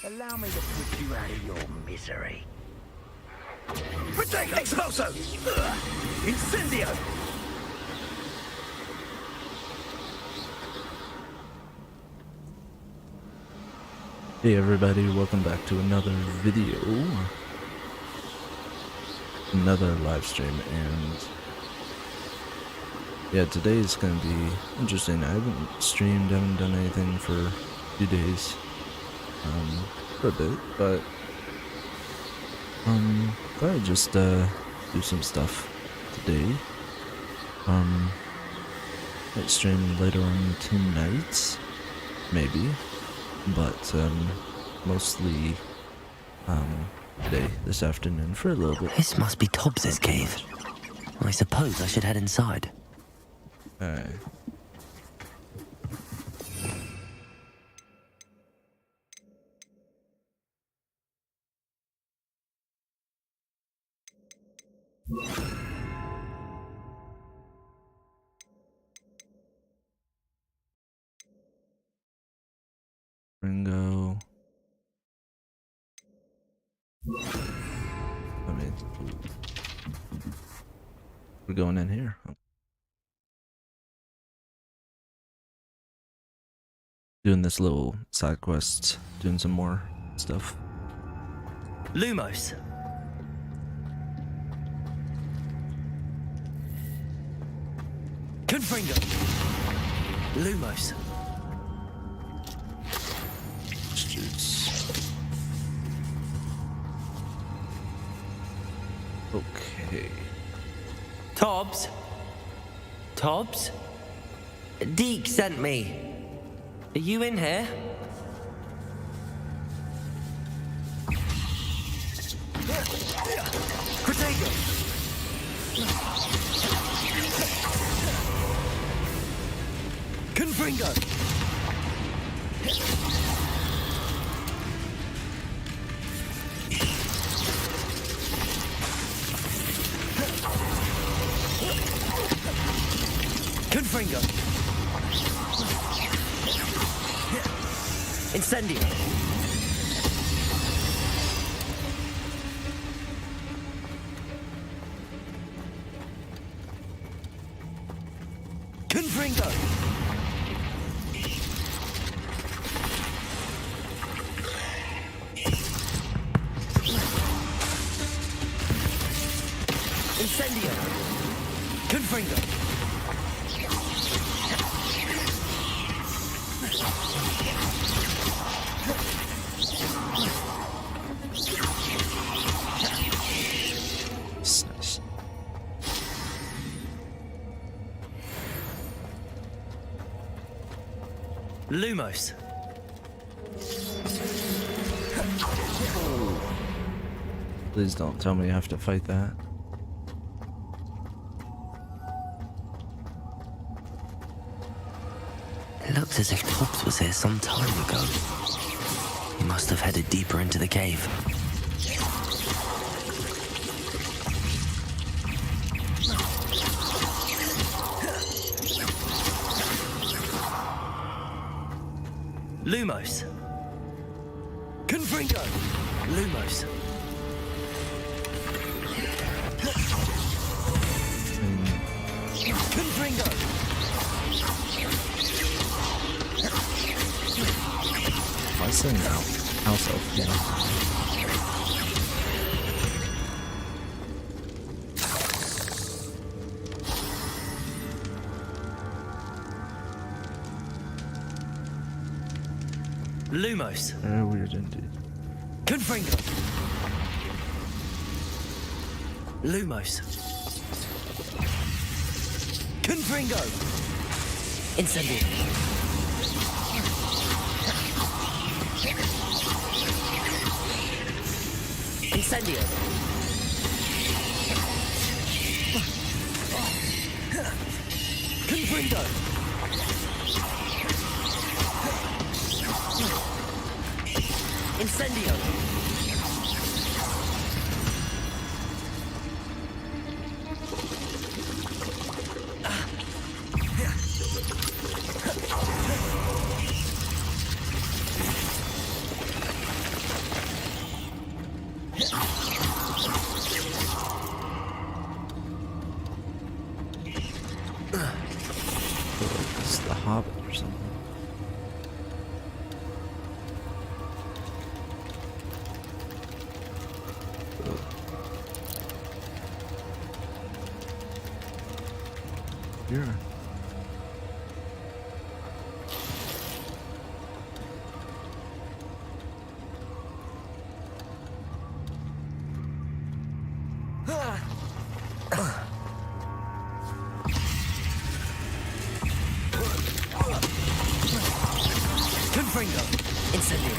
Allow me to put you out of your misery. Protect Expulso! Incendio! Hey everybody, welcome back to another video. Another live stream, and yeah, today is gonna be interesting. I haven't streamed, haven't done anything for a few days. For a bit, but thought I'd just do some stuff today. Might stream later on tonight, maybe, but mostly today, this afternoon, for a little bit. This must be Tobbs's cave. I suppose I should head inside. Alright. Ringo. I mean, we're going in here. Doing this little side quest, doing some more stuff. Lumos. Confringo. Lumos. Okay. Tobbs? Tobbs? Deke sent me. Are you in here? Cretago! Confringo! Confringo! Incendio! Confringo! Incendio! Confringo! Nice. Lumos. Please don't tell me I have to fight that. It looks as if Tobbs was here some time ago. He must have headed deeper into the cave. Lumos. Confringo. Lumos. Confringo. I say now. House elf, yeah. Lumos. Very weird indeed. Confringo. Lumos. Confringo. Incendio. Incendio. Confringo. Incendio. here. Confringo. Incendio.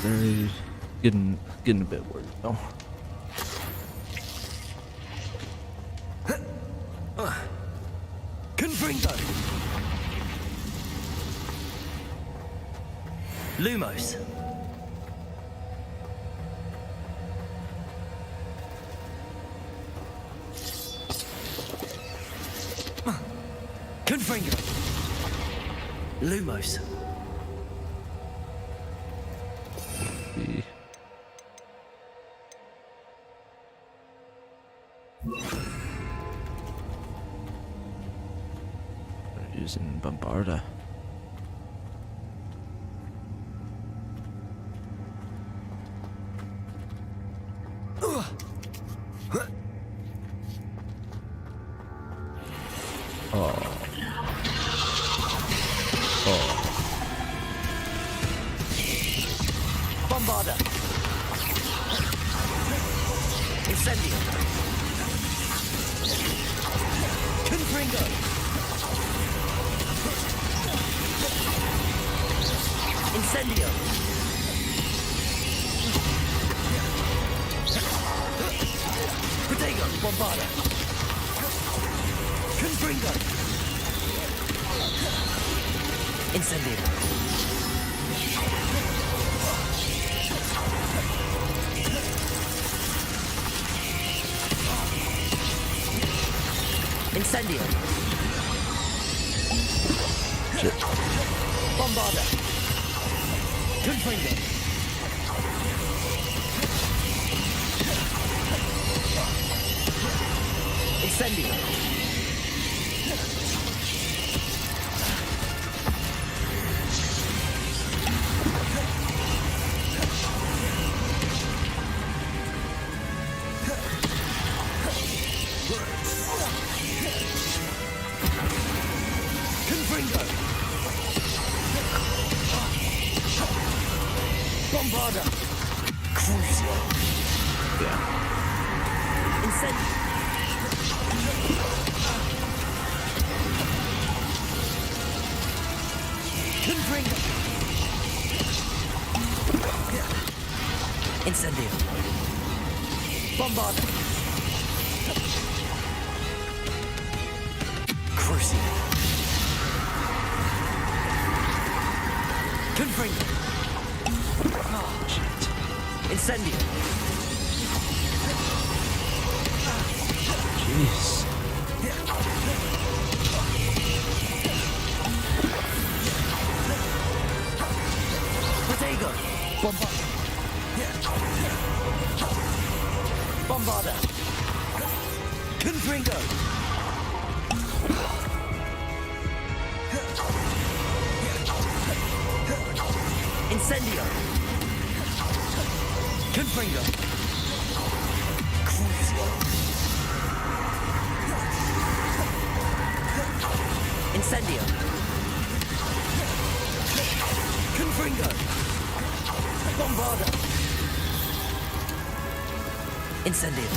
Very getting a bit worried though. Confringo. Lumos. Confringo. Lumos. Be They're using Bombarda. Bombarda. Incendio. Confringo. Incendio. Protego. Bombarda. Confringo. Incendio. Incendio. Shit. Bombarda. Confringo. Incendio. Confringo. Bombarda. Crucio. Yeah. Incendio. Confringo. Incendio. Bombarda. Crucio. Confringo. Shit. Incendio. Jeez. Protego. Bombarda. Bombarda. Confringo. Incendio. Confringo. Crucio. Incendio. Confringo. Bombarda. Incendio.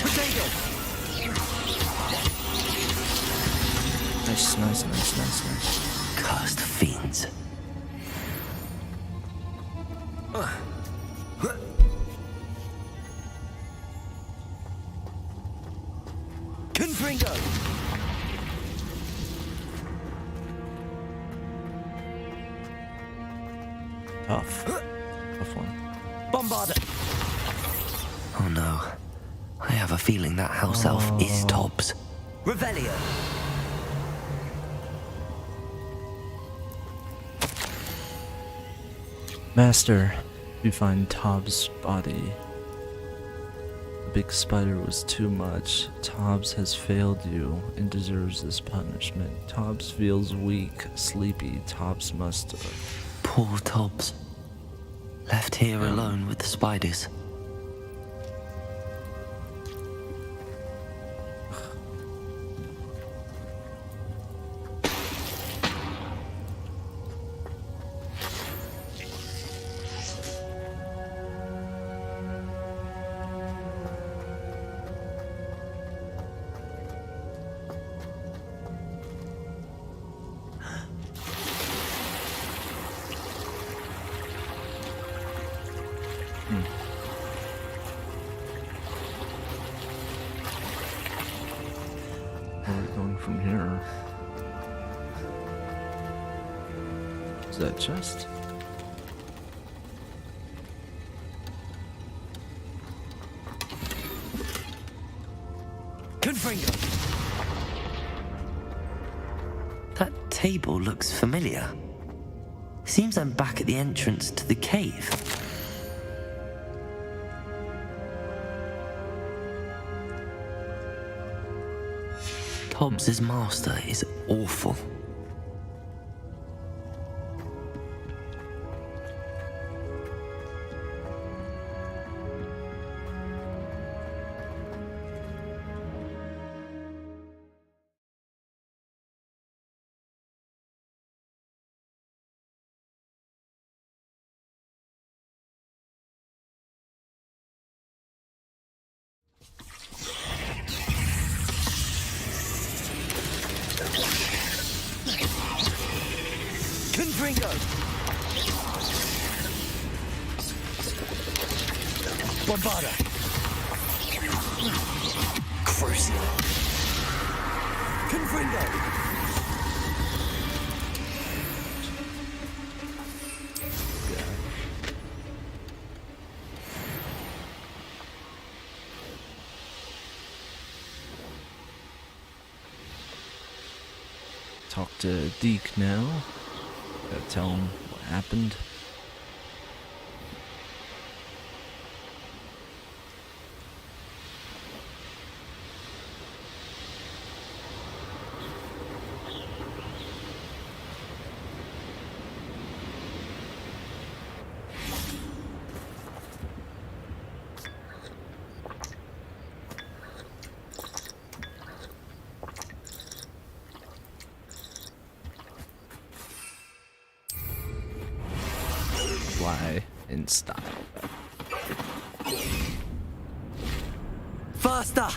Potato. Nice. Cursed fiends. Confringo. Tough one. Bombarda. Oh no. I have a feeling that house elf is Tobbs. Revelio. Master, you find Tobbs' body. The big spider was too much. Tobbs has failed you and deserves this punishment. Tobbs feels weak, sleepy. Tobbs must... Poor Tobbs. Left here alone with the spiders. Where are we going from here? Is that chest? Confringo. That table looks familiar. Seems I'm back at the entrance to the cave. Tobbs' master is awful. Confringo. Bombarda. Crucial. Confringo. Talk to Deke now. Gotta tell him what happened. Fly in style. Faster.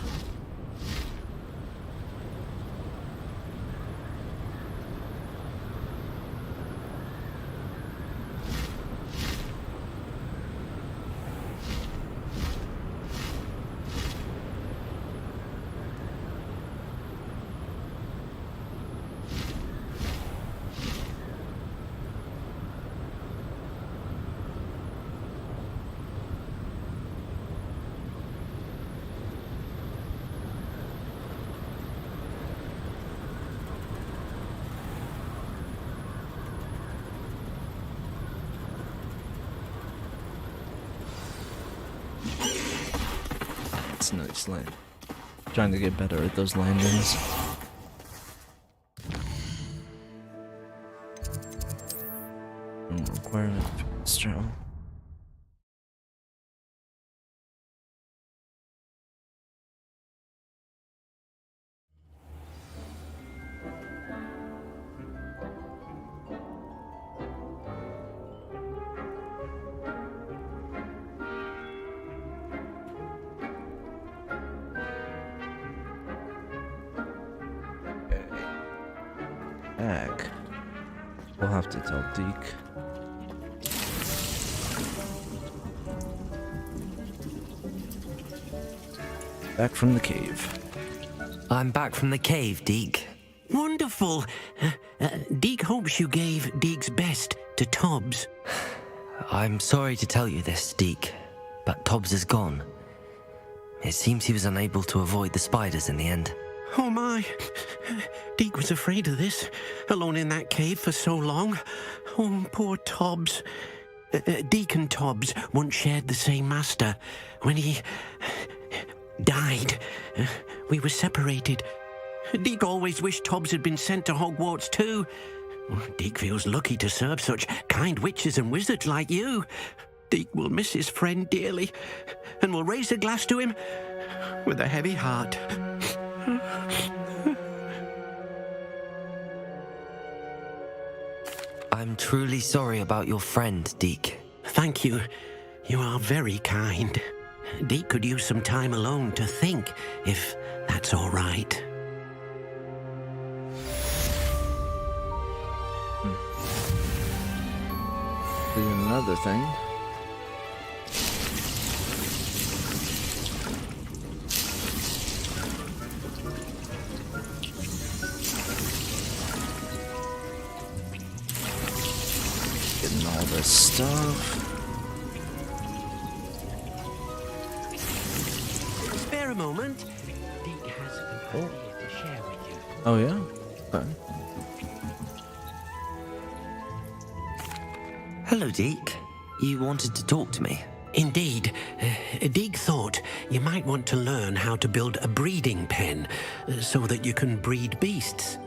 It's a nice land. Trying to get better at those landings. Requirement for travel. Back. We'll have to tell Deke. Back from the cave. I'm back from the cave, Deke. Wonderful. Deke hopes you gave Deke's best to Tobbs. I'm sorry to tell you this, Deke, but Tobbs is gone. It seems he was unable to avoid the spiders in the end. Oh my. Deke was afraid of this, alone in that cave for so long. Oh, poor Tobbs. Deke and Tobbs once shared the same master. When he died, we were separated. Deke always wished Tobbs had been sent to Hogwarts too. Deke feels lucky to serve such kind witches and wizards like you. Deke will miss his friend dearly, and will raise a glass to him with a heavy heart. I'm truly sorry about your friend, Deke. Thank you. You are very kind. Deke could use some time alone to think, if that's all right. Another thing. Getting all this stuff. Spare a moment. Deke has an idea to share with you. Oh yeah? Okay. Hello, Deke. You wanted to talk to me? Indeed. Deke thought you might want to learn how to build a breeding pen so that you can breed beasts.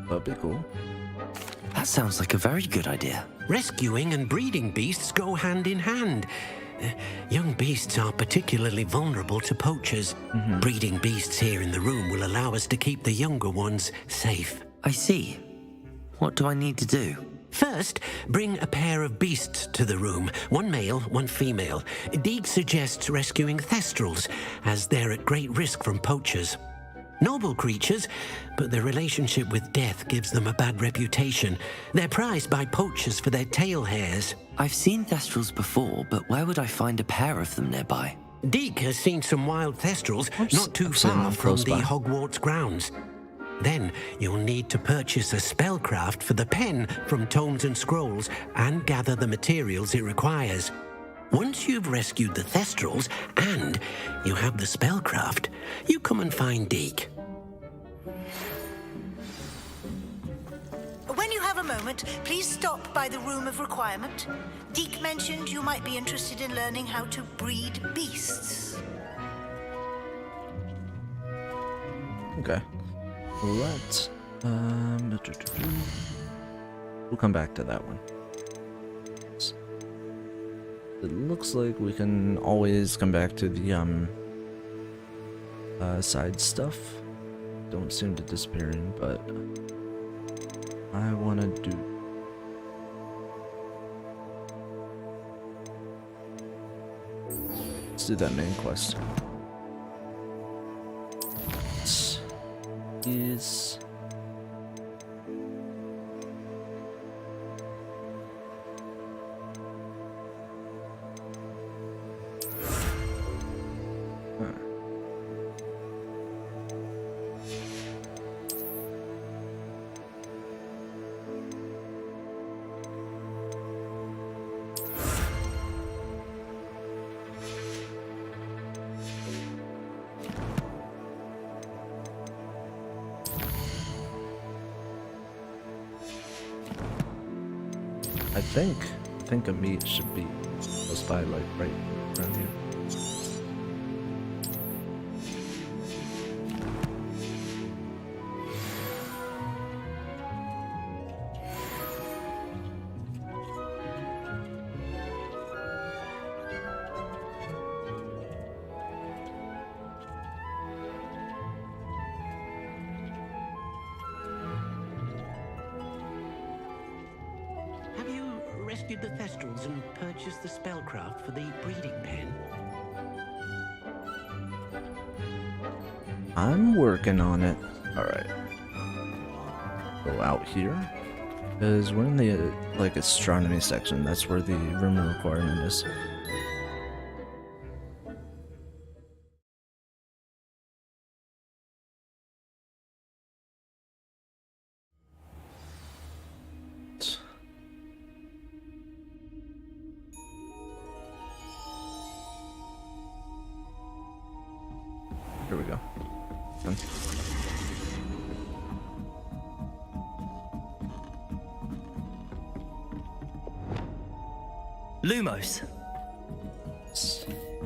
That'd be cool. That sounds like a very good idea. Rescuing and breeding beasts go hand in hand. Young beasts are particularly vulnerable to poachers. Breeding beasts here in the room will allow us to keep the younger ones safe. I see. What do I need to do? First, bring a pair of beasts to the room. One male, one female. Deke suggests rescuing thestrals, as they're at great risk from poachers. Noble creatures, but their relationship with death gives them a bad reputation. They're prized by poachers for their tail hairs. I've seen thestrals before, but where would I find a pair of them nearby? Deke has seen some wild thestrals not too I've seen far them from close the by. Hogwarts grounds. Then you'll need to purchase a spellcraft for the pen from Tomes and Scrolls and gather the materials it requires. Once you've rescued the thestrals and you have the spellcraft, you come and find Deke. When you have a moment, please stop by the Room of Requirement. Deke mentioned you might be interested in learning how to breed beasts. Okay. Let's we'll come back to that one. It looks like we can always come back to the side stuff. Don't seem to disappearing, but I want to do. Let's do that main quest. Is I think a meat should be close by, like right around here. Have you rescued the thestrals and purchased the spellcraft for the breeding pen? I'm working on it. Alright. Go out here. Because we're in the, like, astronomy section. That's where the room requirement is. Lumos.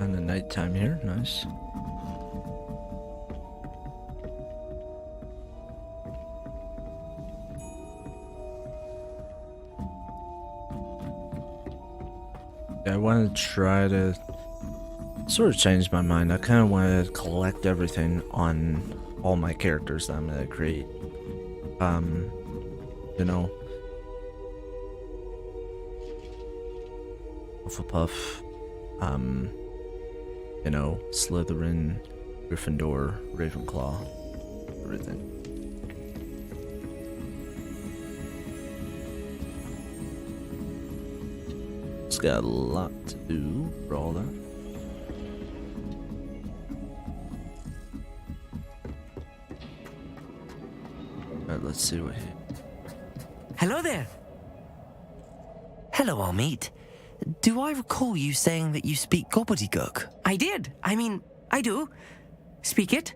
And the nighttime here, nice. Yeah, I want to try to sort of change my mind. I kind of want to collect everything on all my characters that I'm going to create. You know, Hufflepuff, you know, Slytherin, Gryffindor, Ravenclaw, everything. It's got a lot to do for all that. Alright, let's see what he... Hello there. Hello, Amit. Do I recall you saying that you speak gobbledygook? I did. I do. Speak it.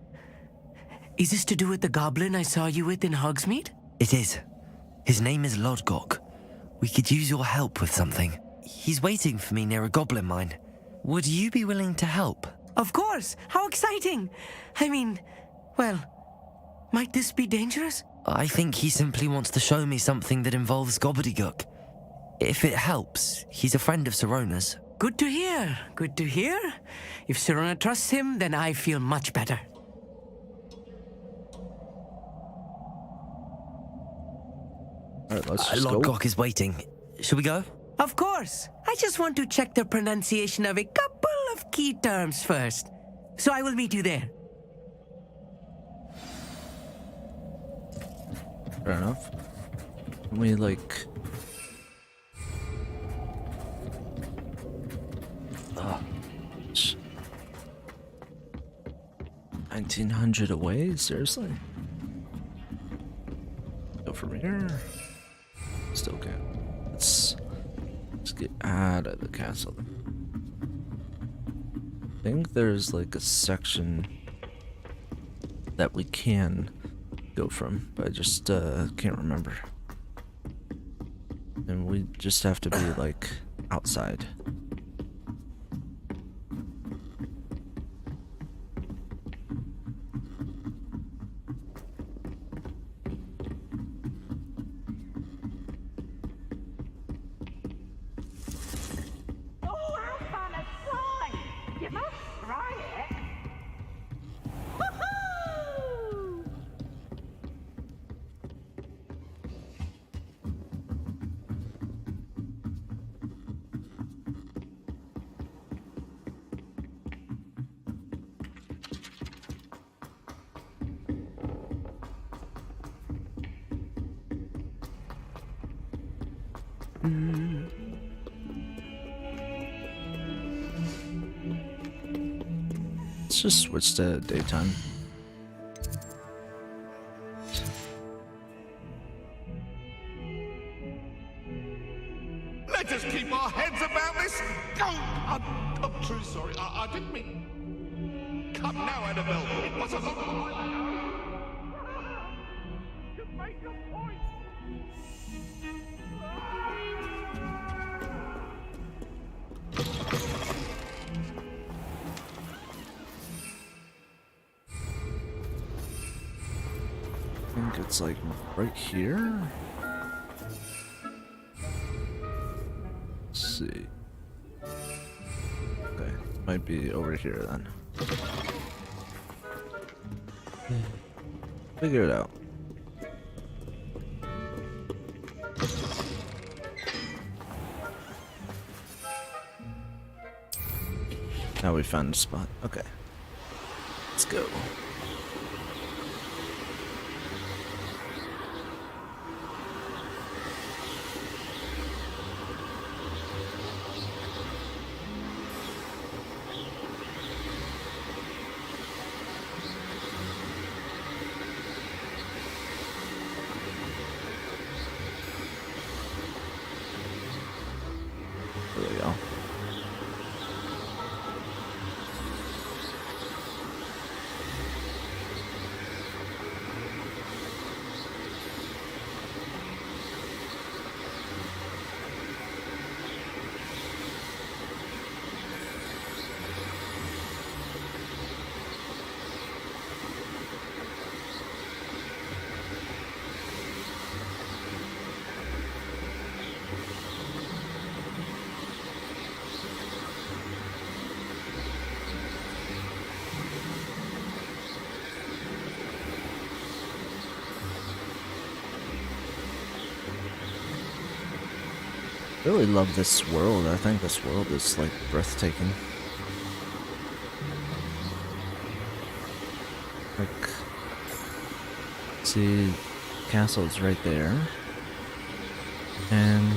Is this to do with the goblin I saw you with in Hogsmeade? It is. His name is Lodgok. We could use your help with something. He's waiting for me near a goblin mine. Would you be willing to help? Of course. How exciting. Might this be dangerous? I think he simply wants to show me something that involves gobbledygook. If it helps, he's a friend of Sirona's. Good to hear. Good to hear. If Sirona trusts him, then I feel much better. Alright, let's just go. Lodgok is waiting. Should we go? Of course. I just want to check the pronunciation of a couple of key terms first. So I will meet you there. Fair enough. Can we, like... 1900 away? Seriously? Go from here. Still can't. Let's get out of the castle. I think there's like a section that we can go from, but I just can't remember. And we just have to be like outside. Let's just switch to daytime. Let us keep our heads about this. Oh, I'm truly sorry. I didn't mean. Come now, Annabelle. It was a long while ago. You make your point. I think it's like right here. Let's see. Okay, might be over here then. Figure it out. Now we found a spot. Okay. Let's go. There we go. Really love this world. I think this world is like breathtaking. Like, see, castle's right there, and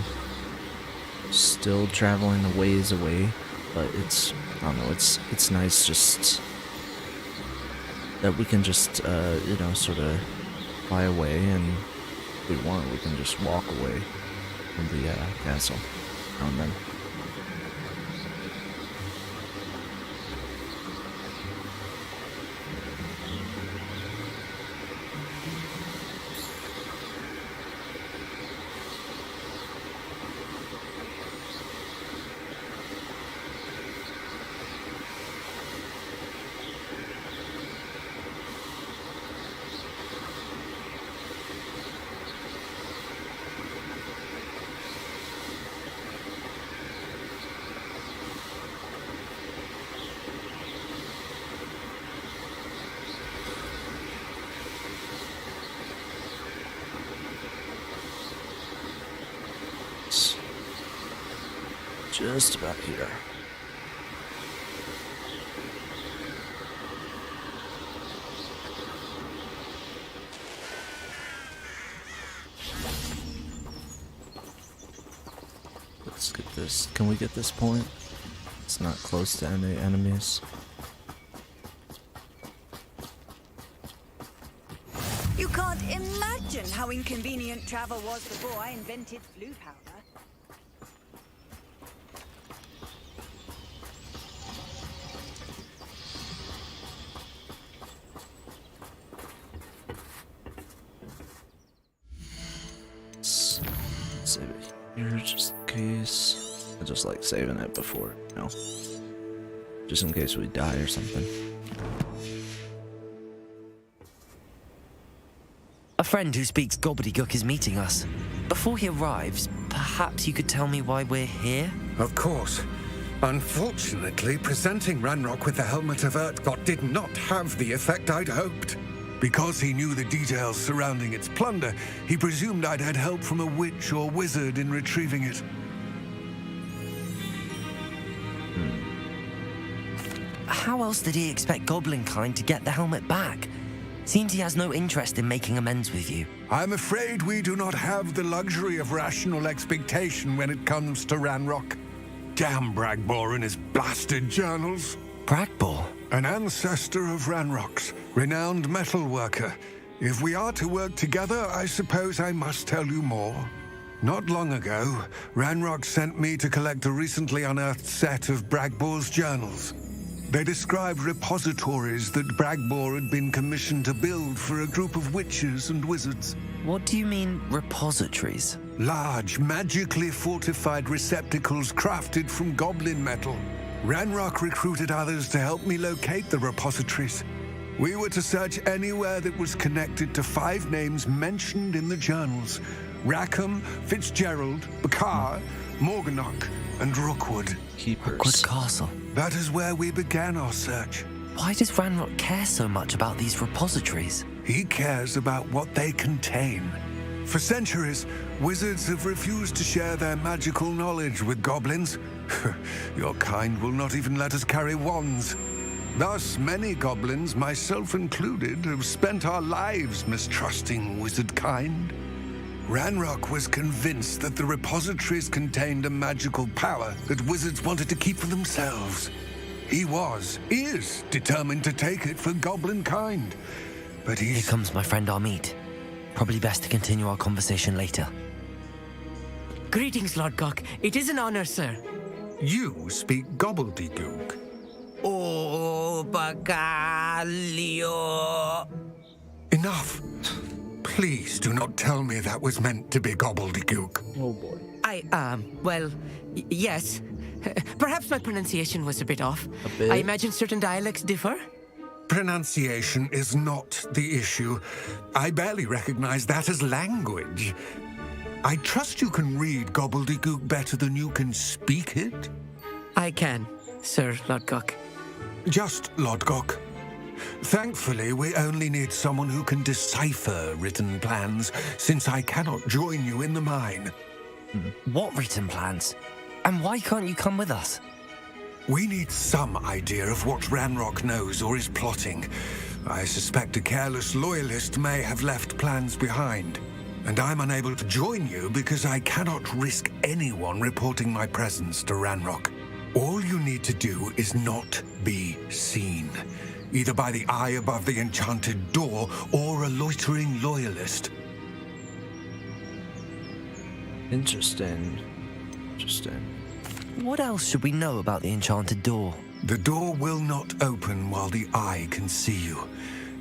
still traveling a ways away. But it's, I don't know. It's nice just that we can just you know, sort of fly away, and if we want, we can just walk away from the castle now and then. Just about here. Let's get this. Can we get this point? It's not close to any enemies. You can't imagine how inconvenient travel was before I invented blue powder. Save it here just in case. I just like saving it before, you know, just in case we die or something. A friend who speaks gobbledygook is meeting us. Before he arrives, perhaps you could tell me why we're here? Of course. Unfortunately, presenting Ranrock with the Helmet of Urtkot did not have the effect I'd hoped. Because he knew the details surrounding its plunder, he presumed I'd had help from a witch or wizard in retrieving it. How else did he expect Goblinkind to get the helmet back? Seems he has no interest in making amends with you. I'm afraid we do not have the luxury of rational expectation when it comes to Ranrock. Damn Bragbor and his blasted journals. Bragbor? An ancestor of Ranrock's, renowned metal worker. If we are to work together, I suppose I must tell you more. Not long ago, Ranrock sent me to collect a recently unearthed set of Bragbor's journals. They described repositories that Bragbor had been commissioned to build for a group of witches and wizards. What do you mean, repositories? Large, magically fortified receptacles crafted from goblin metal. Ranrock recruited others to help me locate the repositories. We were to search anywhere that was connected to 5 names mentioned in the journals: Rackham, Fitzgerald, Bakar, Morganach, and Rookwood. Keepers. Rookwood Castle. That is where we began our search. Why does Ranrock care so much about these repositories? He cares about what they contain. For centuries, wizards have refused to share their magical knowledge with goblins. Your kind will not even let us carry wands. Thus, many goblins, myself included, have spent our lives mistrusting wizard kind. Ranrock was convinced that the repositories contained a magical power that wizards wanted to keep for themselves. He is determined to take it for goblin kind. But Here comes my friend Amit. Probably best to continue our conversation later. Greetings, Lord Gok. It is an honor, sir. You speak gobbledygook. Oh, Bagalio. Enough. Please do not tell me that was meant to be gobbledygook. Oh boy. Well, yes. Perhaps my pronunciation was a bit off. A bit? I imagine certain dialects differ. Pronunciation is not the issue. I barely recognize that as language. I trust you can read gobbledygook better than you can speak it. I can, Sir Lord Gok. Just Lodgok. Thankfully, we only need someone who can decipher written plans, since I cannot join you in the mine. What written plans? And why can't you come with us? We need some idea of what Ranrock knows or is plotting. I suspect a careless loyalist may have left plans behind. And I'm unable to join you because I cannot risk anyone reporting my presence to Ranrock. All you need to do is not be seen, either by the eye above the enchanted door or a loitering loyalist. Interesting. What else should we know about the enchanted door? The door will not open while the eye can see you.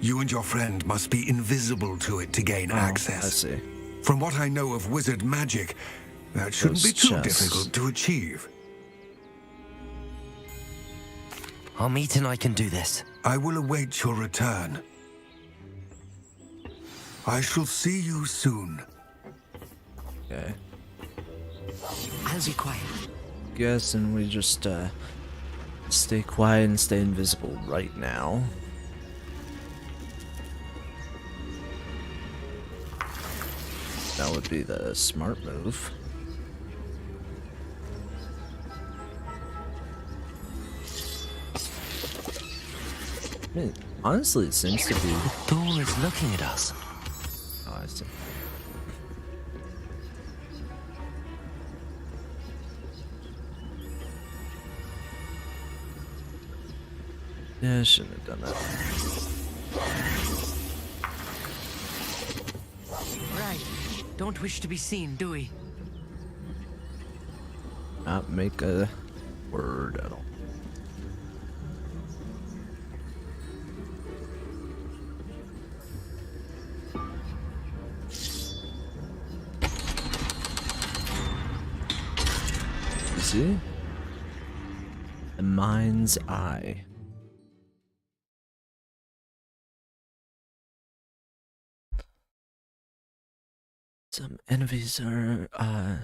You and your friend must be invisible to it to gain access. I see. From what I know of wizard magic, that shouldn't be too difficult to achieve. Amit and I can do this. I will await your return. I shall see you soon. Okay. I'll be quiet. Guessing we just stay quiet and stay invisible right now. That would be the smart move. I mean, honestly, it seems to be. The door is looking at us. Oh, I see. Yeah, I shouldn't have done that. Right. Don't wish to be seen, do we? Not make a word at all. You see? The mind's eye. Some enemies are,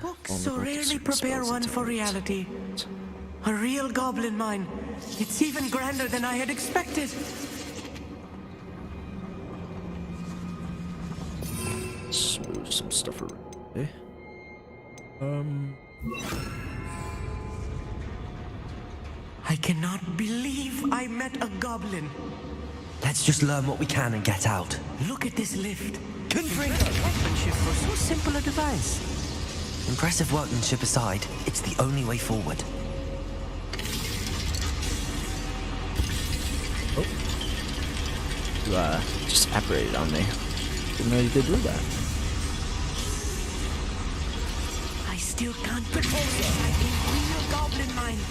Books so rarely prepare one for reality. A real goblin mine. It's even grander than I had expected. Let's move some stuff around. Okay. I cannot believe I met a goblin. Let's just learn what we can and get out. Look at this lift. Workmanship for so simple a device. Impressive workmanship aside, it's the only way forward. Oh. You, just apparated on me. Didn't know you could do that. I still can't believe I a real goblin mine.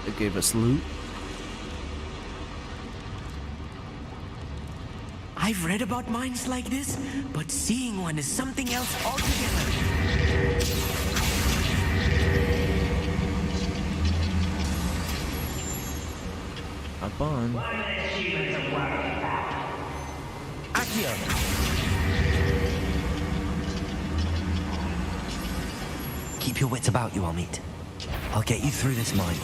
It gave us loot. I've read about mines like this, but seeing one is something else altogether. Up on. Accio! Keep your wits about you, Amit. I'll get you through this mine.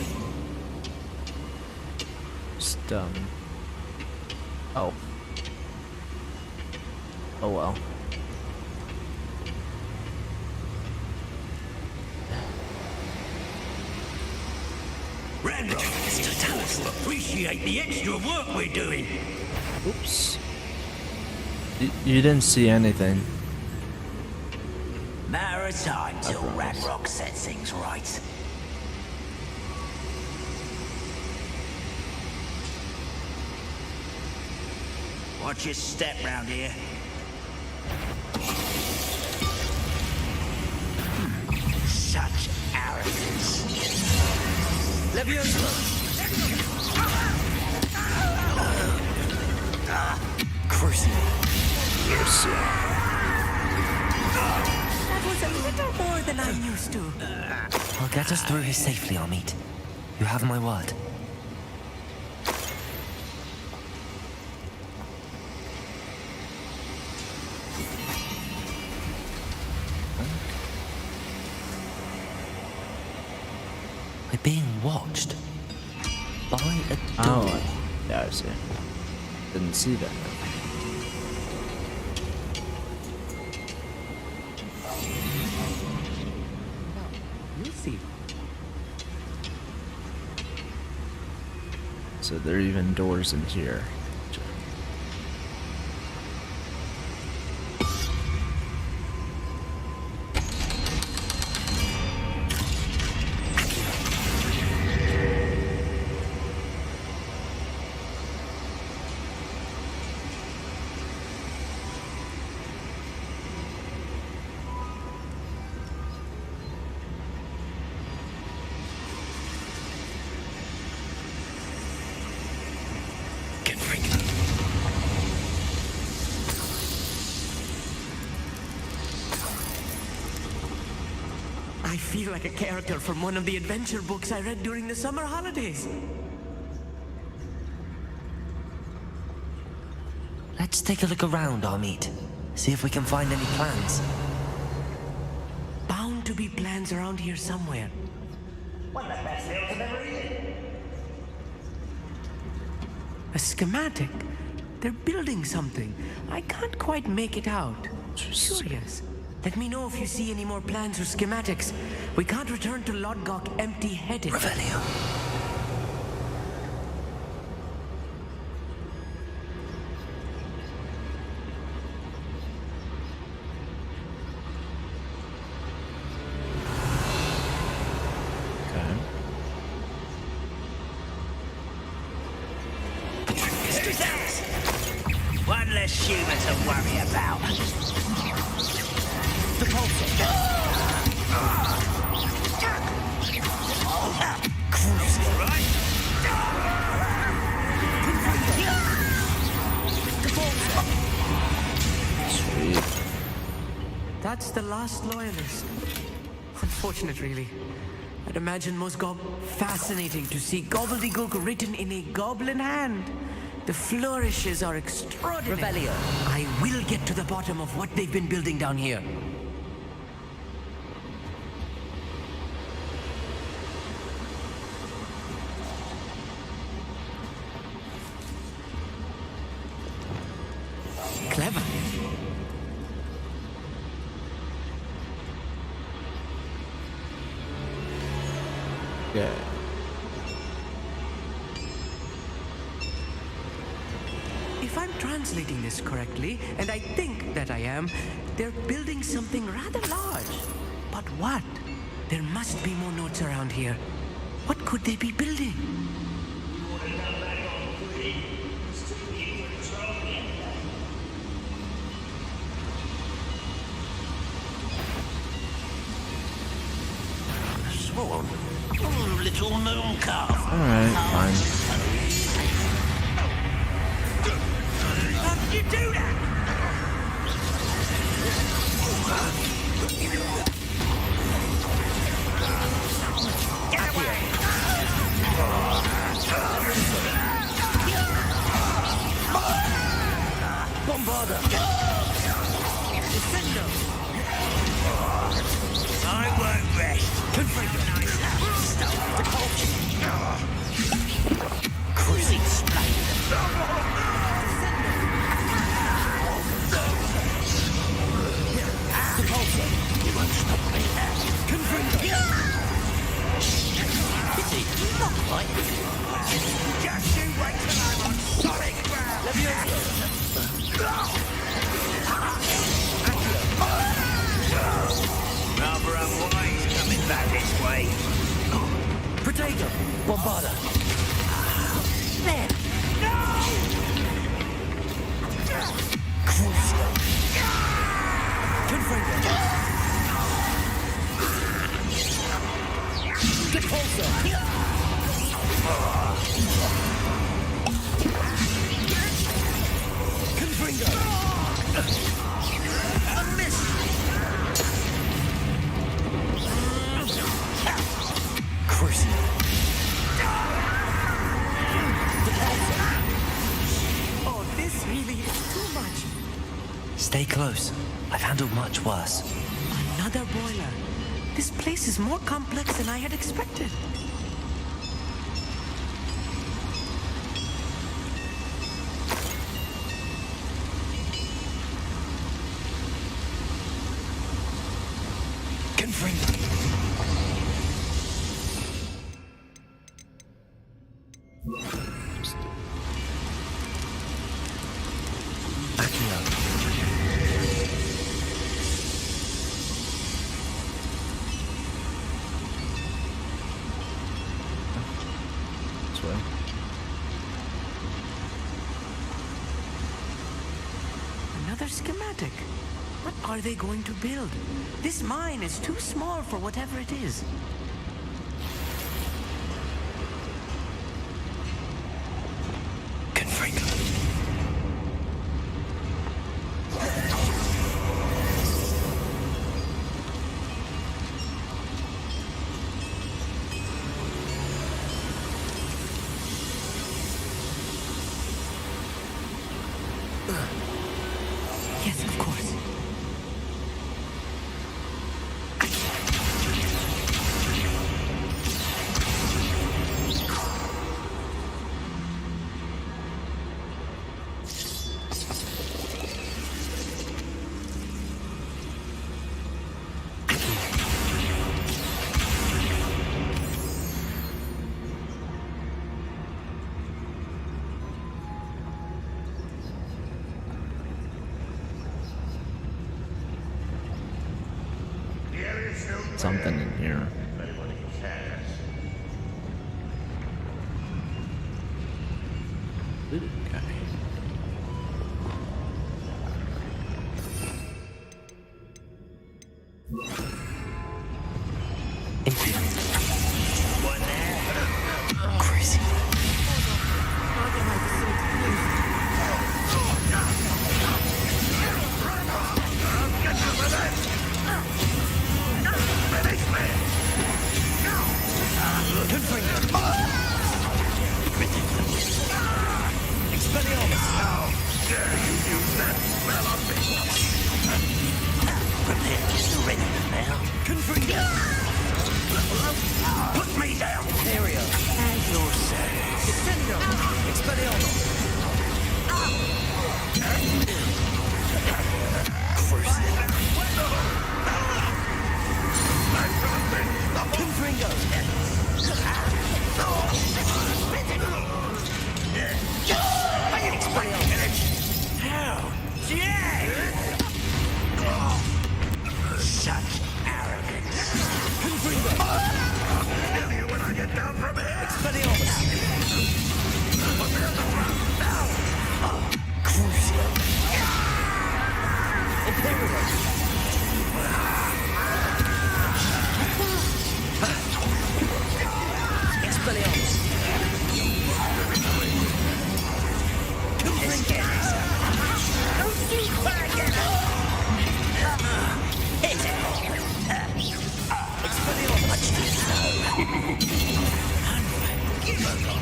Just, oh. Oh well. Ranrock is to tell us to appreciate the extra work we're doing. Oops. You didn't see anything. Matter of time till Ranrock sets things right. Watch your step round here. Such arrogance. That was a little more than I'm used to. I'll get us through here safely, Amit. You have my word. We're being watched by a door. Oh, yeah, I see. Didn't see that. You'll see. So there are even doors in here. I feel like a character from one of the adventure books I read during the summer holidays. Let's take a look around, Amit. See if we can find any plans. Bound to be plans around here somewhere. One of the best meals I've ever eaten. A schematic. They're building something. I can't quite make it out. Curious. Let me know if you see any more plans or schematics. We can't return to Lodgok empty-headed. Revelio. One less human to worry about. The pulse. Right. Sweet. That's the last loyalist. Unfortunate, really. I'd imagine most fascinating to see gobbledygook written in a goblin hand. The flourishes are extraordinary. Revelio. I will get to the bottom of what they've been building down here. Clever. Yeah. If I'm translating this correctly, and I think that I am, they're building something rather large. But what? There must be more notes around here. What could they be building? Swan. Oh, little moon calf. Alright, fine. How did you do that? Get away! Bombarda! Defendo! I won't rest. Configure. The culture. Cruising splendor. You won't stop me. Configure. Not quite. Just you wait till I'm on solid ground. Rather unwise coming back this way. Potato. Bombarda. There. No! Crucial. Configure. Depulsor. Confringo. A miss. Crucial. Stay close. I've handled much worse. Another boiler. This place is more complex than I had expected. This way. Another schematic. What are they going to build? This mine is too small for whatever it is. Yes, of course. Something in here. Okay. Crazy. Put me down! Area. And your service. Extendo. Expelliarmus. Confringo. Expelliarmus. How dare! Such arrogance. Confringo. I'll kill you when I get down from here. Expelliarmus. Crucio. Imperial. Expelliarmus. Don't see what I get. Expelliarmus. Much too slow. Give a go.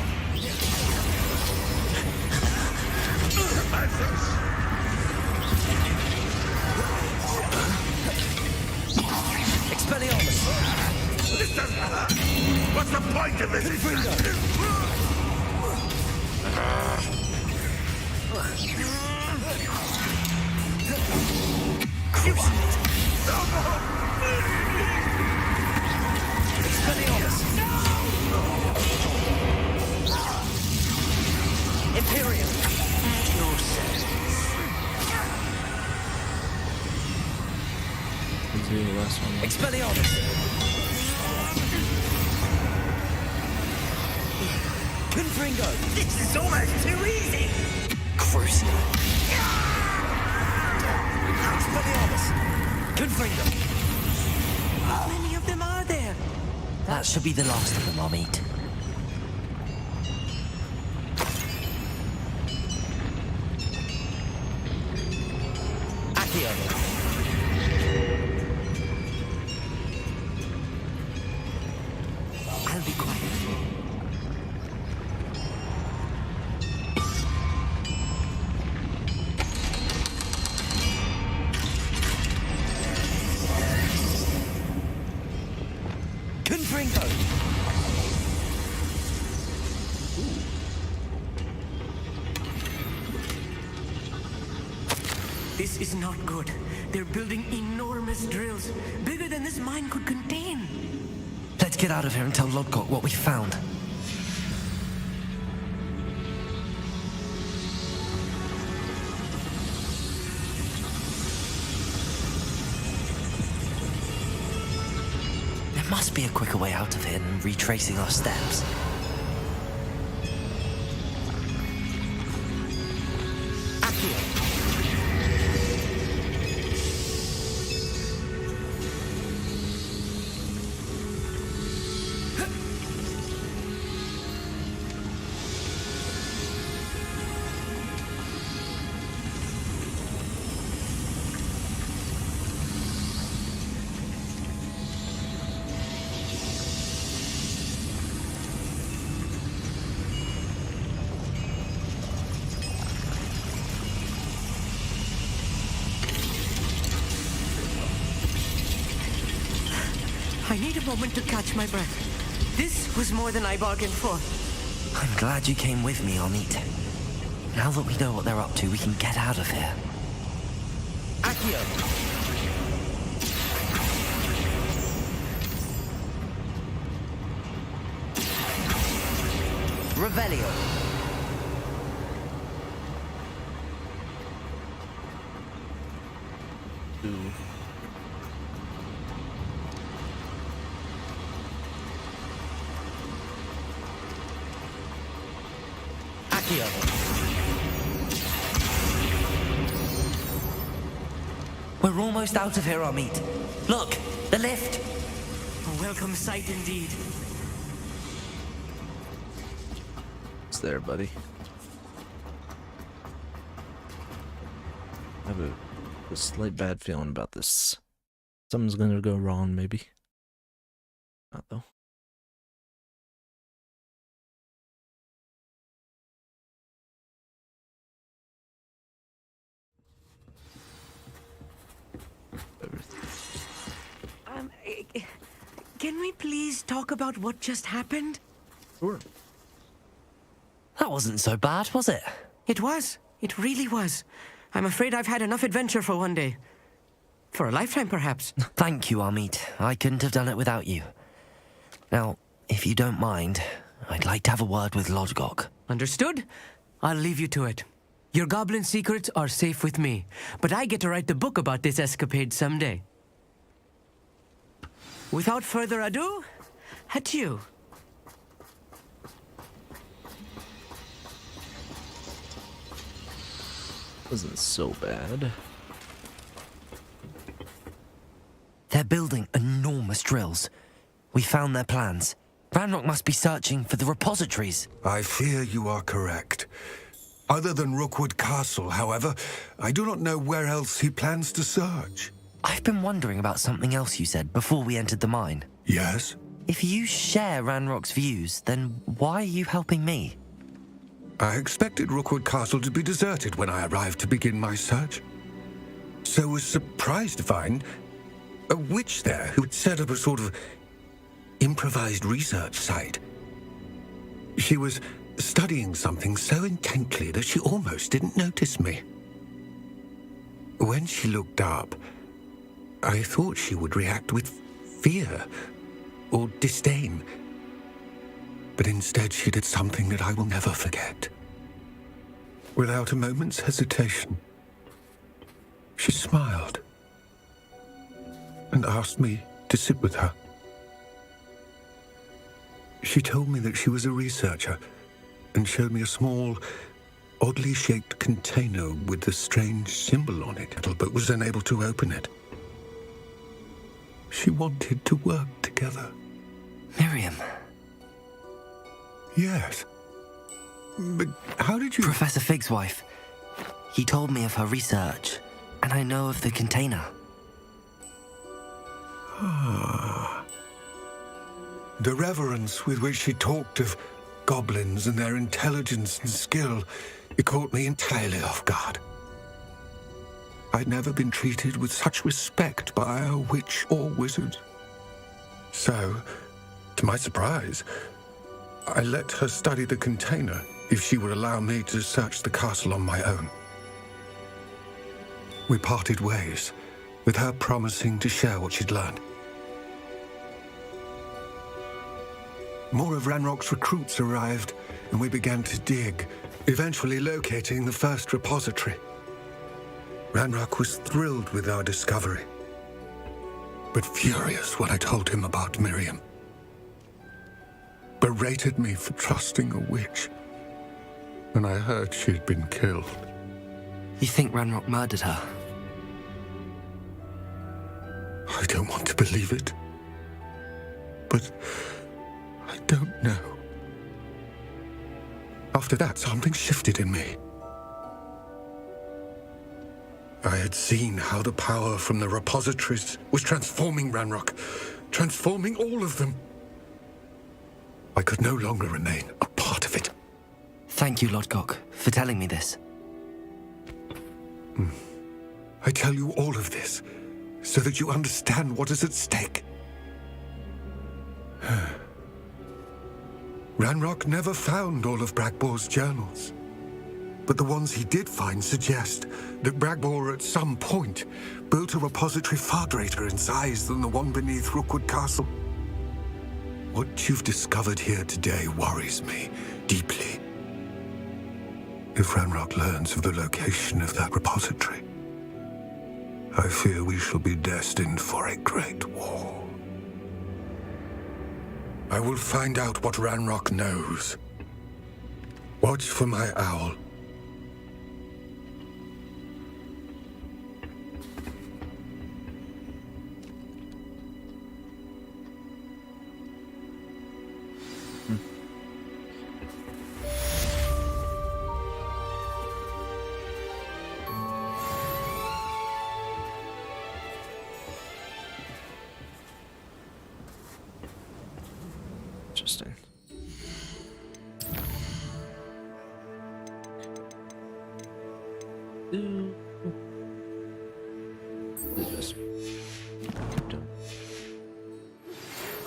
Expelliarmus. This doesn't hurt. What's the point of this? Expelliarmus. Imperium. Your service. Let's do the last one. Expelliarmus. Confringo. This is almost too easy. Crucio. Expelliarmus. Confringo. How many of them are there? That should be the last of them I'll meet. Accio. I'll be quiet. Confringo! This is not good. They're building enormous drills, bigger than this mine could contain. Let's get out of here and tell Lodgok what we found. There must be a quicker way out of here than retracing our steps. I need a moment to catch my breath. This was more than I bargained for. I'm glad you came with me, Amit. Now that we know what they're up to, we can get out of here. Accio! Revelio! Ooh. We're almost out of here, Amit. Look, the lift! A welcome sight indeed. It's there, buddy. I have a slight bad feeling about this. Something's gonna go wrong, maybe. Not though. Can we please talk about what just happened? Sure. That wasn't so bad, was it? It was. It really was. I'm afraid I've had enough adventure for one day. For a lifetime, perhaps. Thank you, Amit. I couldn't have done it without you. Now, if you don't mind, I'd like to have a word with Lodgok. Understood? I'll leave you to it. Your goblin secrets are safe with me, but I get to write the book about this escapade someday. Without further ado, adieu. Wasn't so bad. They're building enormous drills. We found their plans. Ranrock must be searching for the repositories. I fear you are correct. Other than Rookwood Castle, however, I do not know where else he plans to search. I've been wondering about something else you said before we entered the mine. Yes? If you share Ranrock's views, then why are you helping me? I expected Rookwood Castle to be deserted when I arrived to begin my search. So was surprised to find a witch there who had set up a sort of improvised research site. She was studying something so intently that she almost didn't notice me. When she looked up, I thought she would react with fear or disdain. But instead she did something that I will never forget. Without a moment's hesitation, she smiled and asked me to sit with her. She told me that she was a researcher and showed me a small, oddly shaped container with a strange symbol on it, but was unable to open it. She wanted to work together. Miriam. Yes. But how did you... Professor Fig's wife. He told me of her research, and I know of the container. Ah. The reverence with which she talked of goblins and their intelligence and skill, it caught me entirely off guard. I'd never been treated with such respect by a witch or wizard. So, To my surprise, I let her study the container if she would allow me to search the castle on my own. We parted ways, with her promising to share what she'd learned. More of Ranrock's recruits arrived, and we began to dig, eventually locating the first repository. Ranrock was thrilled with our discovery, but furious when I told him about Miriam. Berated me for trusting a witch, and I heard she'd been killed. You think Ranrock murdered her? I don't want to believe it, but I don't know. After that, something shifted in me. I had seen how the power from the repositories was transforming Ranrock, transforming all of them. I could no longer remain a part of it. Thank you, Lodgok, for telling me this. I tell you all of this so that you understand what is at stake. Ranrock never found all of Bragbor's journals, but the ones he did find suggest that Bragbor at some point built a repository far greater in size than the one beneath Rookwood Castle. What you've discovered here today worries me deeply. If Ranrock learns of the location of that repository, I fear we shall be destined for a great war. I will find out what Ranrock knows. Watch for my owl. Interesting.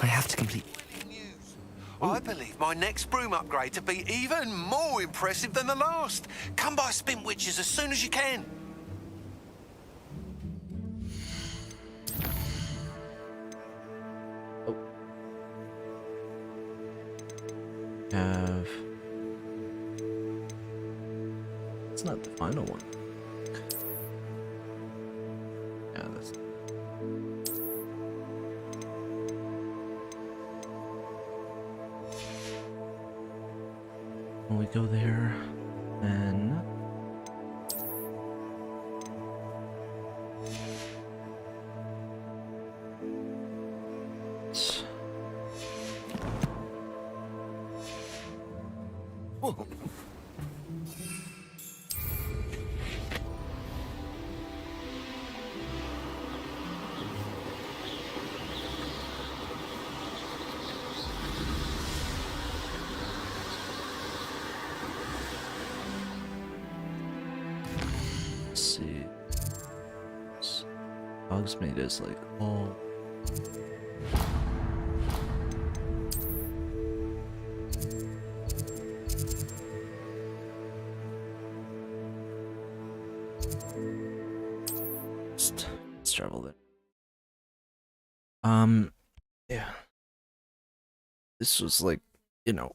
I have to complete... I believe my next broom upgrade to be even more impressive than the last. Come by Spin Witches as soon as you can. Have... It's not the final one. Yeah, that's... When we go there, then... Whoa. Let's see. Hogsmeade is like all... Let's travel there. Yeah. This was like, you know,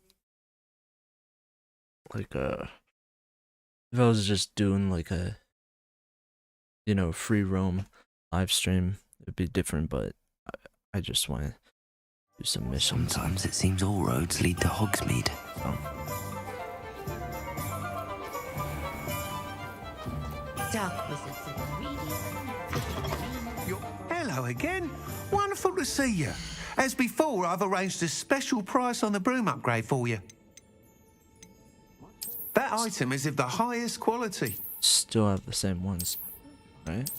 like if I was just doing like a, you know, free roam live stream, it'd be different, but I just want to do some missions. Sometimes it seems all roads lead to Hogsmeade. Dark wizards are greedy. Hello again. Wonderful to see you. As before, I've arranged a special price on the broom upgrade for you. That item is of the highest quality. Still have the same ones, right?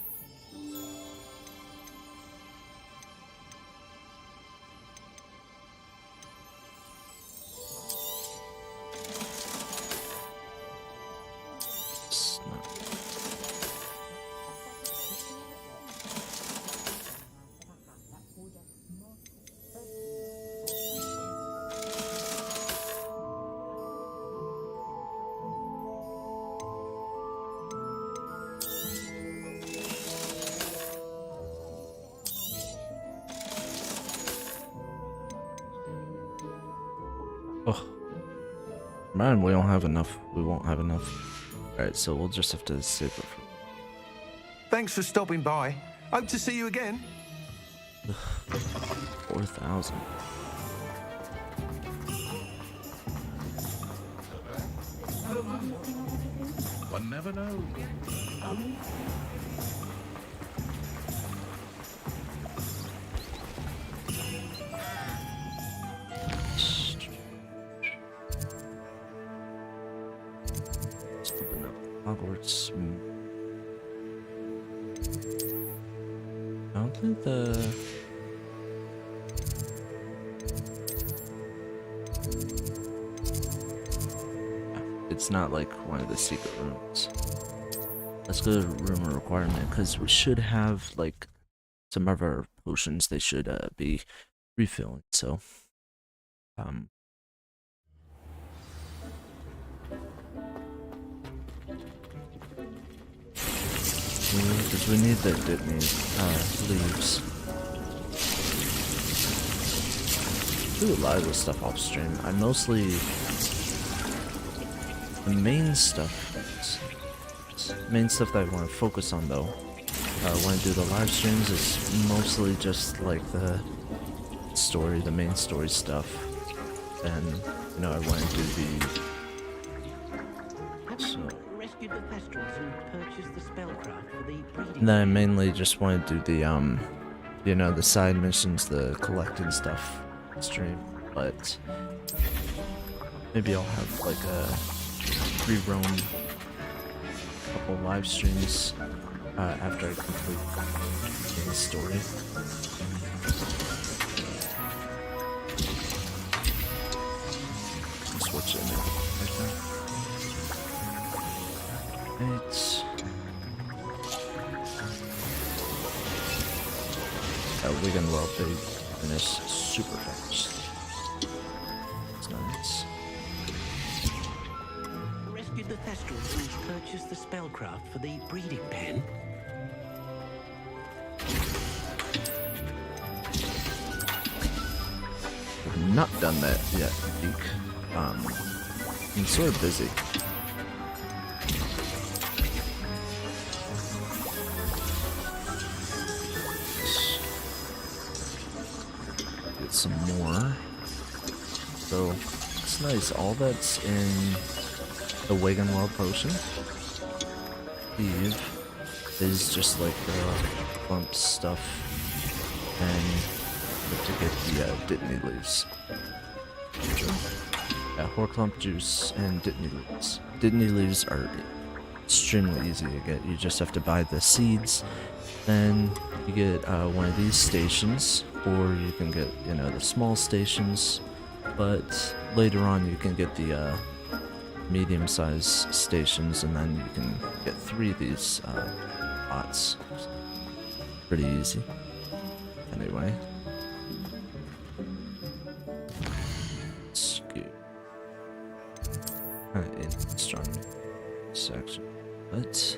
It's not- Oh, man, we don't have enough. We won't have enough. Alright, so we'll just have to save it for. Thanks for stopping by. Hope to see you again. 4,000. One never knows. Let's open up Hogwarts. I don't think the... It's not like one of the secret rooms. Let's go to room of requirement, because we should have like some of our potions they should be refilling, so because we need the leaves. Do a lot of this stuff off stream. I mostly the main stuff that I want to focus on though when I do the live streams is mostly just like the story, the main story stuff. And you know, I want to do and then I mainly just want to do the you know, the side missions, the collecting stuff stream, but maybe I'll have like a free roam couple live streams after I complete the story. Switch it right now. It's Wigan World, they finish super fast. It's nice. Rescued the Thestrals and purchased the spellcraft for the breeding pen. I've not done that yet, Deke. I'm sort of busy. Get some more. So it's nice. All that's in the Wigan World potion, Eve, is just like the clump stuff, and to get the Dittany leaves. Yeah, Horclump juice and Dittany leaves. Dittany leaves are extremely easy to get. You just have to buy the seeds, then you get one of these stations, or you can get, you know, the small stations, but later on you can get the medium-sized stations, and then you can get 3 of these pots. Pretty easy. Anyway. Let's get in astronomy section. Let's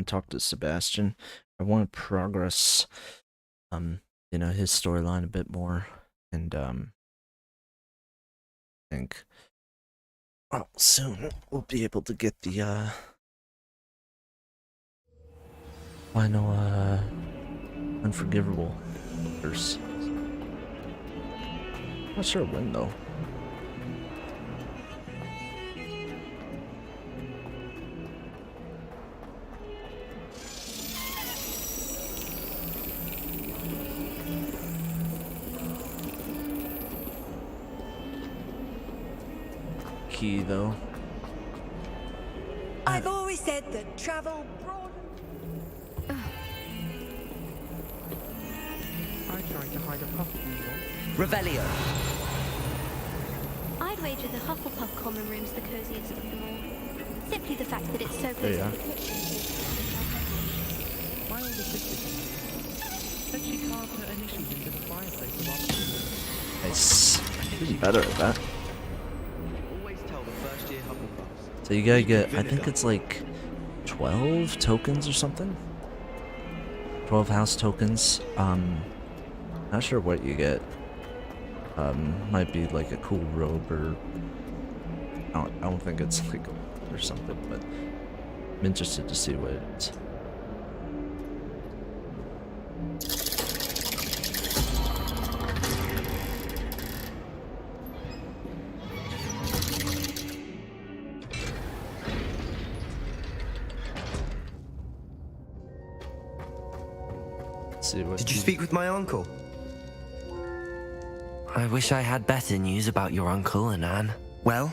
talk to Sebastian. I want to progress you know, his storyline a bit more, and I think soon we'll be able to get the final unforgivable curse. Not sure when though. Key though. I've always said that travel broad. I tried to hide a puff from you once. Revelio. I'd wager the Hufflepuff common room's the coziest of them all. Simply the fact that it's so close Yeah. to the kitchen. My older sister said she carved her initials into the fireplace of our Nice. He's better at that. Always tell the first year Hufflepuffs. So you gotta get, I think it's like 12 tokens or something. 12 house tokens. Not sure what you get. Might be like a cool robe or I don't think it's like or something, but I'm interested to see what it is. See what Did you speak with my uncle? I wish I had better news about your uncle and Anne. Well,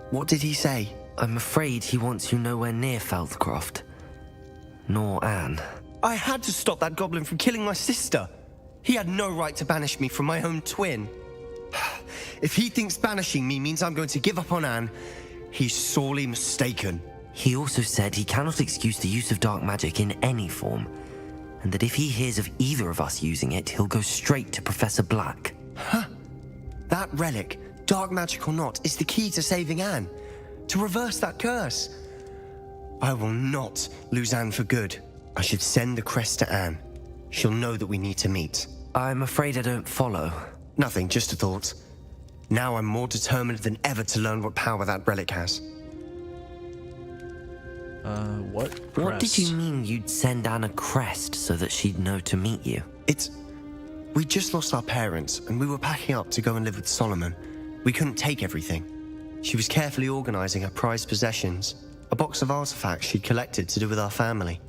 what did he say? I'm afraid he wants you nowhere near Feldcroft. Nor Anne. I had to stop that goblin from killing my sister. He had no right to banish me from my own twin. If he thinks banishing me means I'm going to give up on Anne, he's sorely mistaken. He also said he cannot excuse the use of dark magic in any form, and that if he hears of either of us using it, he'll go straight to Professor Black. Huh. That relic, dark magic or not, is the key to saving Anne. To reverse that curse. I will not lose Anne for good. I should send the crest to Anne. She'll know that we need to meet. I'm afraid I don't follow. Nothing, just a thought. Now I'm more determined than ever to learn what power that relic has. What? What did you mean you'd send Anne a crest so that she'd know to meet you? We just lost our parents, and we were packing up to go and live with Solomon. We couldn't take everything. She was carefully organizing her prized possessions, a box of artifacts she'd collected to do with our family.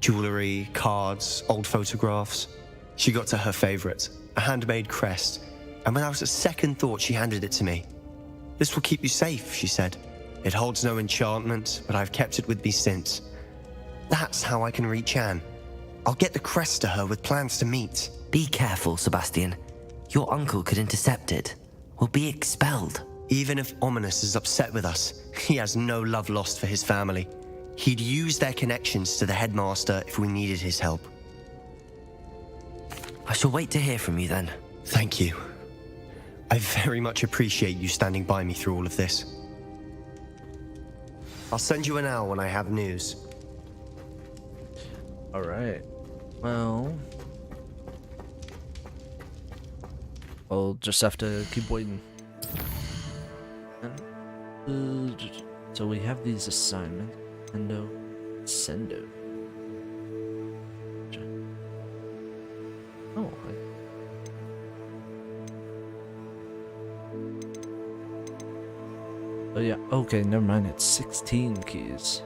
Jewelry, cards, old photographs. She got to her favorite, a handmade crest, and without a second thought she handed it to me. "This will keep you safe," she said. "It holds no enchantment, but I've kept it with me since. That's how I can reach Anne. I'll get the crest to her with plans to meet." Be careful, Sebastian. Your uncle could intercept it. We'll be expelled. Even if Ominous is upset with us, he has no love lost for his family. He'd use their connections to the headmaster if we needed his help. I shall wait to hear from you then. Thank you. I very much appreciate you standing by me through all of this. I'll send you an owl when I have news. Alright. Well, I'll just have to keep waiting. So we have these assignments. Sendo. Oh, oh yeah, okay, never mind, it's 16 keys.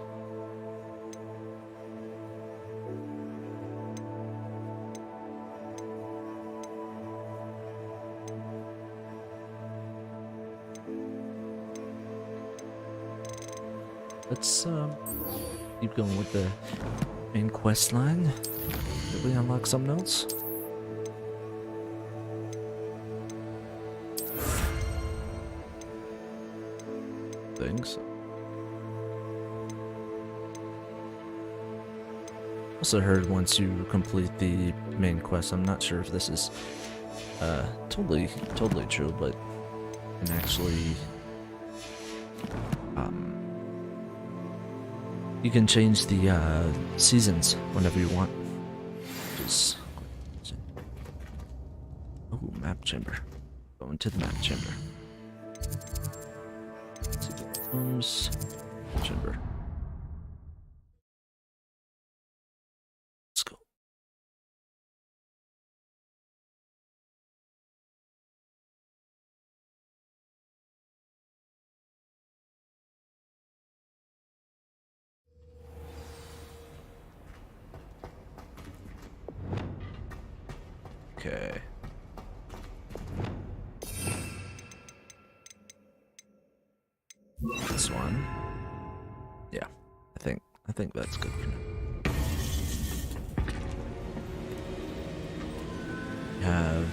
Let's keep going with the main quest line. Did we unlock some notes? Think so. Also heard once you complete the main quest, I'm not sure if this is totally true, but you can actually you can change the seasons whenever you want. Just map chamber. Going to the map chamber. Rooms, chamber. Let's go. Okay. This one. Yeah, I think that's good for now. We have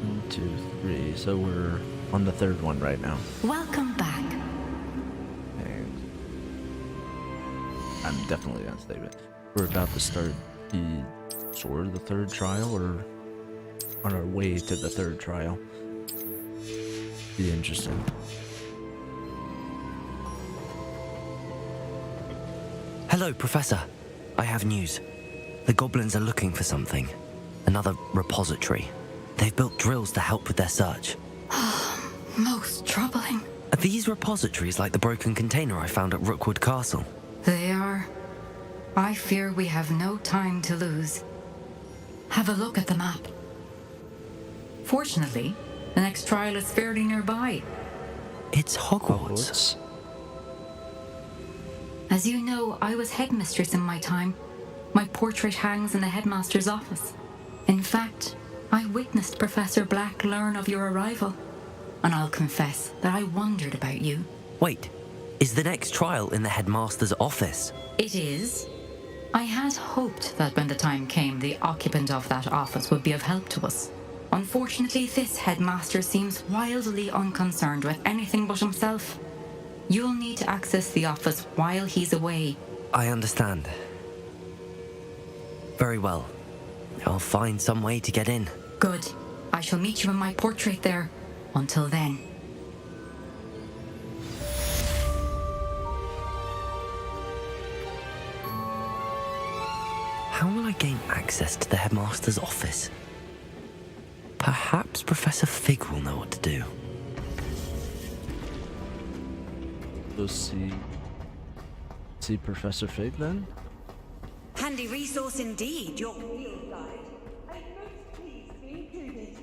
1, 2, 3. So we're on the third one right now. Welcome back. And I'm definitely gonna stay with. We're about to start the third trial, or on our way to the third trial. Be interesting. Hello, Professor. I have news. The goblins are looking for something. Another repository. They've built drills to help with their search. Most troubling. Are these repositories like the broken container I found at Rookwood Castle? They are. I fear we have no time to lose. Have a look at the map. Fortunately, the next trial is fairly nearby. It's Hogwarts. As you know, I was headmistress in my time. My portrait hangs in the headmaster's office. In fact, I witnessed Professor Black learn of your arrival. And I'll confess that I wondered about you. Wait, is the next trial in the headmaster's office? It is. I had hoped that when the time came, the occupant of that office would be of help to us. Unfortunately, this headmaster seems wildly unconcerned with anything but himself. You'll need to access the office while he's away. I understand. Very well. I'll find some way to get in. Good. I shall meet you in my portrait there. Until then. How will I gain access to the headmaster's office? Perhaps Professor Fig will know what to do. Go see Professor Fig then? Handy resource indeed, your field guide. I'm most pleased to be included.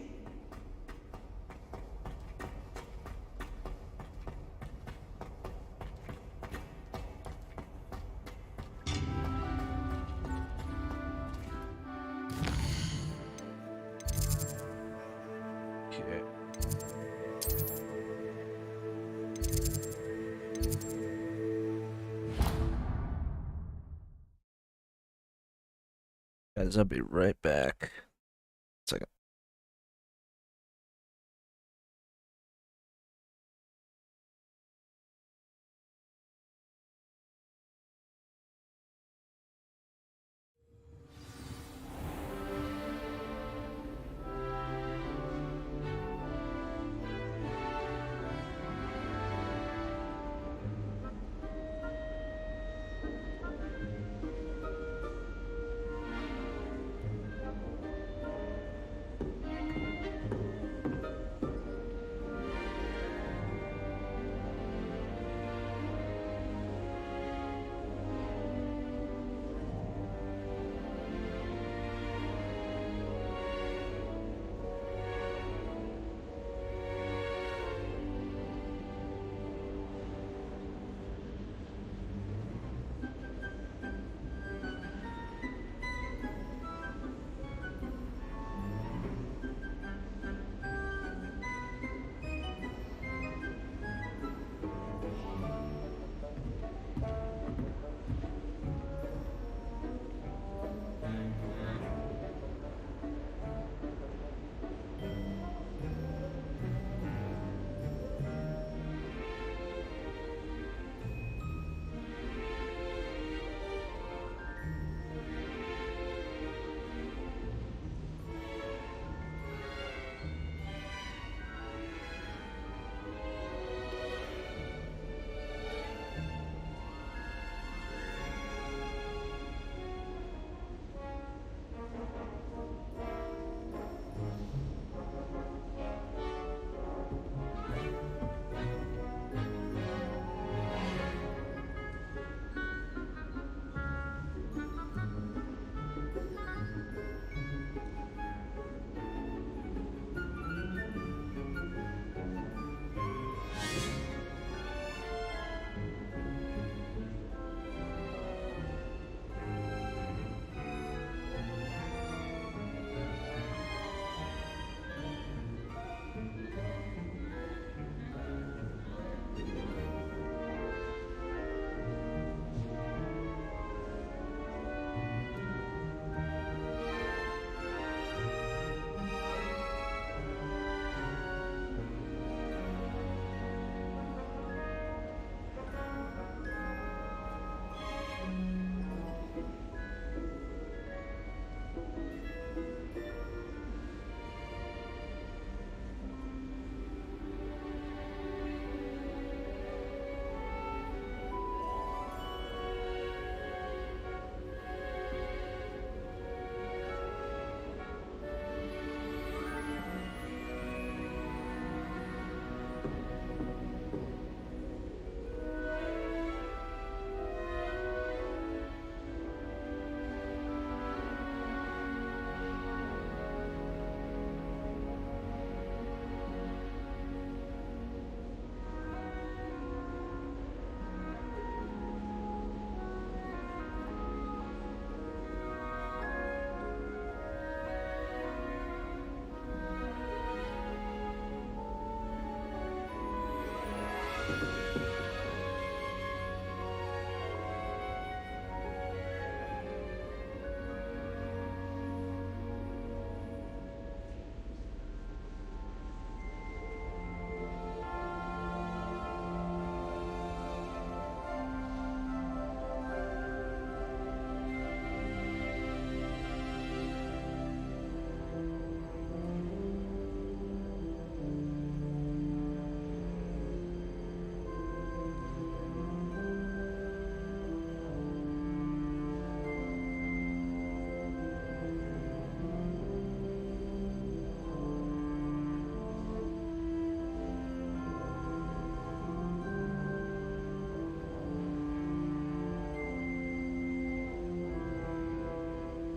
Okay. Guys, I'll be right back. Second.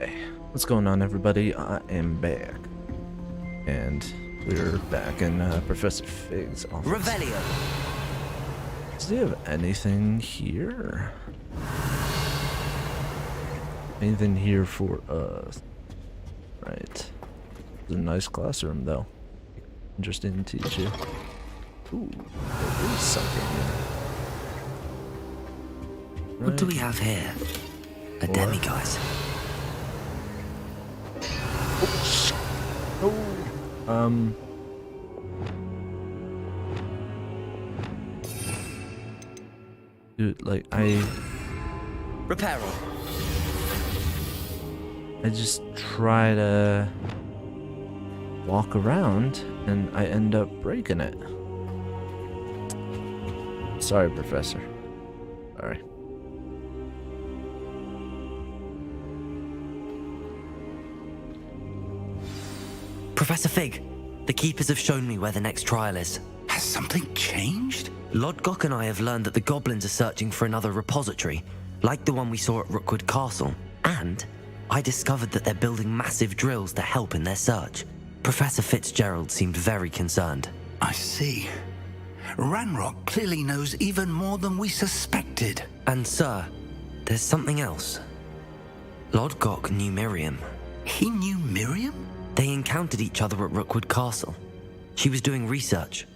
Hey, what's going on, everybody? I am back. And we're back in Professor Fig's office. Revelio. Does he have anything here? Anything here for us? Right. It's a nice classroom, though. Interesting to teach you. Ooh, there is something here. What do we have here? A demiguise. Dude, like, Reparo. I just try to walk around and I end up breaking it. Sorry, Professor. Sorry. Professor Fig, the Keepers have shown me where the next trial is. Has something changed? Lodgok and I have learned that the goblins are searching for another repository, like the one we saw at Rookwood Castle. And I discovered that they're building massive drills to help in their search. Professor Fitzgerald seemed very concerned. I see. Ranrock clearly knows even more than we suspected. And sir, there's something else. Lodgok knew Miriam. He knew Miriam? They encountered each other at Rookwood Castle. She was doing research.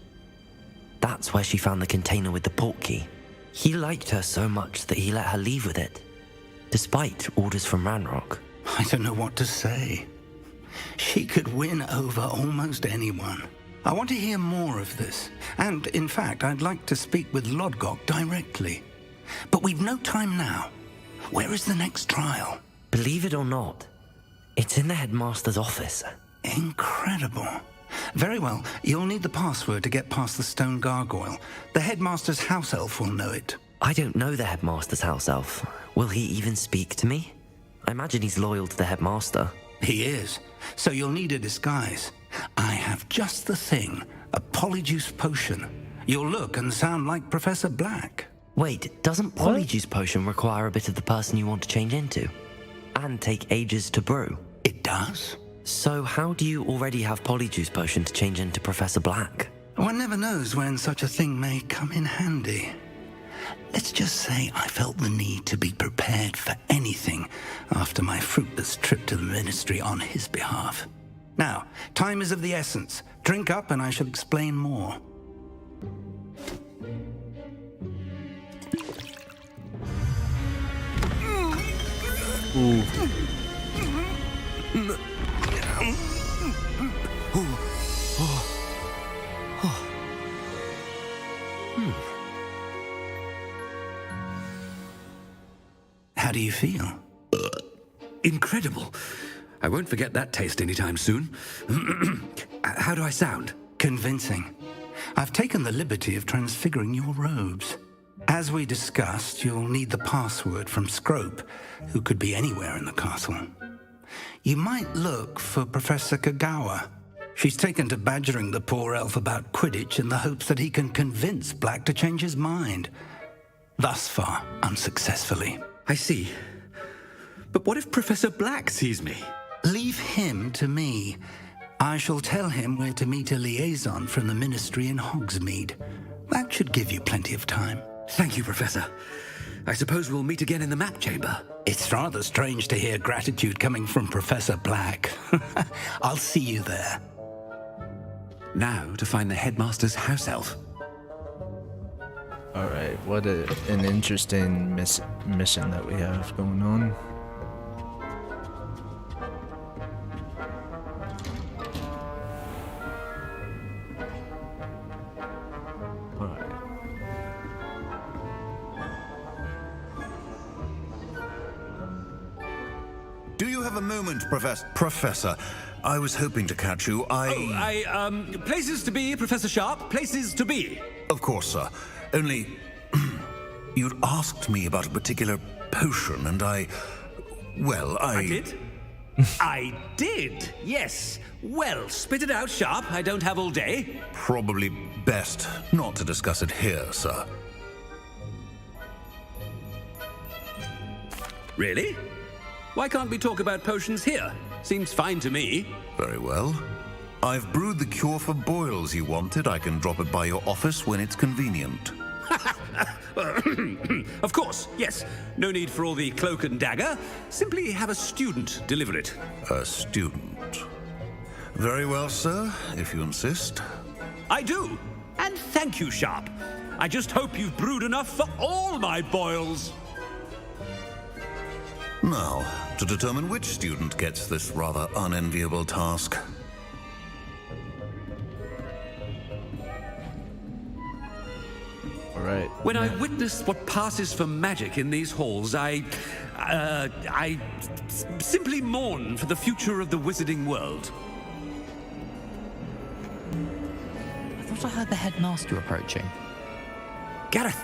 That's where she found the container with the port key. He liked her so much that he let her leave with it, despite orders from Ranrock. I don't know what to say. She could win over almost anyone. I want to hear more of this. And, in fact, I'd like to speak with Lodgok directly. But we've no time now. Where is the next trial? Believe it or not, it's in the headmaster's office. Incredible. Very well. You'll need the password to get past the stone gargoyle. The headmaster's house elf will know it. I don't know the headmaster's house elf. Will he even speak to me? I imagine he's loyal to the headmaster. He is. So you'll need a disguise. I have just the thing. A polyjuice potion. You'll look and sound like Professor Black. Wait, doesn't polyjuice potion require a bit of the person you want to change into? And take ages to brew? It does. So how do you already have polyjuice potion to change into Professor Black? One never knows when such a thing may come in handy. Let's just say I felt the need to be prepared for anything after my fruitless trip to the ministry on his behalf. Now, time is of the essence. Drink up and I shall explain more. Ooh. How do you feel? Incredible. I won't forget that taste anytime soon. How do I sound? Convincing. I've taken the liberty of transfiguring your robes. As we discussed, you'll need the password from Scrope, who could be anywhere in the castle. You might look for Professor Kagawa. She's taken to badgering the poor elf about Quidditch in the hopes that he can convince Black to change his mind. Thus far, unsuccessfully. I see. But what if Professor Black sees me? Leave him to me. I shall tell him where to meet a liaison from the ministry in Hogsmeade. That should give you plenty of time. Thank you, Professor. I suppose we'll meet again in the map chamber. It's rather strange to hear gratitude coming from Professor Black. I'll see you there. Now to find the headmaster's house elf. Alright, what an interesting mission that we have going on. Alright. Do you have a moment, Professor? I was hoping to catch you. Places to be, Professor Sharp. Places to be. Of course, sir. Only, you'd asked me about a particular potion, and I did? I did, yes. Well, spit it out, Sharp. I don't have all day. Probably best not to discuss it here, sir. Really? Why can't we talk about potions here? Seems fine to me. Very well. I've brewed the cure for boils you wanted. I can drop it by your office when it's convenient. Of course, yes. No need for all the cloak and dagger. Simply have a student deliver it. A student. Very well, sir, if you insist. I do. And thank you, Sharp. I just hope you've brewed enough for all my boils. Now, to determine which student gets this rather unenviable task. Right. When I witness what passes for magic in these halls, I simply mourn for the future of the wizarding world. I thought I heard the headmaster approaching. Gareth!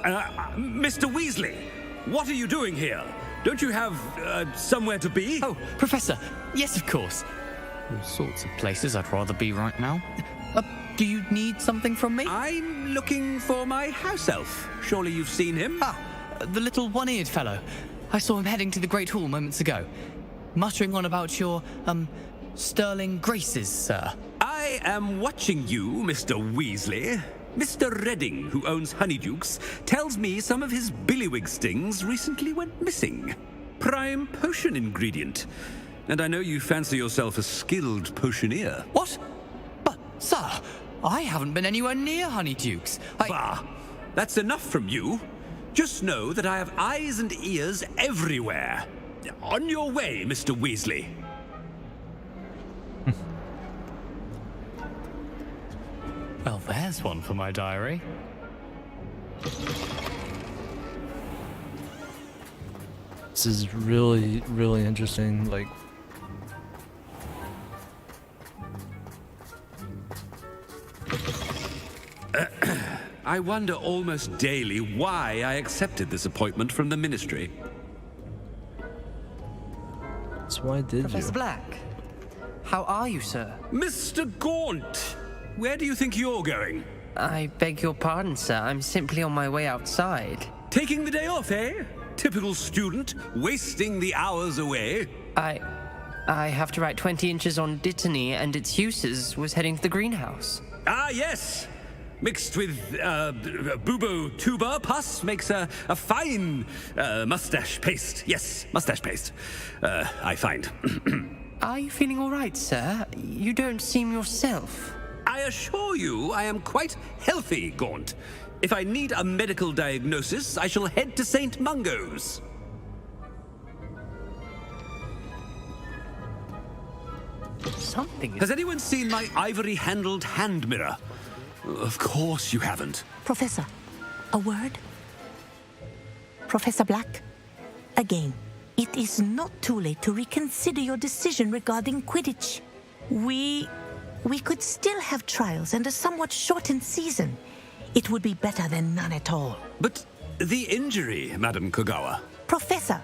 Mr. Weasley, what are you doing here? Don't you have somewhere to be? Oh, Professor, yes, of course. All sorts of places I'd rather be right now. Do you need something from me? I'm looking for my house elf. Surely you've seen him? Ah, the little one-eared fellow. I saw him heading to the Great Hall moments ago, muttering on about your, sterling graces, sir. I am watching you, Mr. Weasley. Mr. Redding, who owns Honeydukes, tells me some of his billywig stings recently went missing. Prime potion ingredient. And I know you fancy yourself a skilled potioneer. What? But, sir, I haven't been anywhere near Honeydukes. Bah! That's enough from you. Just know that I have eyes and ears everywhere. On your way, Mr. Weasley. Well, there's one for my diary. This is really, really interesting. Like, I wonder almost daily why I accepted this appointment from the Ministry. so why did Professor you? Black, how are you, sir? Mr. Gaunt, where do you think you're going? I beg your pardon, sir. I'm simply on my way outside. Taking the day off, eh? Typical student, wasting the hours away. I have to write 20 inches on Dittany and its uses. Was heading to the greenhouse. Ah, yes. Mixed with bubo tuber pus makes a fine mustache paste. Yes, mustache paste. I find. Are you feeling all right, sir? You don't seem yourself. I assure you I am quite healthy, Gaunt. If I need a medical diagnosis, I shall head to St. Mungo's. Something. Has anyone seen my ivory-handled hand mirror? Of course you haven't. Professor, a word? Professor Black, again, it is not too late to reconsider your decision regarding Quidditch. We could still have trials and a somewhat shortened season. It would be better than none at all. But the injury, Madam Kogawa. Professor,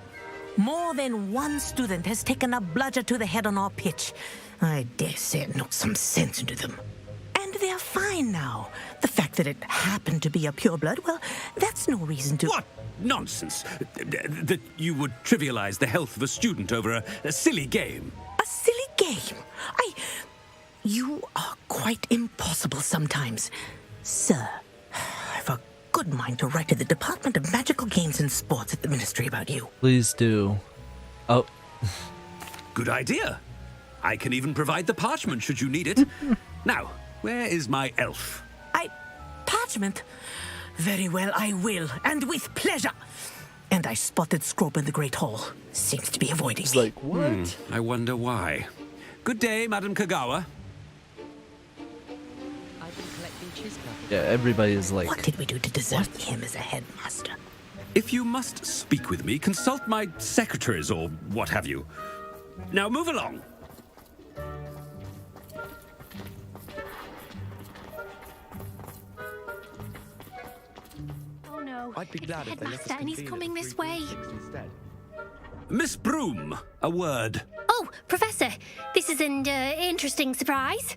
more than one student has taken a bludger to the head on our pitch. I dare say it knocked some sense into them. And they're fine now. The fact that it happened to be a pureblood, well, that's no reason to... What nonsense! That you would trivialize the health of a student over a silly game. A silly game? You are quite impossible sometimes. Sir, I've a good mind to write to the Department of Magical Games and Sports at the Ministry about you. Please do. Oh. Good idea. I can even provide the parchment should you need it. Now, where is my elf? Parchment? Very well, I will, and with pleasure. And I spotted Scrope in the Great Hall. Seems to be avoiding me. Like, what? I wonder why. Good day, Madam Kogawa. I've been collecting Chisca. Yeah, everybody is like... What did we do to deserve him as a headmaster? If you must speak with me, consult my secretaries or what have you. Now move along. Oh no, I'd be glad it's if the they let us headmaster and he's convene coming at this way. 3:36 instead. Miss Broom, a word. Oh, Professor, this is an interesting surprise.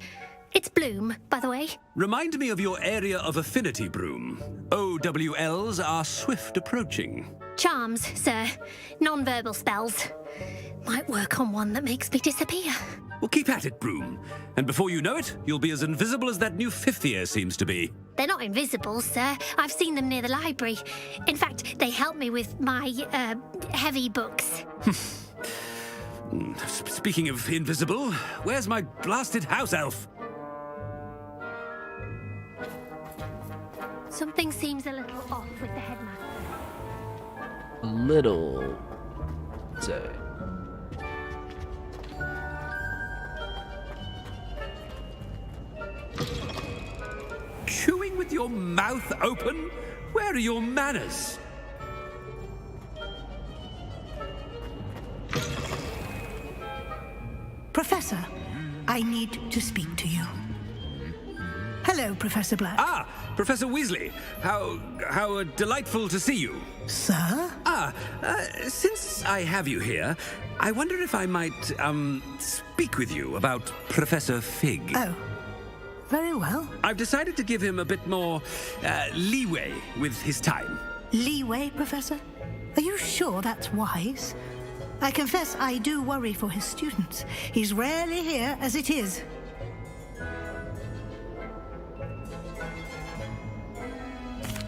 It's Bloom, by the way. Remind me of your area of affinity, Broom. OWLs are swift approaching. Charms, sir. Non-verbal spells. Might work on one that makes me disappear. Well, keep at it, Broom. And before you know it, you'll be as invisible as that new fifth year seems to be. They're not invisible, sir. I've seen them near the library. In fact, they help me with my, heavy books. Speaking of invisible, where's my blasted house elf? Something seems a little off with the headmaster. A little, say. Chewing with your mouth open? Where are your manners? Professor, I need to speak to you. Hello, Professor Black. Ah, Professor Weasley. How delightful to see you. Sir? Since I have you here, I wonder if I might, speak with you about Professor Fig. Oh, very well. I've decided to give him a bit more, leeway with his time. Leeway, Professor? Are you sure that's wise? I confess I do worry for his students. He's rarely here as it is.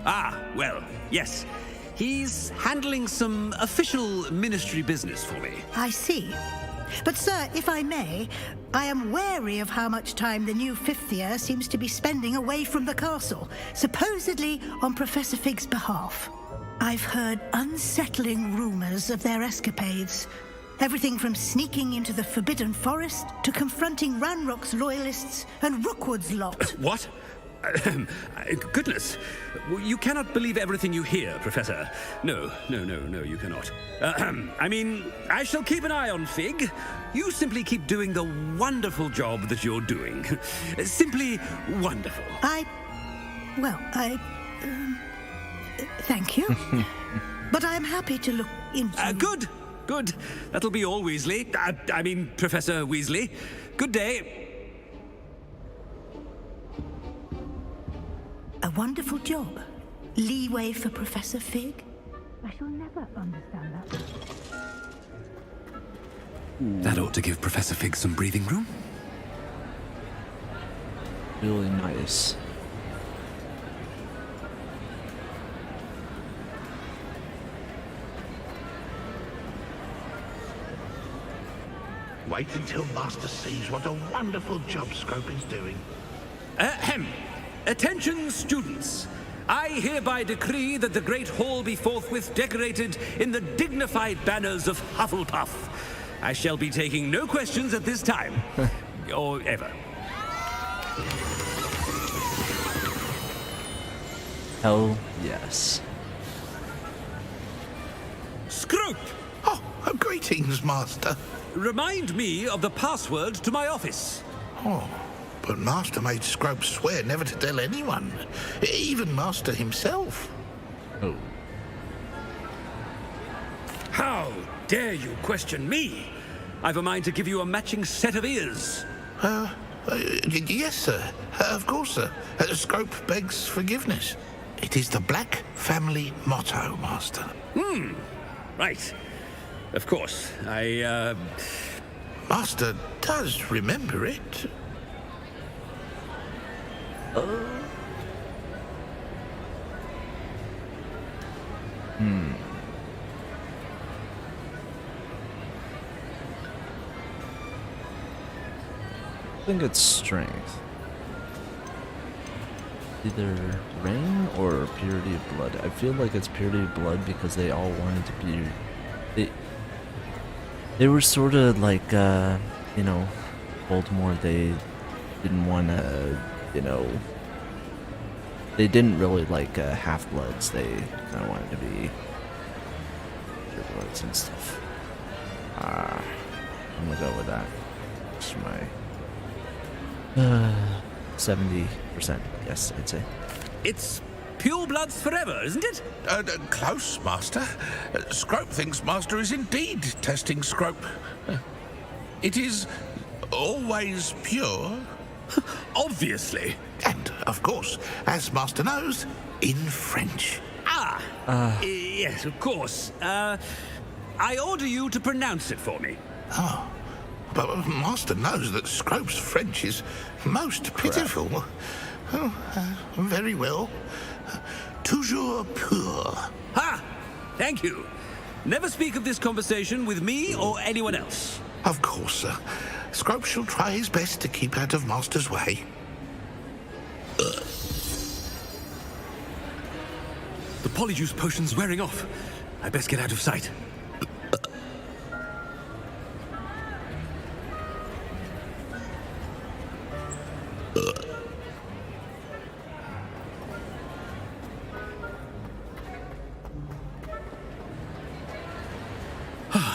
Ah, well, yes. He's handling some official ministry business for me. I see. But, sir, if I may, I am wary of how much time the new fifth year seems to be spending away from the castle, supposedly on Professor Fig's behalf. I've heard unsettling rumors of their escapades. Everything from sneaking into the Forbidden Forest to confronting Ranrock's loyalists and Rookwood's lot. What? Goodness. You cannot believe everything you hear, Professor. No, you cannot. I mean, I shall keep an eye on Fig. You simply keep doing the wonderful job that you're doing. Simply wonderful. Thank you. But I am happy to look into... Good. That'll be all, Weasley. I mean, Professor Weasley. Good day. A wonderful job. Leeway for Professor Fig. I shall never understand that. That ought to give Professor Fig some breathing room. Really nice. Wait until Master sees what a wonderful job Scrope is doing. Ahem. Attention, students. I hereby decree that the Great Hall be forthwith decorated in the dignified banners of Hufflepuff. I shall be taking no questions at this time. Or ever. Hell yes. Scrope! Oh, greetings, Master. Remind me of the password to my office. Oh, but Master made Scrope swear never to tell anyone, even Master himself. Oh. How dare you question me? I've a mind to give you a matching set of ears. Yes, sir. Of course, sir. Scrope begs forgiveness. It is the Black family motto, Master. Right. Of course. Master does remember it. I think it's strength. Either rain or purity of blood. I feel like it's purity of blood because they all wanted to be... They were sort of like, you know, Voldemort, they didn't want to, you know... They didn't really like half-bloods. They kind of wanted to be pure bloods and stuff. I'm gonna go with that. That's my 70%. Yes, I'd say. It's pure bloods forever, isn't it? Close, Master. Scrope thinks Master is indeed testing Scrope. It is always pure. Obviously. And, of course, as Master knows, in French. Ah, Yes, of course. I order you to pronounce it for me. Oh, but Master knows that Scrope's French is most pitiful. Oh, very well. Toujours pur. Ha! Thank you. Never speak of this conversation with me or anyone else. Of course, sir. Scrope shall try his best to keep out of Master's way. The polyjuice potion's wearing off. I best get out of sight.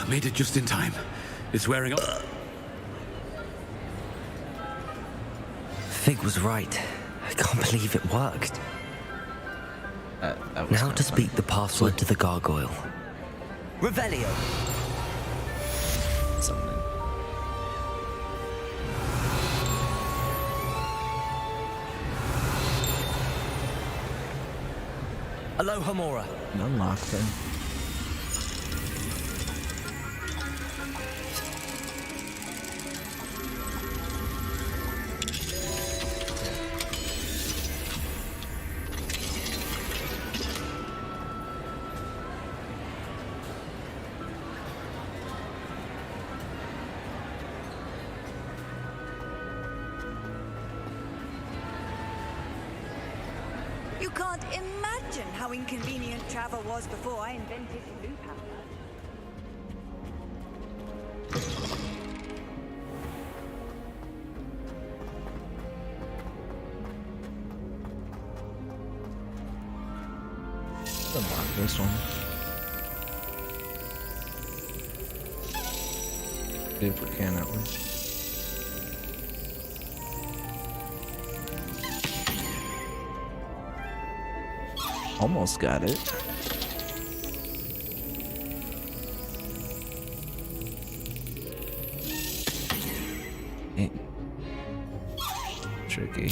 Made it just in time. It's wearing off. Fig was right. I can't believe it worked. Now to speak the password to the gargoyle. Revelio. Something. Aloha Mora. Unlock them. You can't imagine how inconvenient travel was before I invented blue powder. Unlock this one. See if we can at least. Almost got it. Ain't tricky.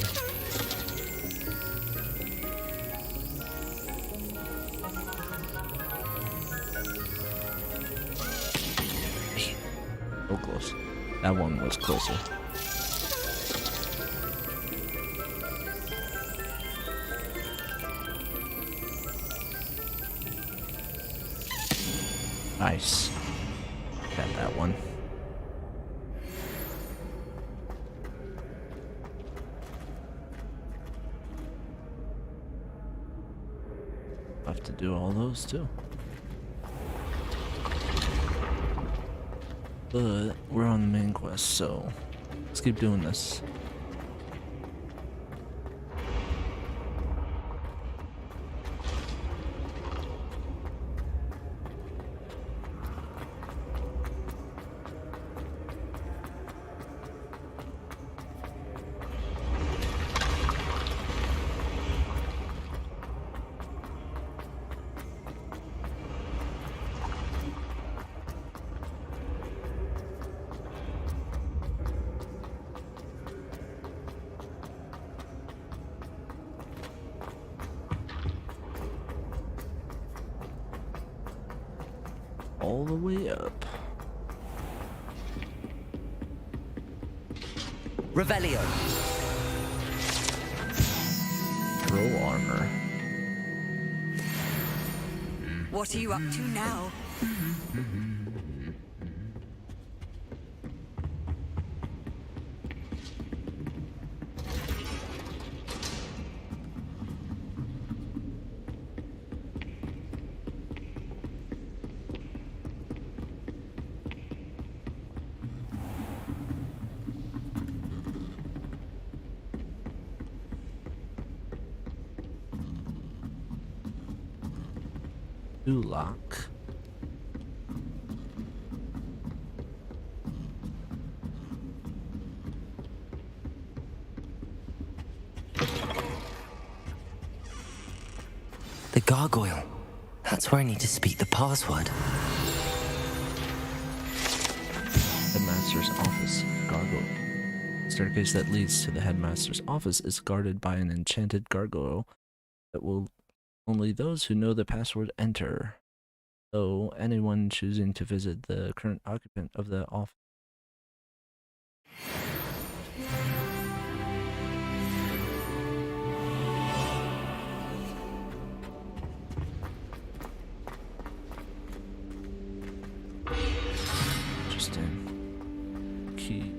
So close. That one was closer. Nice. Got that one. Have to do all those too. But we're on the main quest, so let's keep doing this. All the way up. Revelio. Throw armor. What are you up to now? New lock. The gargoyle. That's where I need to speak the password. Headmaster's office. Gargoyle. Staircase that leads to the headmaster's office is guarded by an enchanted gargoyle that will Only those who know the password enter. So anyone choosing to visit the current occupant of the office. Interesting. Key.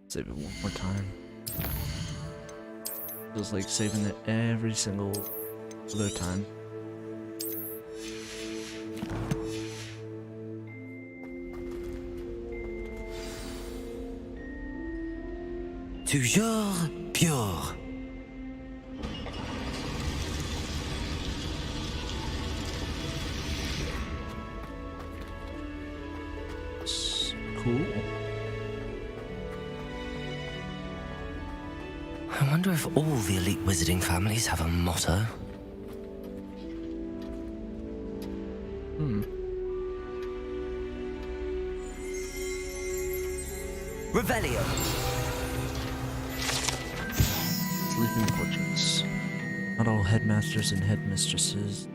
Save it one more time. Feels like saving it every single other time. Toujours pure. Cool. I wonder if all the elite wizarding families have a motto. Revelio. Sleeping portraits. Not all headmasters and headmistresses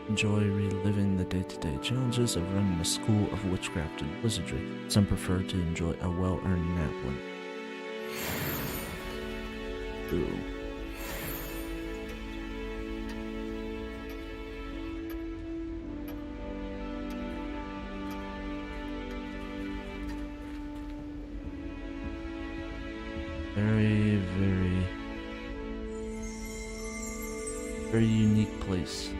enjoy reliving the day-to-day challenges of running a school of witchcraft and wizardry. Some prefer to enjoy a well-earned nap when... Ooh. Very, very, very unique place.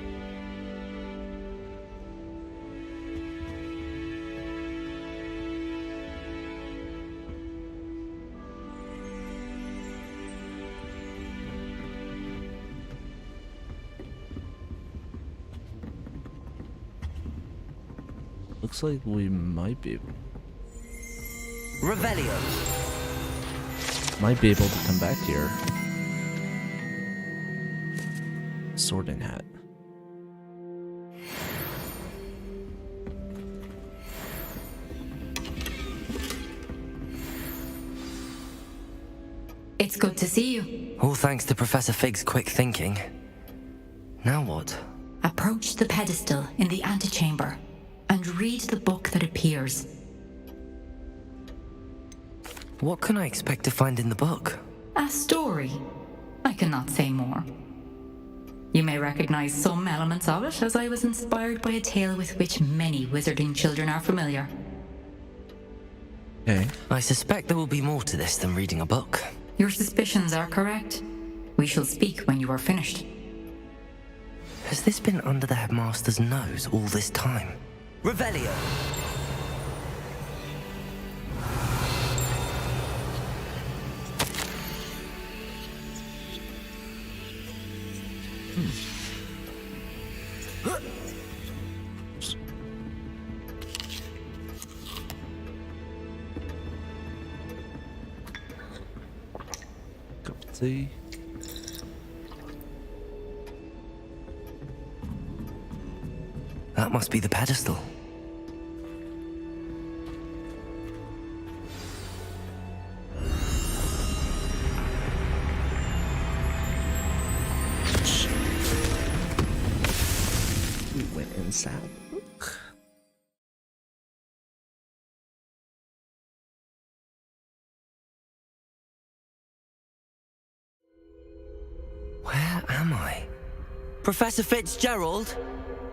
Looks like we might be able... Revelio. Might be able to come back here. Sorting hat. It's good to see you. All thanks to Professor Fig's quick thinking. Now what? Approach the pedestal in the antechamber and read the book that appears. What can I expect to find in the book? A story. I cannot say more. You may recognize some elements of it, as I was inspired by a tale with which many wizarding children are familiar. Okay. I suspect there will be more to this than reading a book. Your suspicions are correct. We shall speak when you are finished. Has this been under the headmaster's nose all this time? Revelio! See. That must be the pedestal. We went inside. Where am I? Professor Fitzgerald?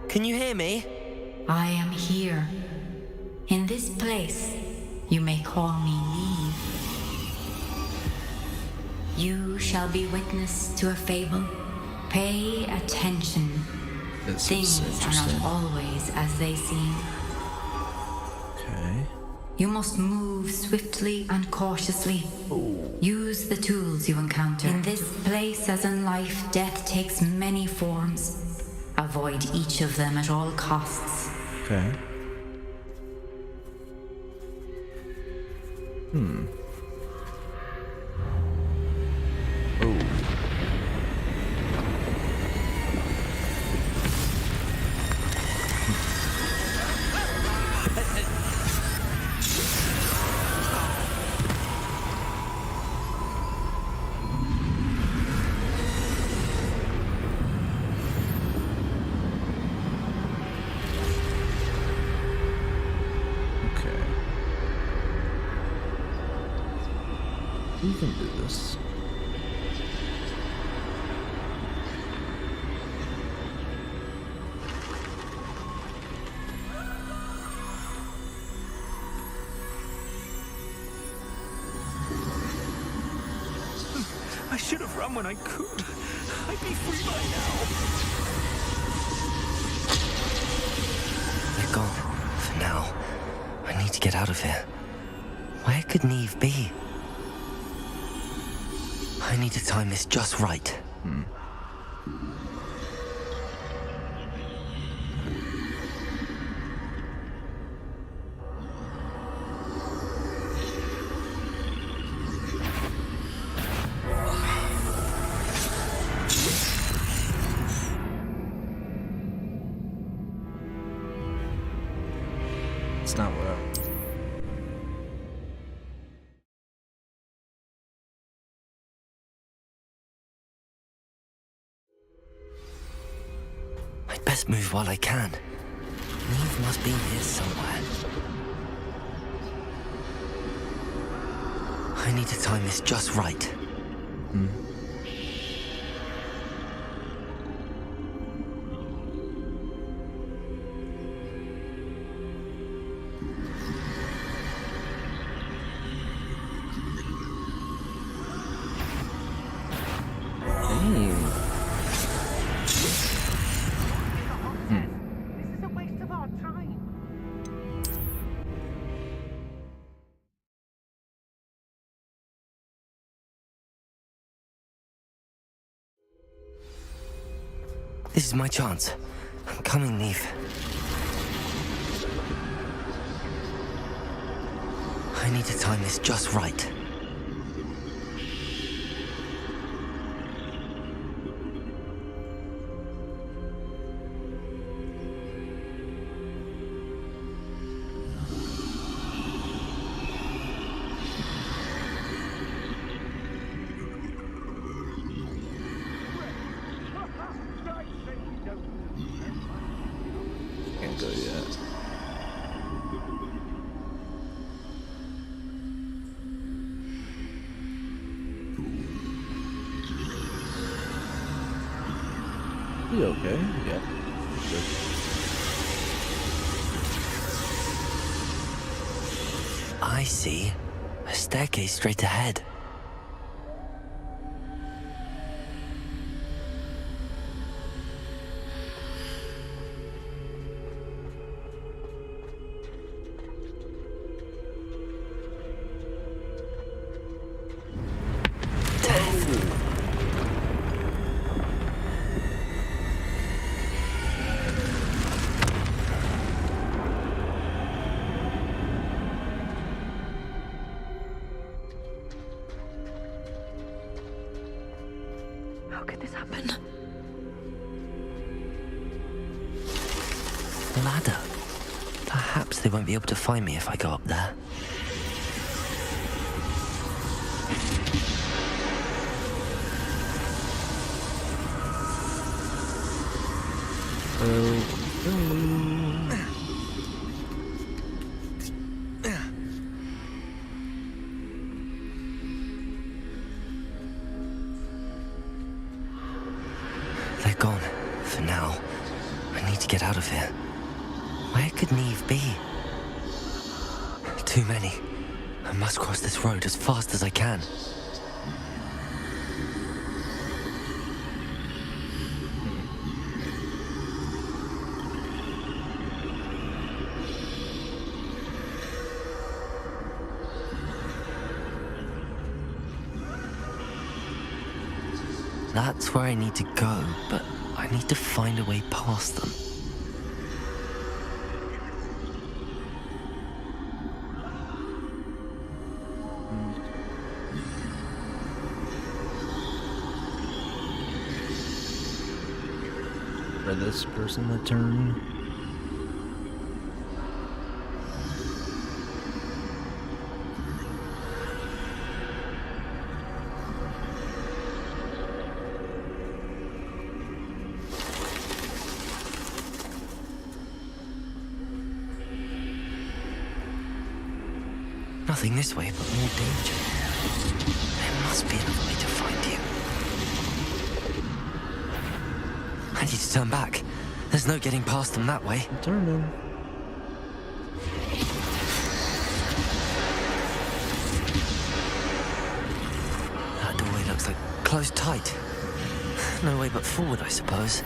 Can you hear me? I am here. In this place, you may call me Neve. You shall be witness to a fable. Pay attention. Things are not always as they seem. Okay. You must move swiftly and cautiously. Use the tools you encounter. In this place, as in life, death takes many forms. Avoid each of them at all costs. Okay. Oh. We can do this. I should have run when I could. I'd be free by now. They're gone. For now. I need to get out of here. Where could Neve be? I need to time this just right. It's not what I... I'd best move while I can. Neve must be here somewhere. I need to time this just right. This is my chance. I'm coming, Neve. I need to time this just right. Can't go yet. You okay? Yeah. Good. I see. A staircase straight ahead. How could this happen? Ladder. Perhaps they won't be able to find me if I go up there. They're gone. For now. I need to get out of here. Where could Neve be? Too many. I must cross this road as fast as I can. That's where I need to go, but I need to find a way past them. For this person to turn. Nothing this way but more danger. must be another way to find you. I need to turn back. There's no getting past them that way. Turning. That doorway looks like closed tight. No way but forward, I suppose.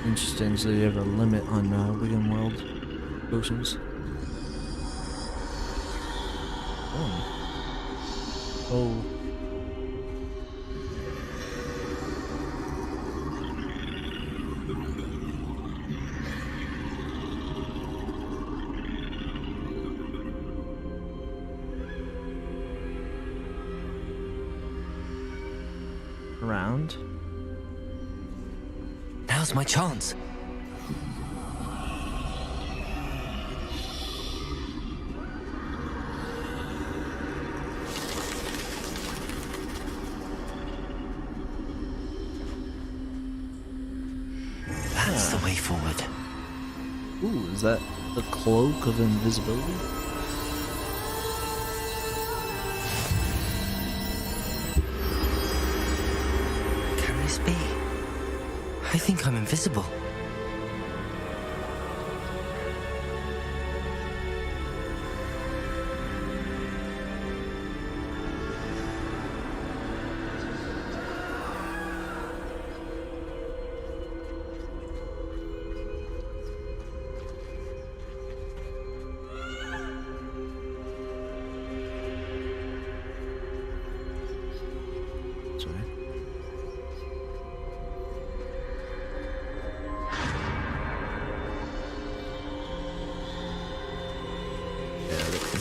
Interesting, so you have a limit on Wigan World potions. Oh. Around. Now's my chance. That's the way forward. Ooh, is that the cloak of invisibility? Can this be? I think I'm invisible.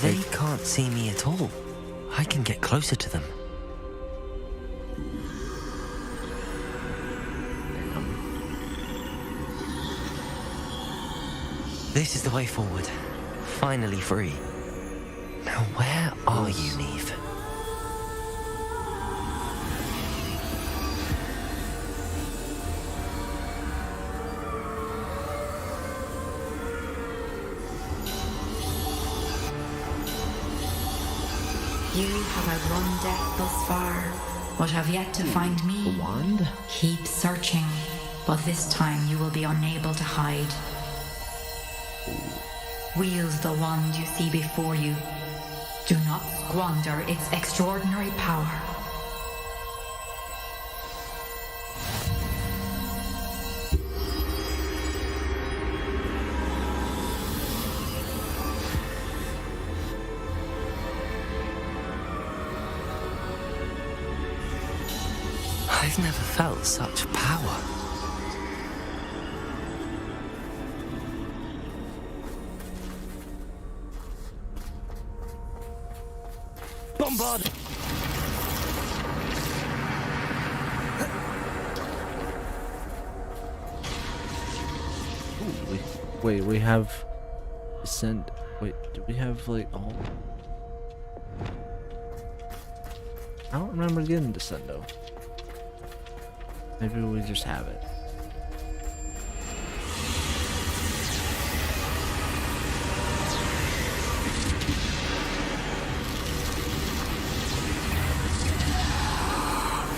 They can't see me at all. I can get closer to them. This is the way forward. Finally free. Now where are you, Neve? You have outrun death thus far, but have yet to find me. A wand? Keep searching, but this time you will be unable to hide. Wield the wand you see before you. Do not squander its extraordinary power. I've never felt such power. Bombard! Ooh, wait, we have descent. Wait, do we have like all? I don't remember getting descendo. Maybe we just have it.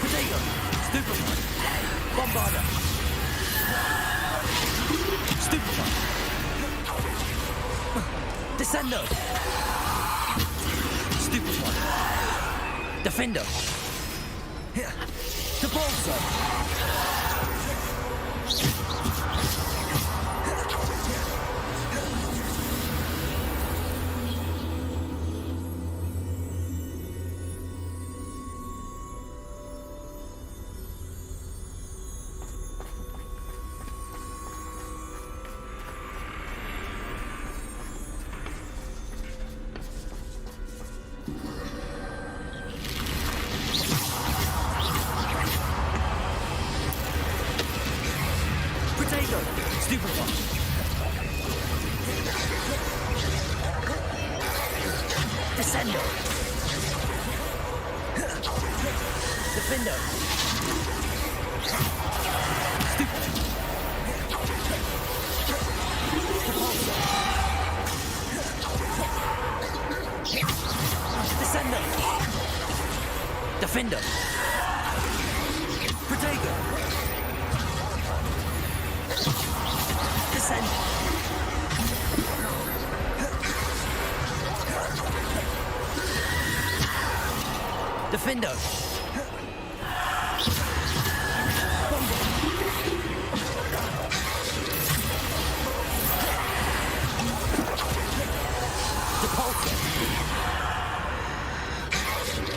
Potato! Stupefy! Bombarder! Stupefy! Descendo! Stupefy! Defender! Depulso! Descendo! Defender! Stupid! Defender. Protego. Descend. Defender. Depulsor.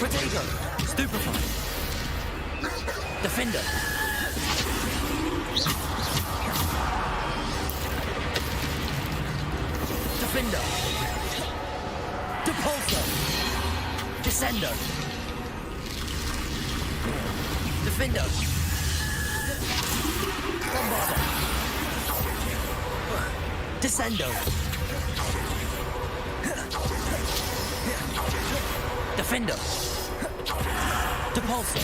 Protego. Stupefy. Defender. Defender. Depulsor. Descender. Defender. Bombarder. Descendo. Defender. Depulsor.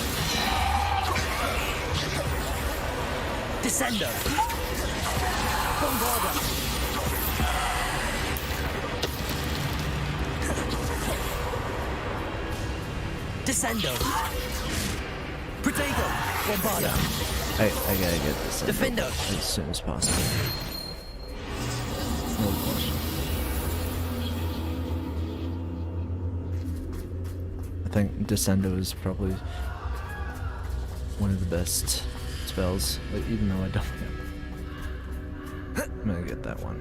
Descender. Bombarder. Descendo. Protego. Bombarder. I gotta get this Defender. as soon as possible. No question. I think Descendo is probably one of the best spells, like, even though I don't have. I'm gonna get that one.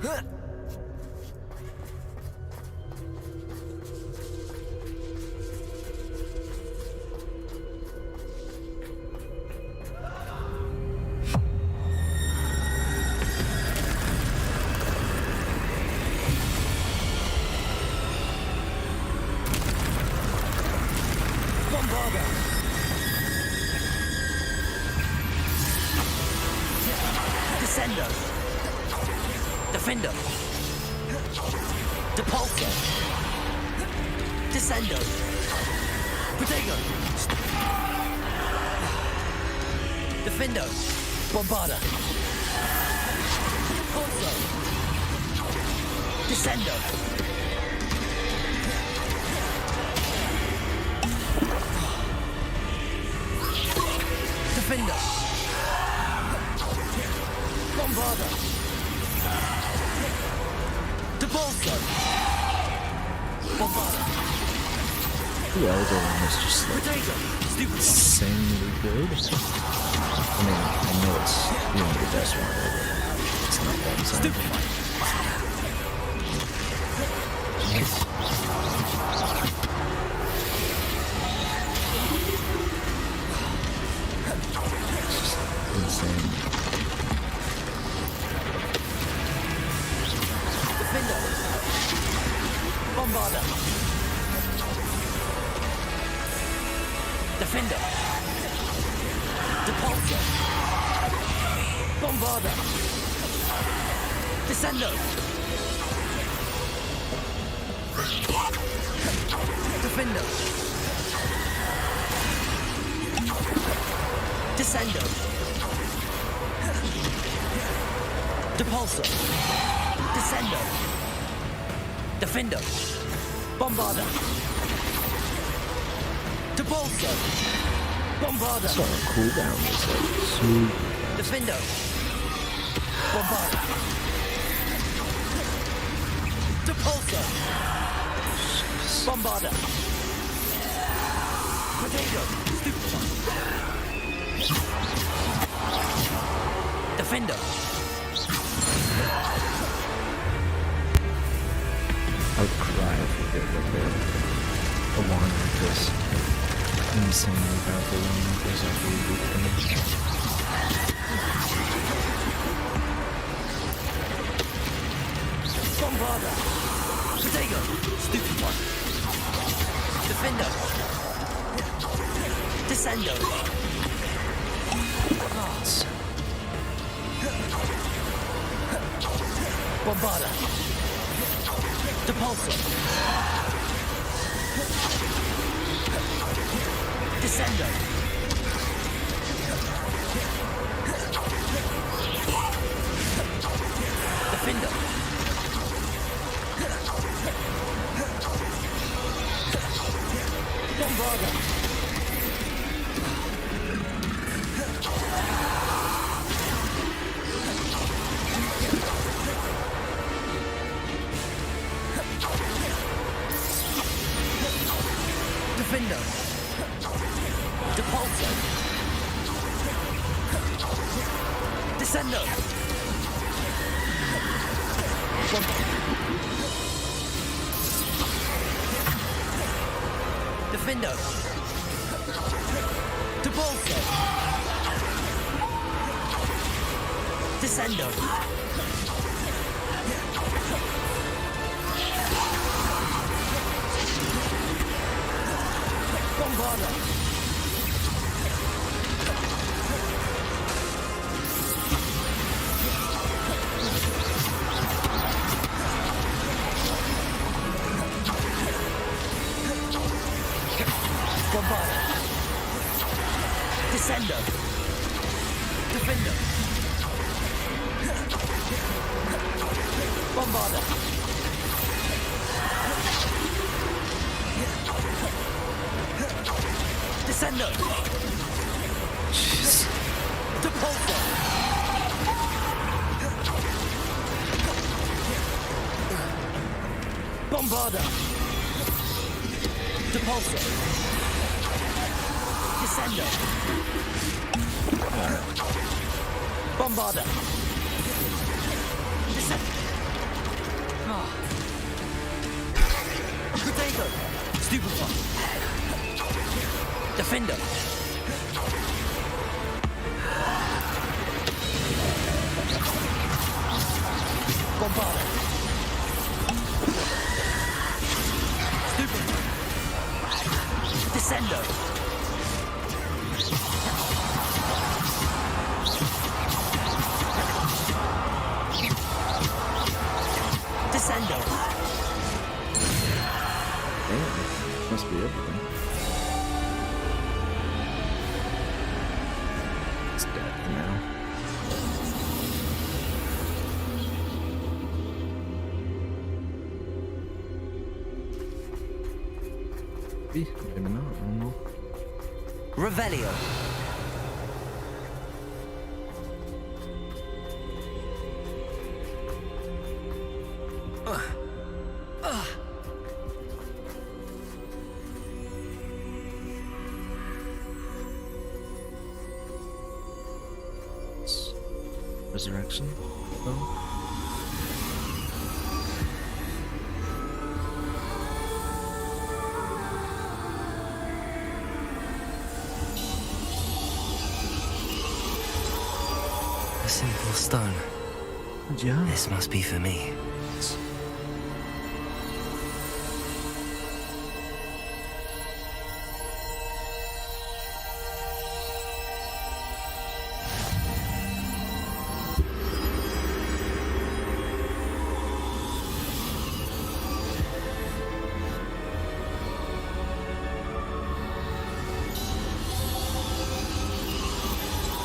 Descendo. Defender. Depulsor. Descendo. Protego. Defender. Bombarder. Pulso. Descendo. Defender. Bombarder. Depulso. Bombarder. The Elder one is just like insanely good. I mean, I know it's, you know, the best one ever. It's not that insane. Insane. Defender. Bombarder. Defender. Depulsor. Bombarder. Descendo. Defender. Descendo. Depulsor. Descendo. Defender. Bombarder. Depulsor. Bombarder. So cooldown is like super. Defender. Bombarder. Depulsor. Bombarder. Protego. Defender. I would cry if we did like a wand like this. Insanely powerful one like this after we beat them. Bombarder. Protego. Stupid one. Defender. Descendo. Bombarder. Depulsor. Descendo. Descendo! Defendo! Debolso! Descendo! Bombarda! Bombarda! Descendo! Defendo! Bombarda! Descendo! Jeez. Depulso! Bombarda! Depulso! Descendo! Bombarda! Descendo! Potato! Stupefy! Defender! Bombarda! Stupefy! Descendo! Descendo! Damn. Must be everything. It's dead now. Maybe not, I don't know. Revelio. Resurrection? Oh. A simple stone. Yeah. This must be for me.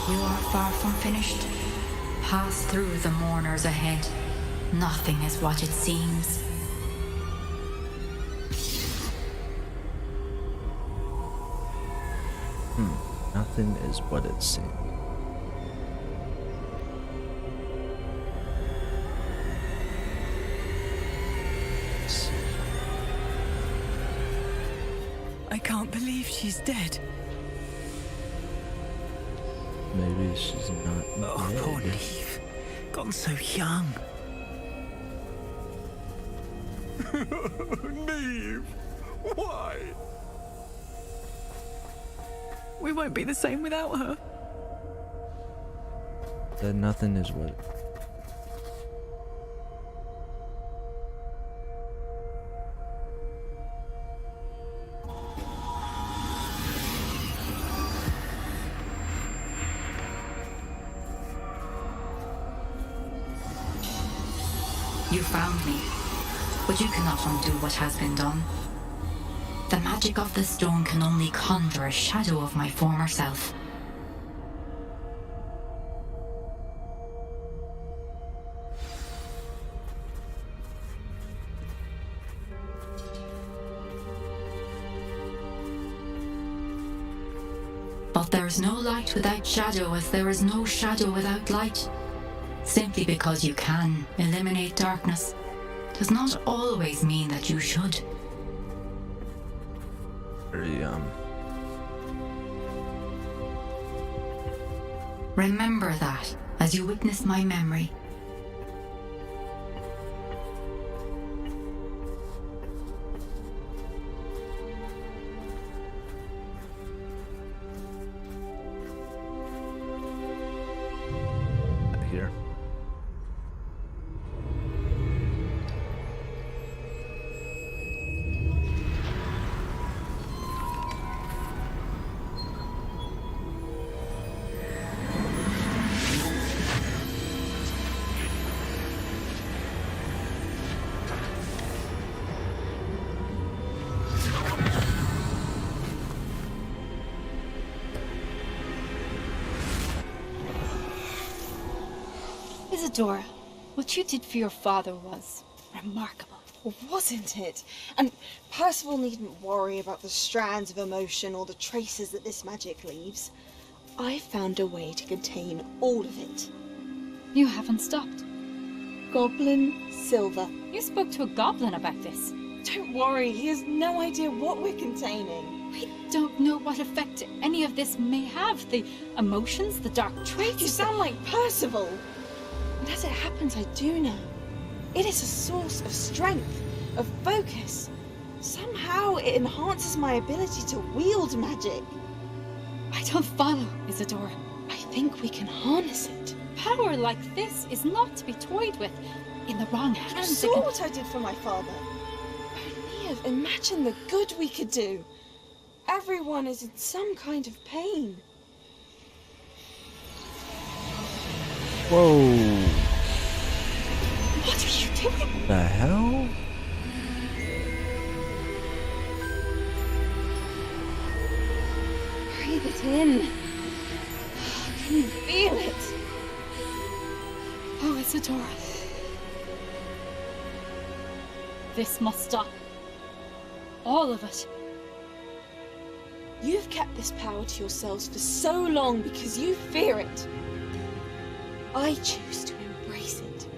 You are far from finished. Pass through the mourners ahead. Nothing is what it seems. Nothing is what it seems. I can't believe she's dead. Maybe she's not dead. Poor Neve. Gone so young. Neve! Why? We won't be the same without her. That nothing is what. You found me, but you cannot undo what has been done. The magic of the stone can only conjure a shadow of my former self. But there is no light without shadow, as there is no shadow without light. Simply because you can eliminate darkness does not always mean that you should. Very, Remember that. as you witnessed my memory. Here. Isadora, what you did for your father was remarkable, wasn't it? And Percival needn't worry about the strands of emotion or the traces that this magic leaves. I found a way to contain all of it. You haven't stopped. Goblin Silver. You spoke to a goblin about this. Don't worry, he has no idea what we're containing. We don't know what effect any of this may have. The emotions, the dark traits. You sound like Percival. And as it happens, I do know. It is a source of strength, of focus. Somehow it enhances my ability to wield magic. I don't follow, Isadora. I think we can harness it. Power like this is not to be toyed with. In the wrong hands. You saw what I did for my father. Only imagine the good we could do. Everyone is in some kind of pain. Whoa. What are you doing? The hell? Breathe it in. Can you feel it? Oh, Isadora. This must stop. All of it. You've kept this power to yourselves for so long because you fear it. I choose to embrace it.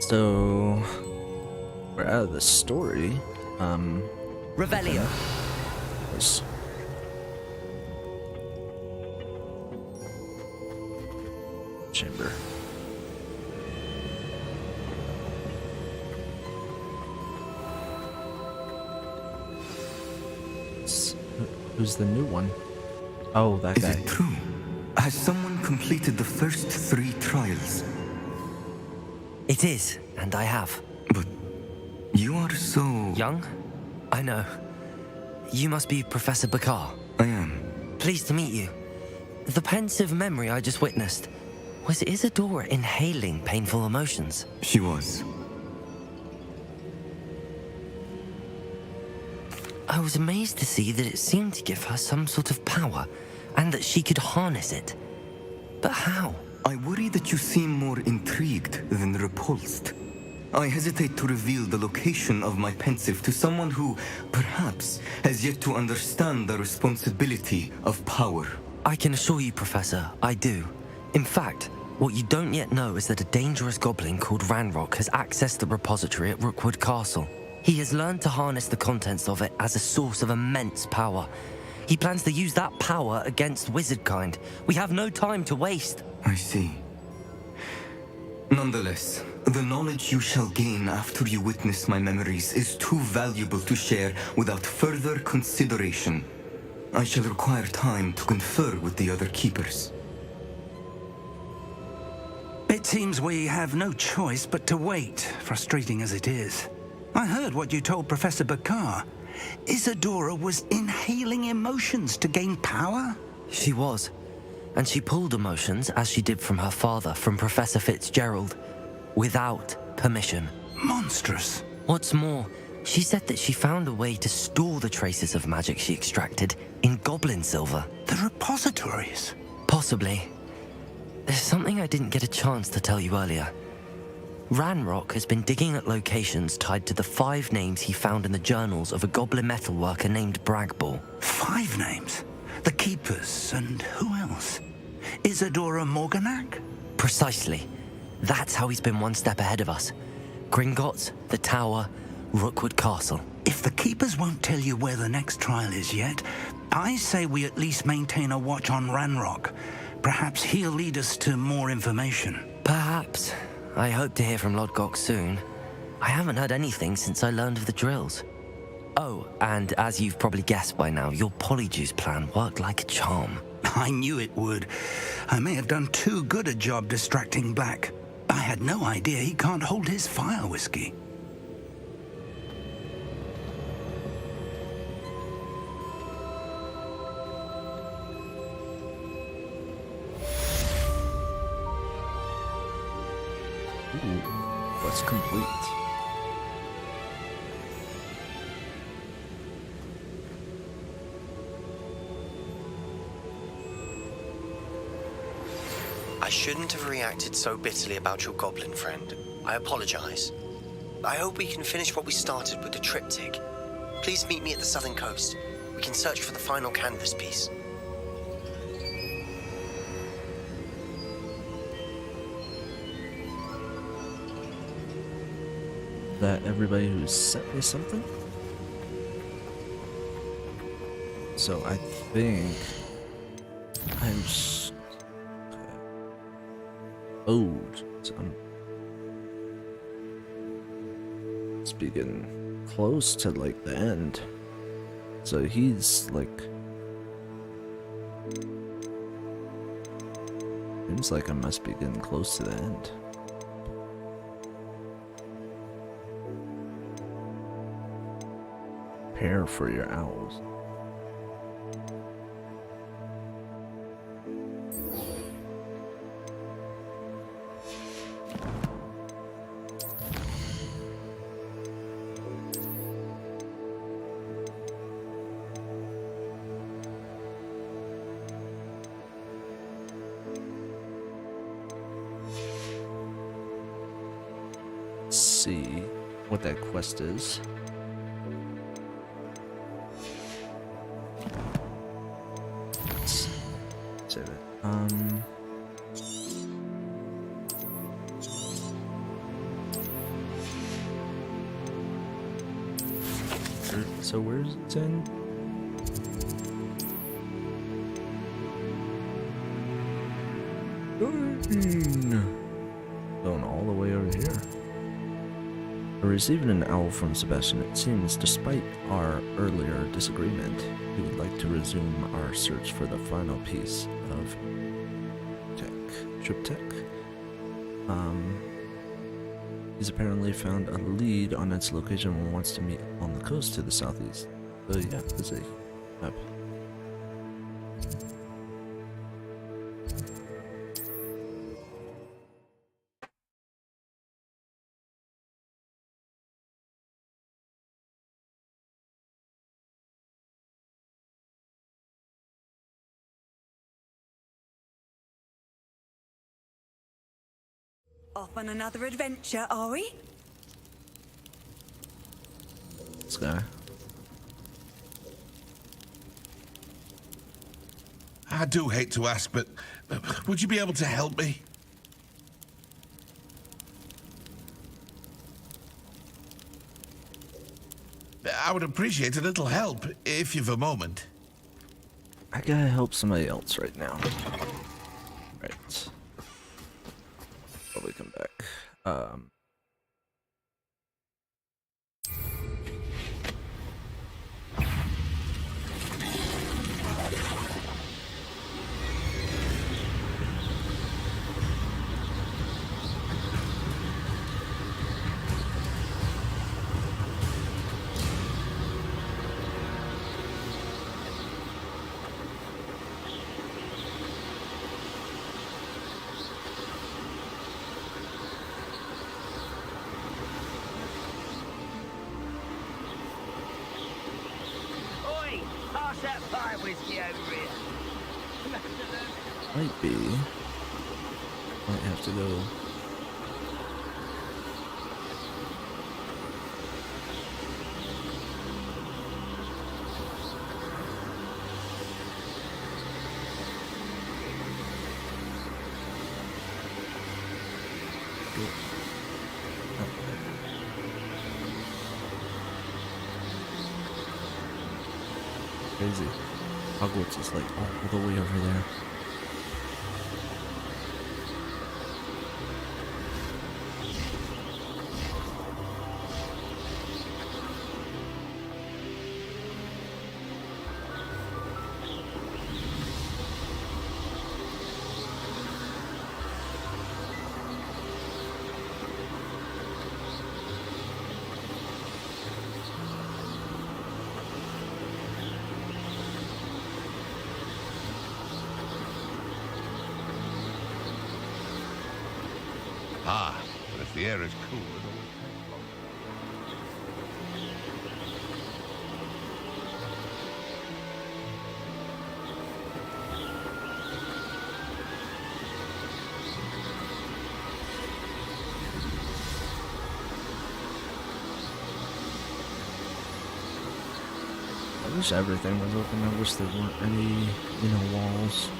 So we're out of the story. Revelio. Was chamber. Who's the new one? Oh, that guy. Is it true? Has someone completed the first 3 trials? It is, and I have. But you are so... young? I know. You must be Professor Bakar. I am. Pleased to meet you. The pensive memory I just witnessed. Was Isadora inhaling painful emotions? She was. I was amazed to see that it seemed to give her some sort of power, and that she could harness it. But how? I worry that you seem more intrigued than repulsed. I hesitate to reveal the location of my pensive to someone who, perhaps, has yet to understand the responsibility of power. I can assure you, Professor, I do. In fact, what you don't yet know is that a dangerous goblin called Ranrock has accessed the repository at Rookwood Castle. He has learned to harness the contents of it as a source of immense power. He plans to use that power against wizardkind. We have no time to waste. I see. Nonetheless, the knowledge you shall gain after you witness my memories is too valuable to share without further consideration. I shall require time to confer with the other keepers. It seems we have no choice but to wait, frustrating as it is. I heard what you told Professor Bakar. Isadora was inhaling emotions to gain power? She was. And she pulled emotions, as she did from her father, from Professor Fitzgerald. without permission. Monstrous. What's more, she said that she found a way to store the traces of magic she extracted in goblin silver. The repositories? Possibly. There's something I didn't get a chance to tell you earlier. Ranrock has been digging at locations tied to the 5 names he found in the journals of a goblin metalworker named Bragball. 5 names? The Keepers, and who else? Isadora Morganac? Precisely. That's how he's been one step ahead of us. Gringotts, the Tower, Rookwood Castle. If the Keepers won't tell you where the next trial is yet, I say we at least maintain a watch on Ranrock. Perhaps he'll lead us to more information. Perhaps. I hope to hear from Lodgok soon. I haven't heard anything since I learned of the drills. Oh, and as you've probably guessed by now, your Polyjuice plan worked like a charm. I knew it would. I may have done too good a job distracting Black. I had no idea he can't hold his fire whiskey. Ooh, quest complete. I shouldn't have reacted so bitterly about your goblin friend. I apologize. I hope we can finish what we started with the triptych. Please meet me at the southern coast. We can search for the final canvas piece. That everybody who sent me something? So I think I'm old. So I'm speaking close to like the end. So he's like, seems like I must be getting close to the end. Prepare for your owls. Let's see what that quest is. Save it. So where's it in? Going all the way over here. I received an owl from Sebastian. It seems, despite our earlier disagreement, he would like to resume our search for the final piece of triptych. He's apparently found a lead on its location and wants to meet on the coast to the southeast. So yeah, there's a map. Off on another adventure, are we? This guy. I do hate to ask, but would you be able to help me? I would appreciate a little help, if you've a moment. I gotta help somebody else right now. Right. Probably come back. whiskey over here. Might be. Might have to go. Crazy. Hogwarts is like all the way over there. Ah, but if the air is cool and all. I wish everything was open. I wish there weren't any, walls.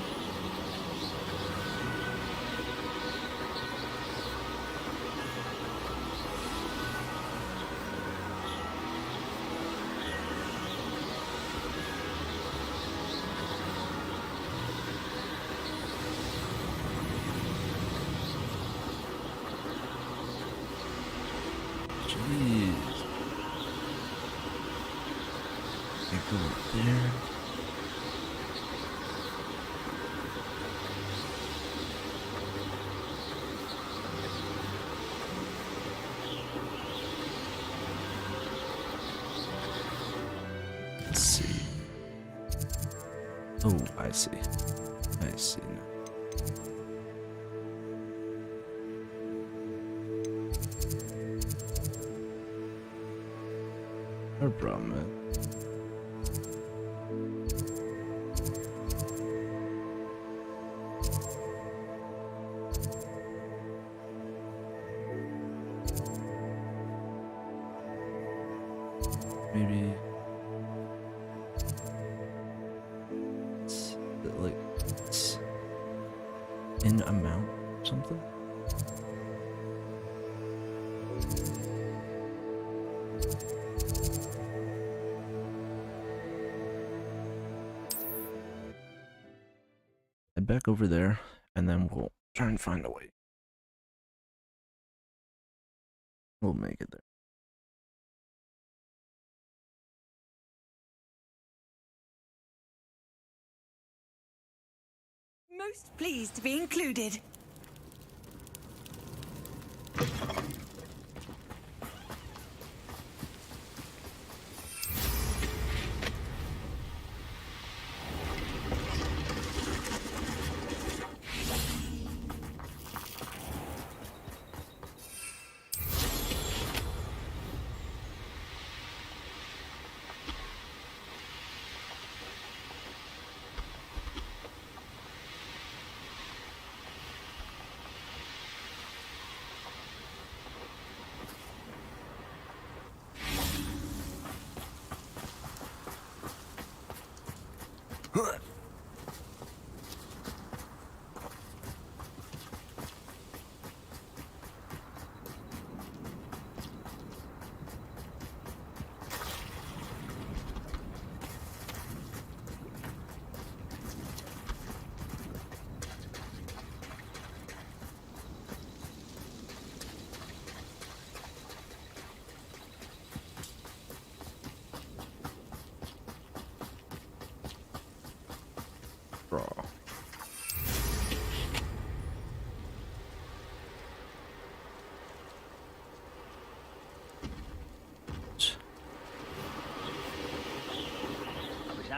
Jeez. You go up there. Let's see. Oh, I see. I see now. No problem, man. Maybe it's in amount or something. Head back over there, and then we'll try and find a way. We'll make it there. Most pleased to be included.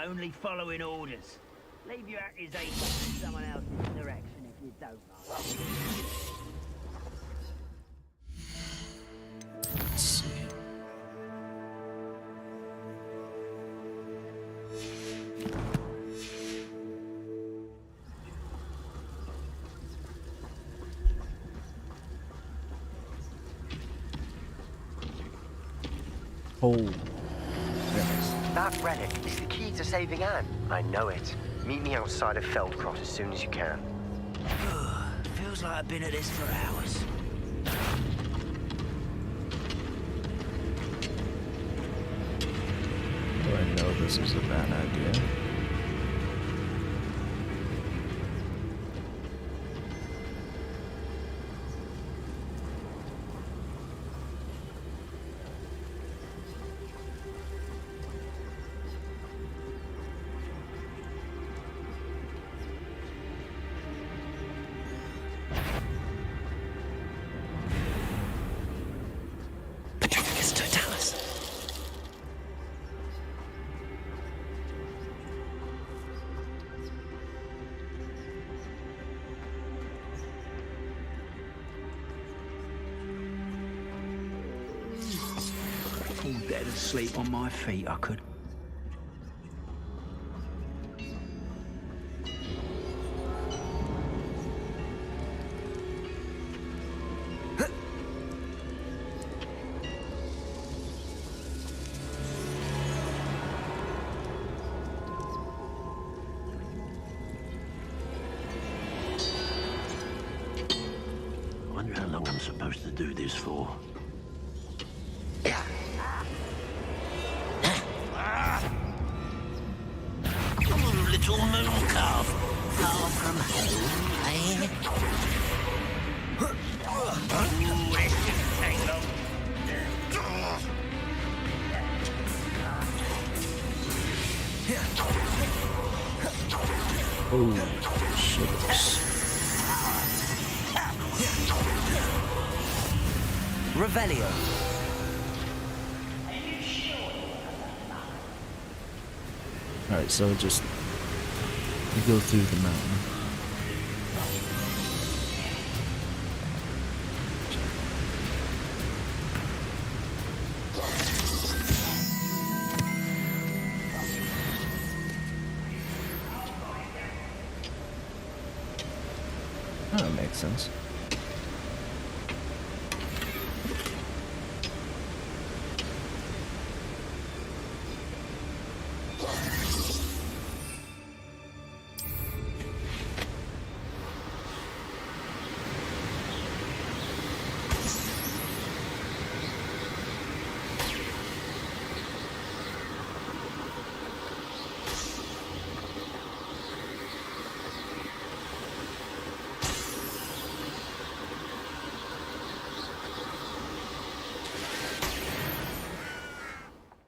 Only following orders. Leave your accusations in someone else's direction if you don't mind. Let's see. Oh. Goodness. That relic is the key to saving Anne. I know it. Meet me outside of Feldcroft as soon as you can. Feels like I've been at this for hours. Oh, I know this is a bad idea. Fall dead asleep on my feet, I could. I wonder how long I'm supposed to do this for. Little moon calf, far from home, eh? Ooh, this shouldn't take long. Oh, shit. Revelio. Alright, so just you go through the mountain. Oh, that makes sense.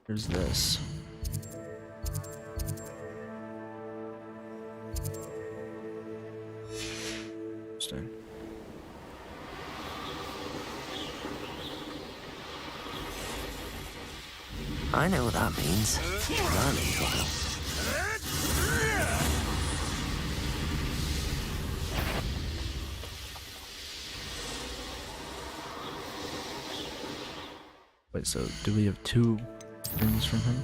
There's this. Interesting. I know what that means. Learning trial. Wait, so do we have two things from him?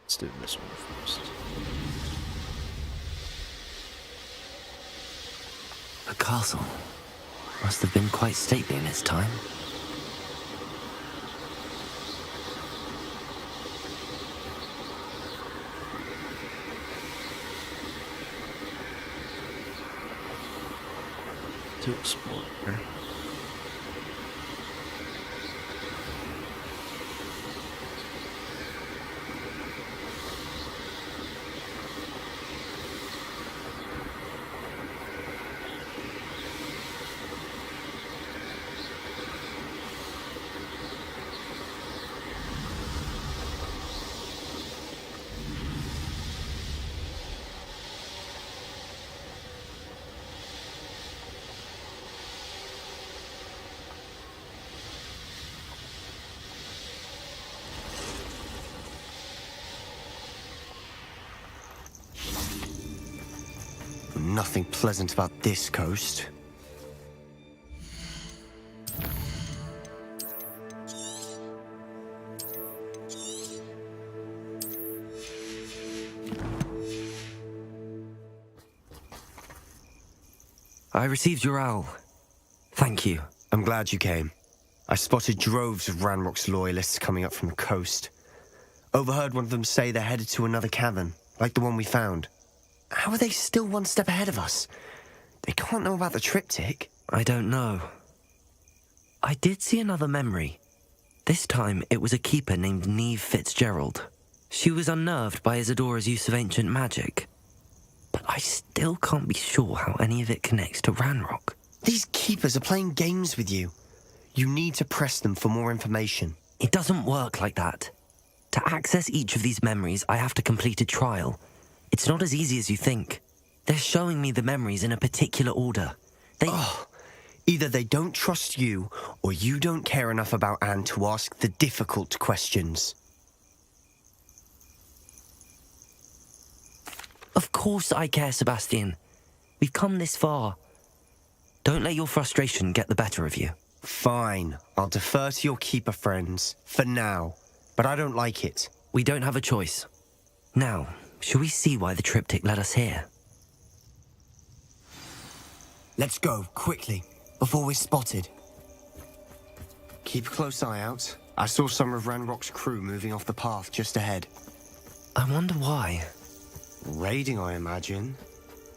Let's do this one first. The castle must have been quite stately in its time. To explore here. Nothing pleasant about this coast. I received your owl. Thank you. I'm glad you came. I spotted droves of Ranrock's loyalists coming up from the coast. Overheard one of them say they're headed to another cavern, like the one we found. How are they still one step ahead of us? They can't know about the triptych. I don't know. I did see another memory. This time, it was a keeper named Neve Fitzgerald. She was unnerved by Isadora's use of ancient magic. But I still can't be sure how any of it connects to Ranrock. These keepers are playing games with you. You need to press them for more information. It doesn't work like that. To access each of these memories, I have to complete a trial. It's not as easy as you think. They're showing me the memories in a particular order. Either they don't trust you, or you don't care enough about Anne to ask the difficult questions. Of course I care, Sebastian. We've come this far. Don't let your frustration get the better of you. Fine. I'll defer to your keeper friends, for now. But I don't like it. We don't have a choice. Now, shall we see why the triptych led us here? Let's go, quickly, before we're spotted. Keep a close eye out. I saw some of Ranrock's crew moving off the path just ahead. I wonder why. Raiding, I imagine.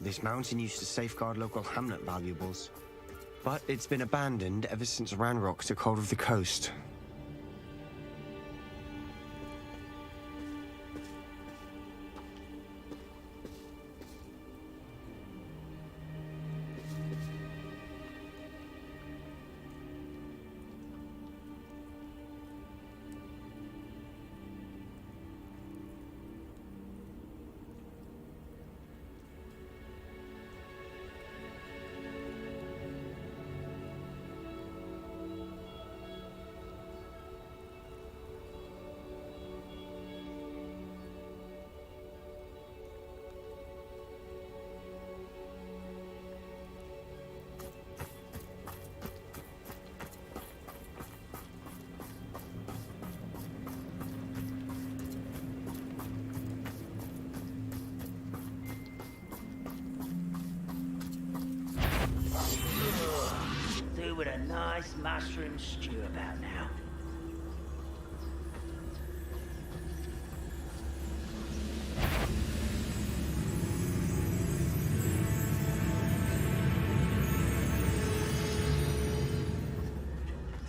This mountain used to safeguard local hamlet valuables. But it's been abandoned ever since Ranrock took hold of the coast. With a nice mushroom stew about now.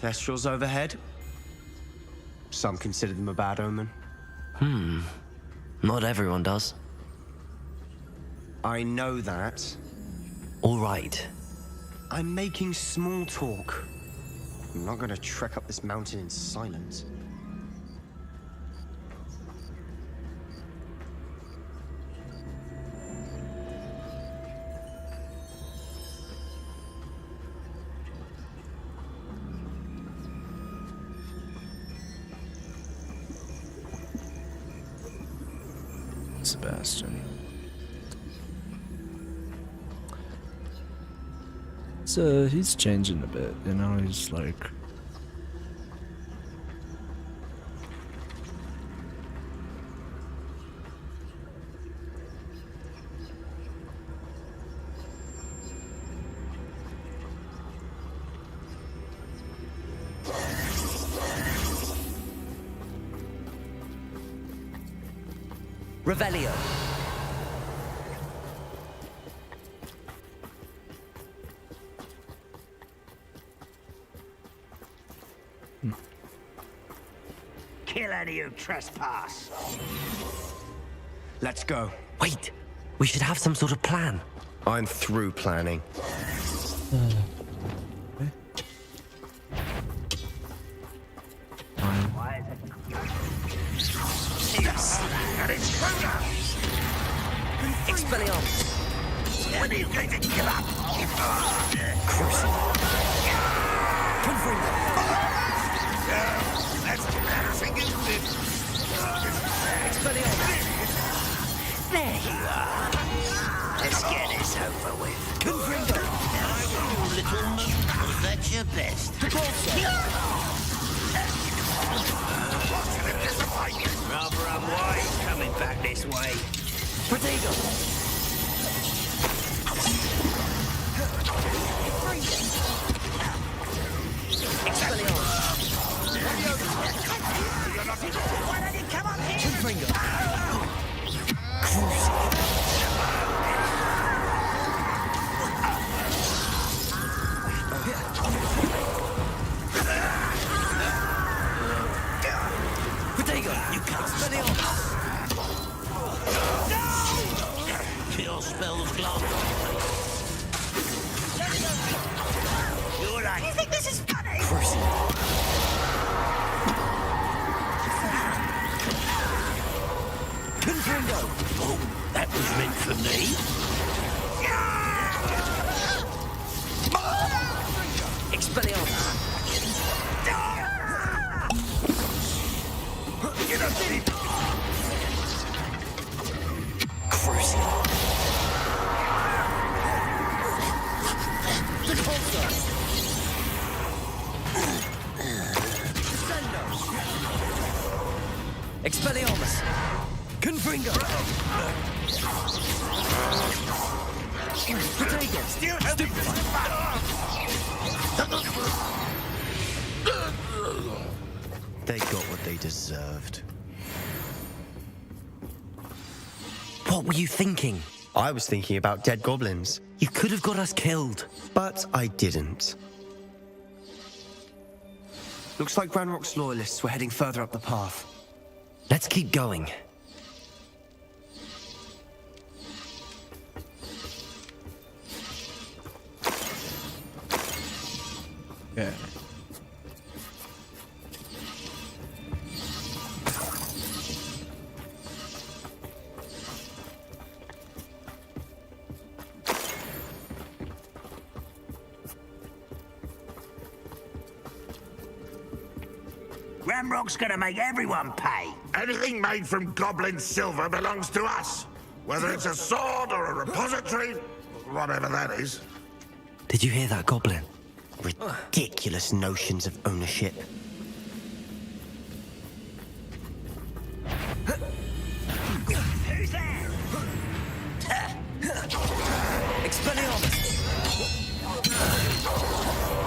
Thestrals overhead? Some consider them a bad omen. Not everyone does. I know that. All right. I'm making small talk. I'm not gonna trek up this mountain in silence. Sebastian. So he's changing a bit, you know, he's like... Revelio. Kill any who trespass. Let's go. Wait, we should have some sort of plan. I'm through planning. Expelliarmus! When are you going to give up? Crucible. That's embarrassing, isn't it? Expelliarmus! There you are. Let's get this over with. Confringo! I will do, little move. That's your best. Rather unwise coming back this way. Protego! Why don't you come on here? Potato, you can't spell it on. Kill spells glove. You're right. You think this is funny? Confringo! Oh, that was meant for me. Expelliarmus! Get up, Diddy! Crucial! Expelliarmus! Confringo! Potato! They got what they deserved. What were you thinking? I was thinking about dead goblins. You could have got us killed. But I didn't. Looks like Ranrock's loyalists were heading further up the path. Let's keep going. Yeah. Ramrock's gonna make everyone pay. Anything made from goblin silver belongs to us. Whether it's a sword or a repository, whatever that is. Did you hear that, Goblin? Ridiculous notions of ownership. Who's there? Expelliarmus!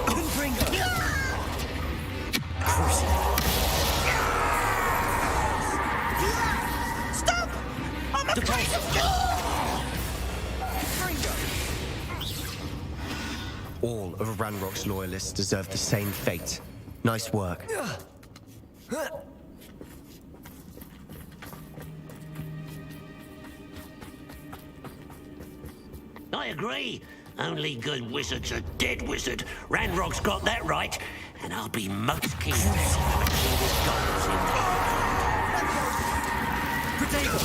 Confringo! Stop! I'm afraid of All of Ranrock's loyalists deserve the same fate. Nice work. I agree. Only good wizards are dead wizard. Ranrock's got that right. And I'll be most keen to see this goblins in Potato!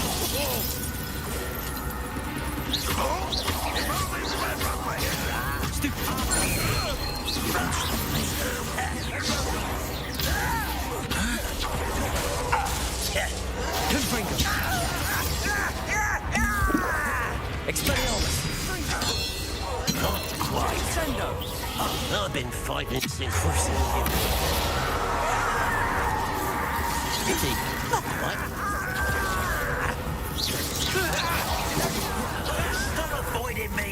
Confringo! Expelliarmus! Not quite. Sendo! I've been fighting since Pity. Not quite. Stop avoiding me.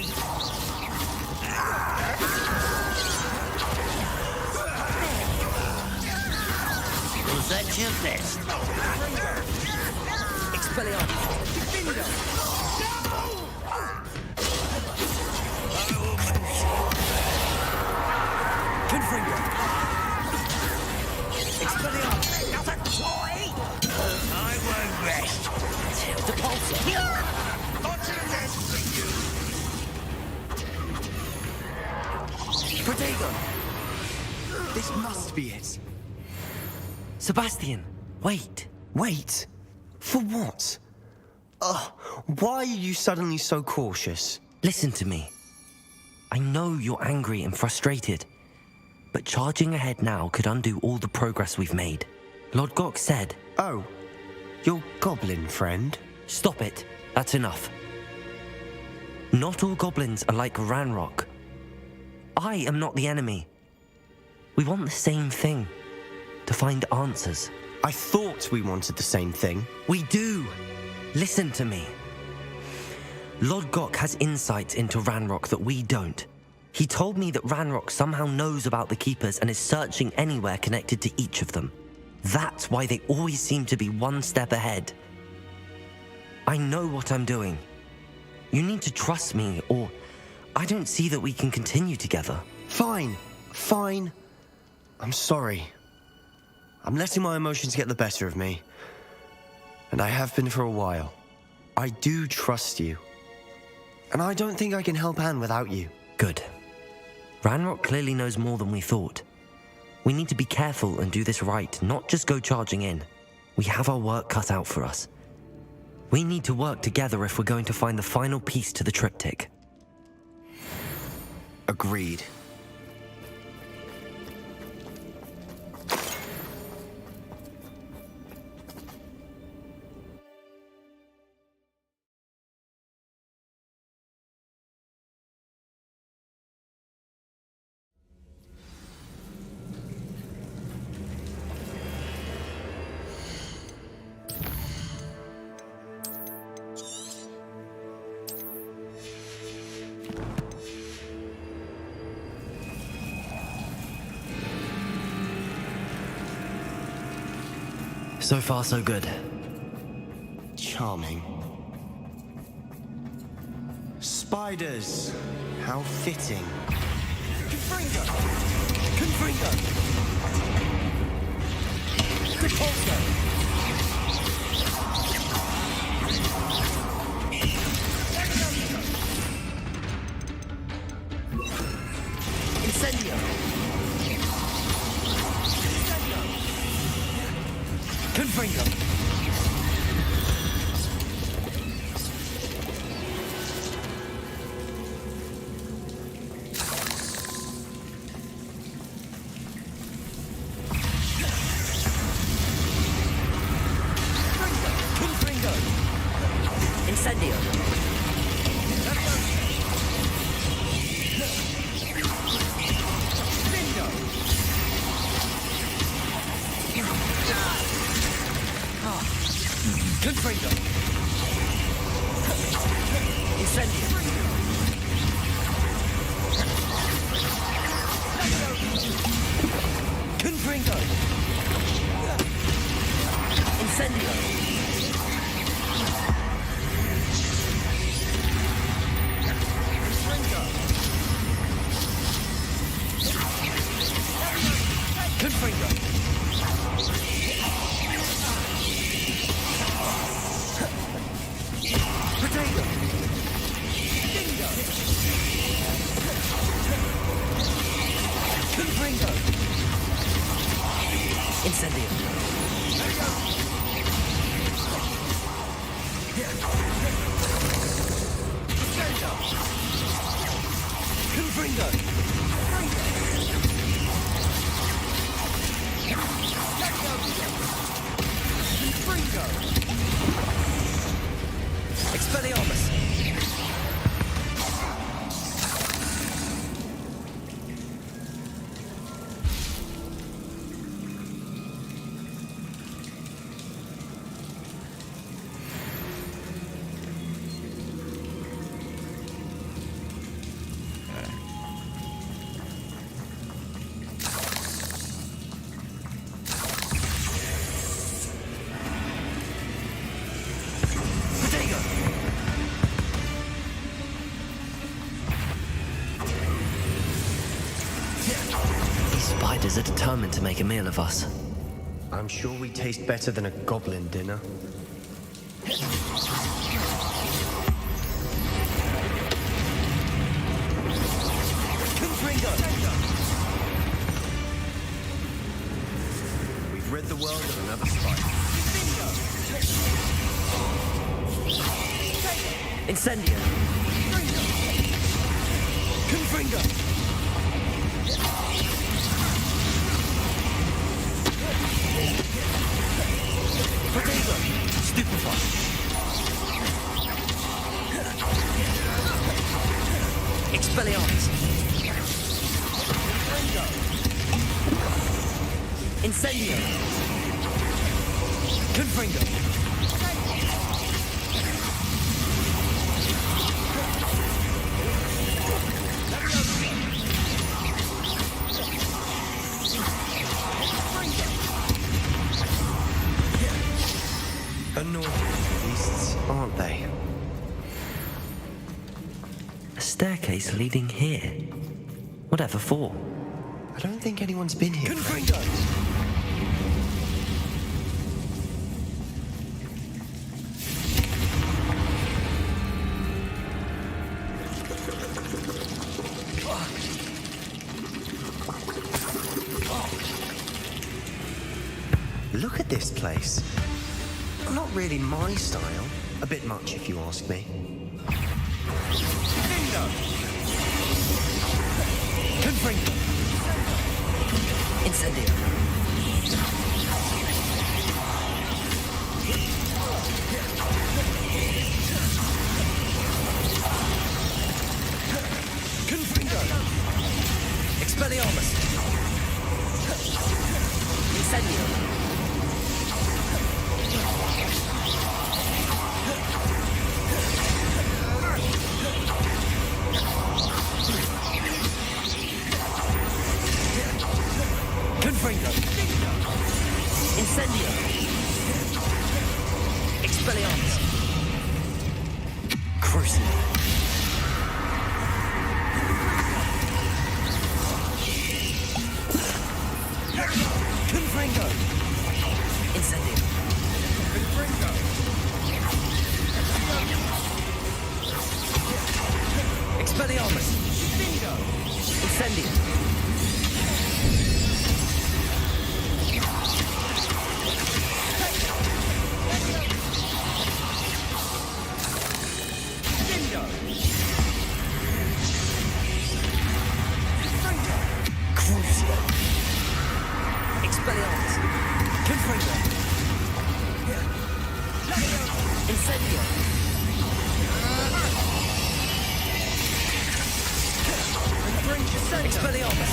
Was that your best? Expelliarmus! Confringo! Expelliarmus! Not a toy! I won't rest. Depulsor! Protego! This must be it. Sebastian, wait. Wait. For what? Why are you suddenly so cautious? Listen to me. I know you're angry and frustrated, but charging ahead now could undo all the progress we've made. Lord Gok said... Oh, your goblin friend? Stop it. That's enough. Not all goblins are like Ranrock. I am not the enemy. We want the same thing. To find answers. I thought we wanted the same thing. We do. Listen to me. Lord Gok has insights into Ranrock that we don't. He told me that Ranrock somehow knows about the Keepers and is searching anywhere connected to each of them. That's why they always seem to be one step ahead. I know what I'm doing. You need to trust me, or I don't see that we can continue together. Fine. I'm sorry. I'm letting my emotions get the better of me. And I have been for a while. I do trust you. And I don't think I can help Anne without you. Good. Ranrock clearly knows more than we thought. We need to be careful and do this right, not just go charging in. We have our work cut out for us. We need to work together if we're going to find the final piece to the triptych. Agreed. So far, so good. Charming. Spiders. How fitting. Confringo! Repulsor! Incendio! Confringo! Incendio! Confringo! Incendio! Confringo! Incendio! Confringo! Potato! Bingo! Confringo! Incendio! Confringo! Confringo! Expelliarmus! Spiders are determined to make a meal of us. I'm sure we taste better than a goblin dinner. Confringo! We've rid the world of another spider. Incendio! Confringo! Potato! Stupefy! Expelliarmus! Incendio! Confringo! Annoying beasts, aren't they? A staircase leading here. Whatever for? I don't think anyone's been here. Confringo! Look at this place. Not really my style. A bit much, if you ask me. Bingo! Confringo! Incendio. Confringo! Expelliarmus. Incendio. Confringo! Incendio. Expelliarmus. Crucible. Confringo! Incendio. Confringo! Expelliarmus. Bingo! Incendio. Bingo! Crucio. Expelliarmus. Confringo! Incendio. Expelliarmus.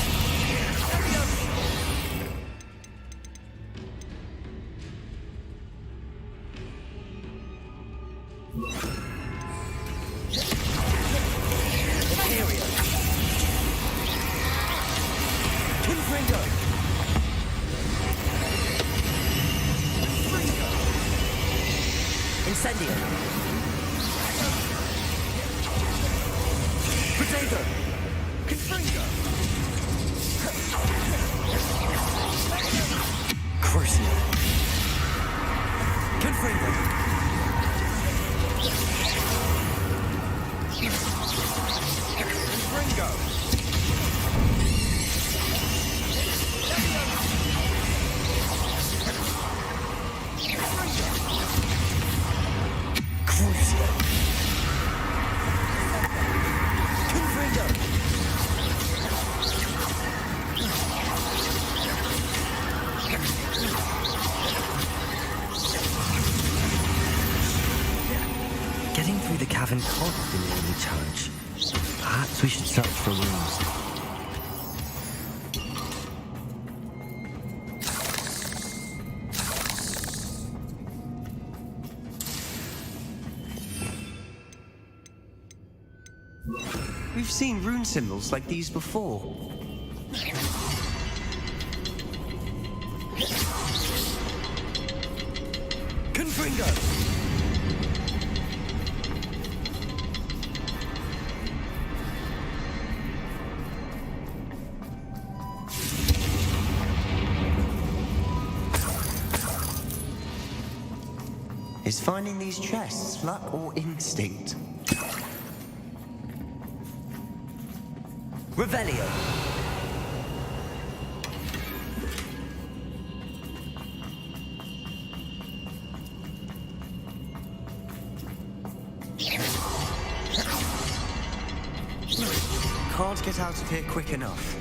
Imperio! Confringo! Incendio. Potato! Confringo! Crucio. Confringo! Confringo! Crucio. Confringo! Getting through the cavern can't have been the only challenge. Perhaps we should search for rooms. We've seen rune symbols like these before. Confringo! Is finding these chests luck or instinct? Revelio. Can't get out of here quick enough.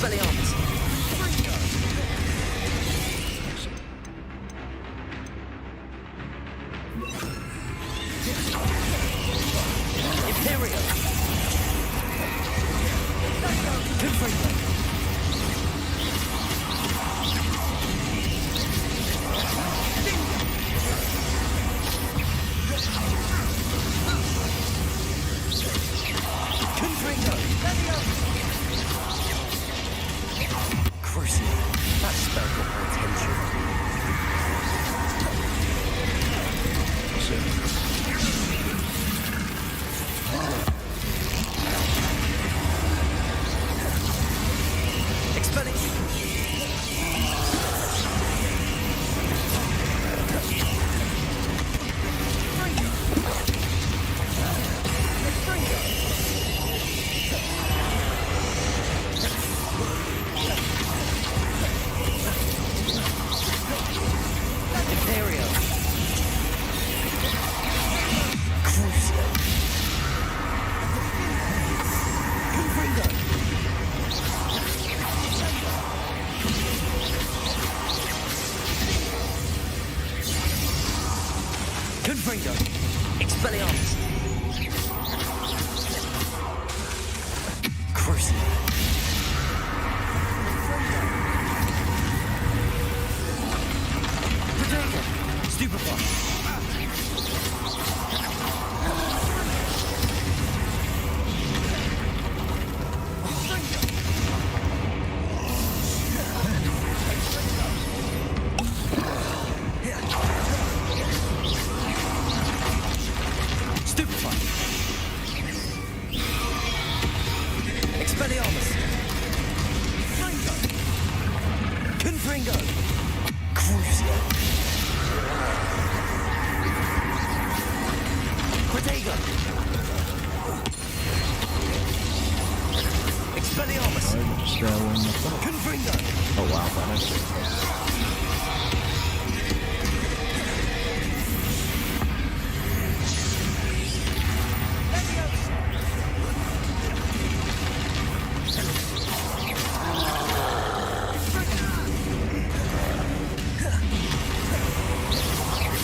Expelliarmus! Imperio! Confringo! Confringo! Crucial. That spell got my attention. Confringo! Expelliarmus! Crucial! Protego! Stupefy! Expelliarmus! Confringo! Crucio! Protego! Expelliarmus! Confringo! Oh wow, that is...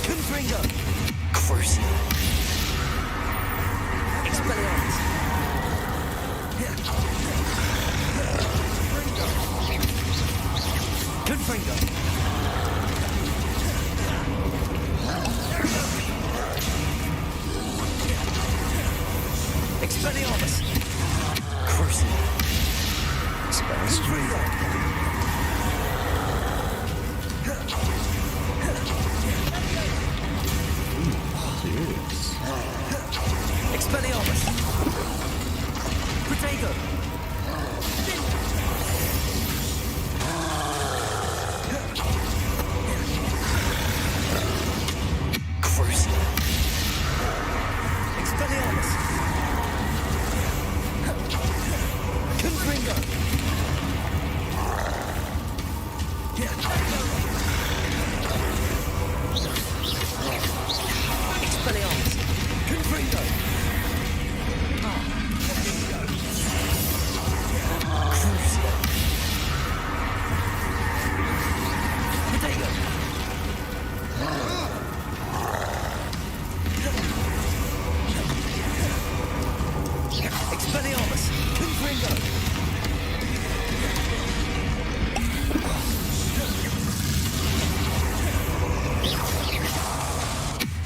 Confringo! Crucio! Expelliarmus! Confringo! Expelliarmus! Crucio! Confringo! Expelliarmus! Protego! Crucio! Expelliarmus! Confringo! Expelliarmus! Confringo! Crucio! Protego! Expelliarmus! Confringo!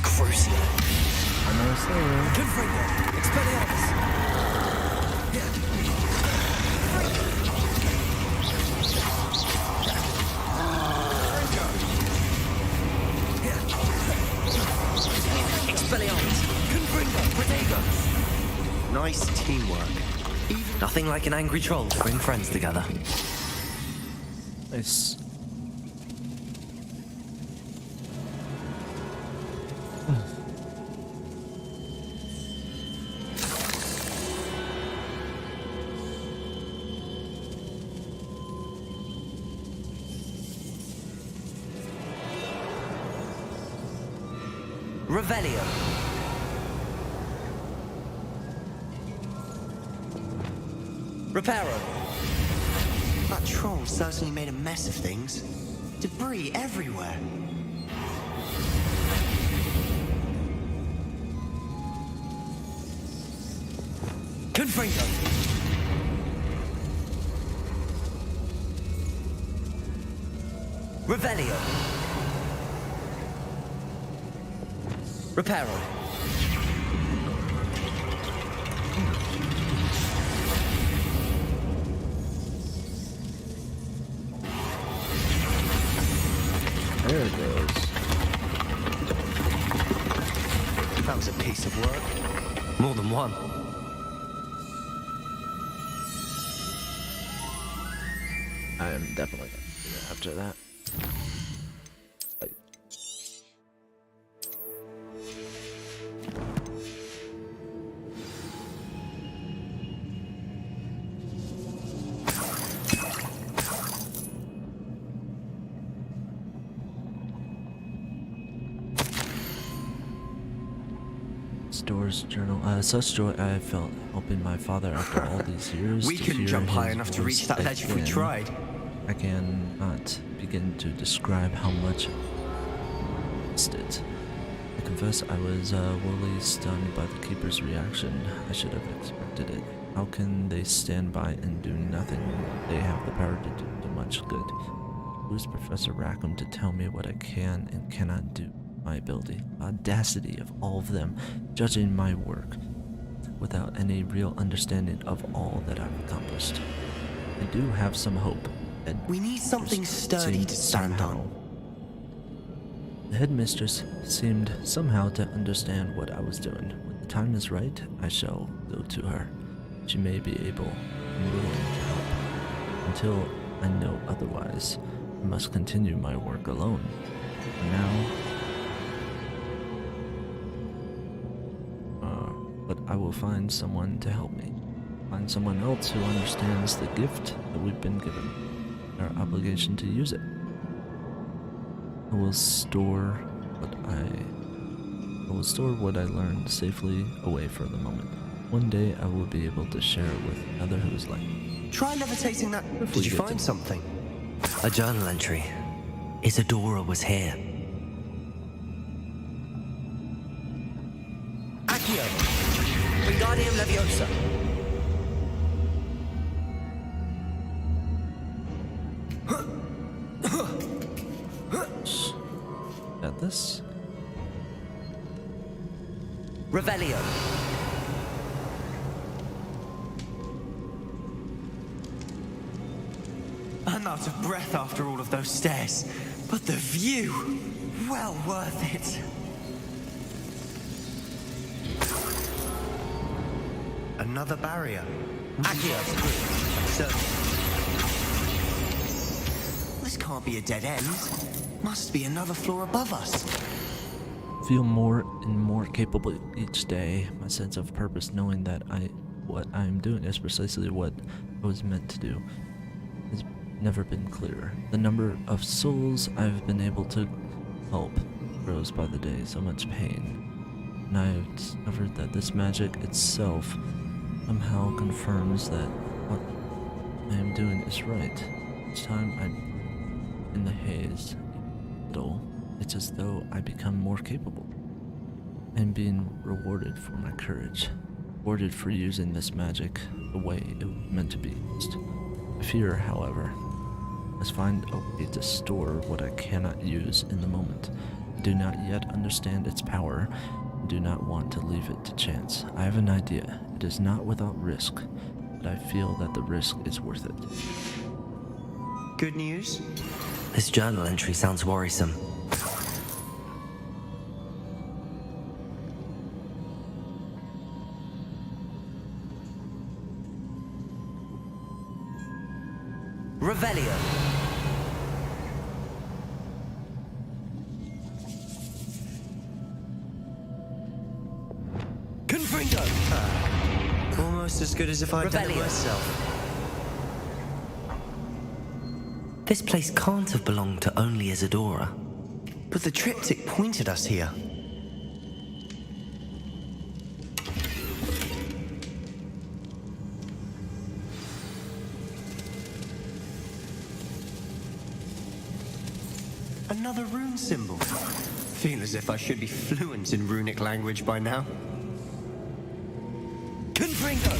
Crucio! Almost there. Confringo! Expelliarmus! Expelliarmus! Confringo! Protego! Nice teamwork. Nothing like an angry troll to bring friends together. Nice. Revelio. Reparo. That troll certainly made a mess of things. Debris everywhere. Confringo! Revelio. Reparo. There it goes. That was a piece of work. More than one. I am definitely gonna do that after that. Store's journal. Such joy I felt helping my father after all these years. We to couldn't hear jump high his enough to reach voice that ledge if we again. tried. I cannot begin to describe how much I missed it. I confess I was woefully stunned by the Keeper's reaction. I should have expected it. How can they stand by and do nothing? They have the power to do so much good. Who's Professor Rackham to tell me what I can and cannot do? My ability, audacity of all of them, judging my work without any real understanding of all that I've accomplished. I do have some hope. We need something sturdy to stand on. The headmistress seemed somehow to understand what I was doing. When the time is right, I shall go to her. She may be able and willing to help. Until I know otherwise, I must continue my work alone. For now, but I will find someone to help me. Find someone else who understands the gift that we've been given, our obligation to use it. I will store what I learned safely away for the moment. One day I will be able to share it with another who is like me. Try levitating that. Did you find something? A journal entry. Isadora was here. Accio! Wingardium Leviosa! Got this? Revelio. I'm out of breath after all of those stairs, but the view, well worth it. Another barrier. Accio! So, this can't be a dead end. Must be another floor above us. Feel more and more capable each day. My sense of purpose, knowing that what I am doing is precisely what I was meant to do, has never been clearer. The number of souls I've been able to help grows by the day. So much pain, and I have discovered that this magic itself somehow confirms that what I am doing is right. Each time I'm in the haze, it's as though I become more capable. I'm being rewarded for my courage, rewarded for using this magic the way it was meant to be used. I fear, however, must find a way to store what I cannot use in the moment. I do not yet understand its power and do not want to leave it to chance. I have an idea. It is not without risk, but I feel that the risk is worth it. Good news? This journal entry sounds worrisome. Revelio. Confringo! Almost as good as if I'd done it Revelio. myself. This place can't have belonged to only Isadora. But the triptych pointed us here. Another rune symbol. Feel as if I should be fluent in runic language by now. Confringo!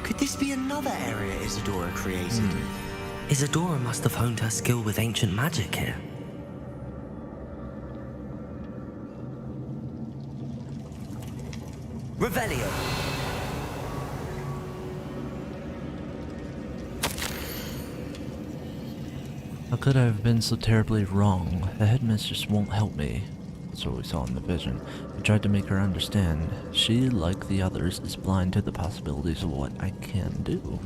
Could this be another area Isadora created? Isadora must have honed her skill with ancient magic here. Revelio! How could I have been so terribly wrong? The headmistress won't help me. That's what we saw in the vision. I tried to make her understand. She, like the others, is blind to the possibilities of what I can do.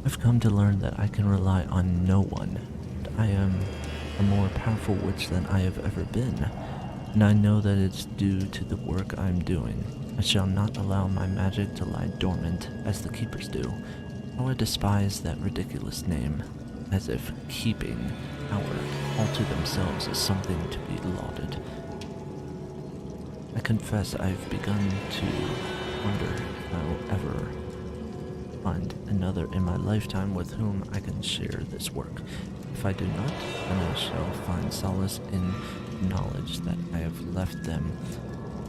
I've come to learn that I can rely on no one. I am a more powerful witch than I have ever been, and I know that it's due to the work I'm doing. I shall not allow my magic to lie dormant, as the keepers do. Oh, I despise that ridiculous name, as if keeping power all to themselves is something to be lauded. I confess I've begun to wonder if I will ever find another in my lifetime with whom I can share this work. If I do not, then I shall find solace in knowledge that I have left them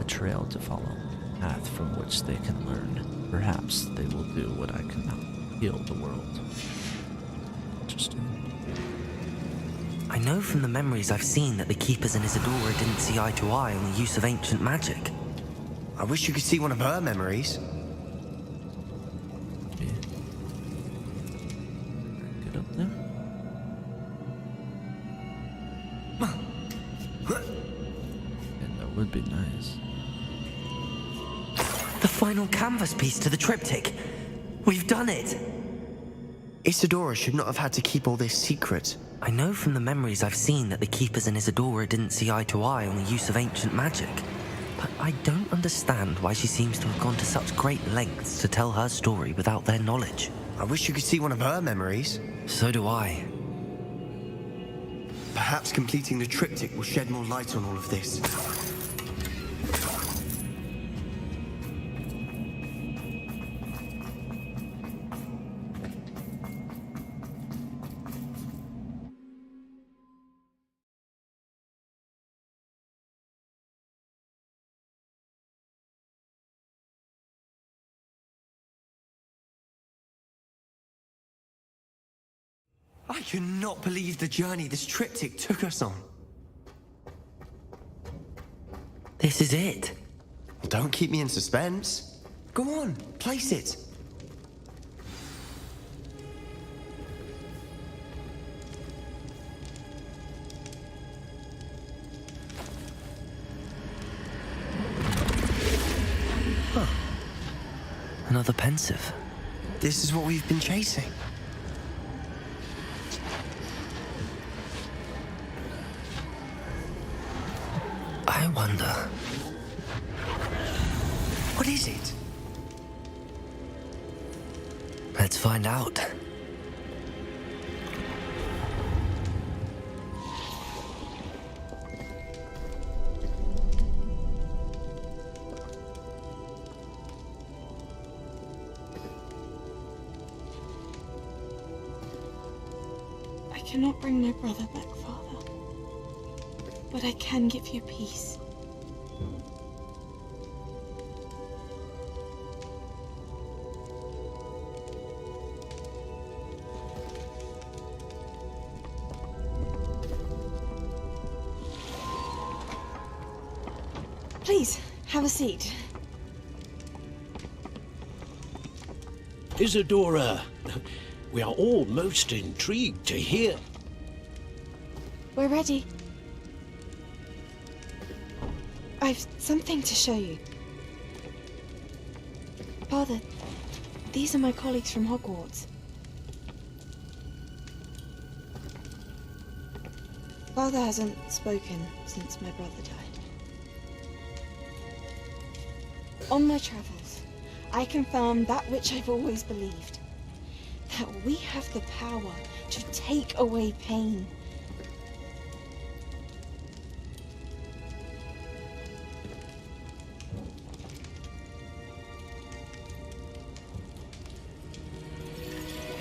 a trail to follow, a path from which they can learn. Perhaps they will do what I cannot, heal the world. Interesting. I know from the memories I've seen that the Keepers and Isadora didn't see eye to eye on the use of ancient magic. I wish you could see one of her memories. Get up there. Yeah, that would be nice. The final canvas piece to the triptych. We've done it! Isadora should not have had to keep all this secret. I know from the memories I've seen that the Keepers and Isadora didn't see eye to eye on the use of ancient magic. But I don't understand why she seems to have gone to such great lengths to tell her story without their knowledge. I wish you could see one of her memories. So do I. Perhaps completing the triptych will shed more light on all of this. I cannot believe the journey this triptych took us on. This is it. Well, don't keep me in suspense. Go on, place it. Huh. Another pensive. This is what we've been chasing. I wonder. What is it? Let's find out. I cannot bring my brother back, Father. But I can give you peace. Please, have a seat. Isadora, we are all most intrigued to hear. We're ready. I've something to show you. Father, these are my colleagues from Hogwarts. Father hasn't spoken since my brother died. On my travels, I confirmed that which I've always believed. That we have the power to take away pain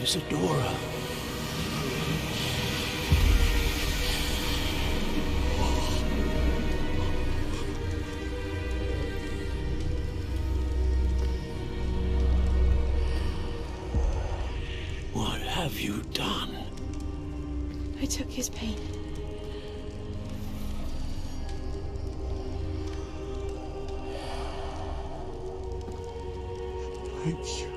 Isadora. What have you done? I took his pain. Thank you.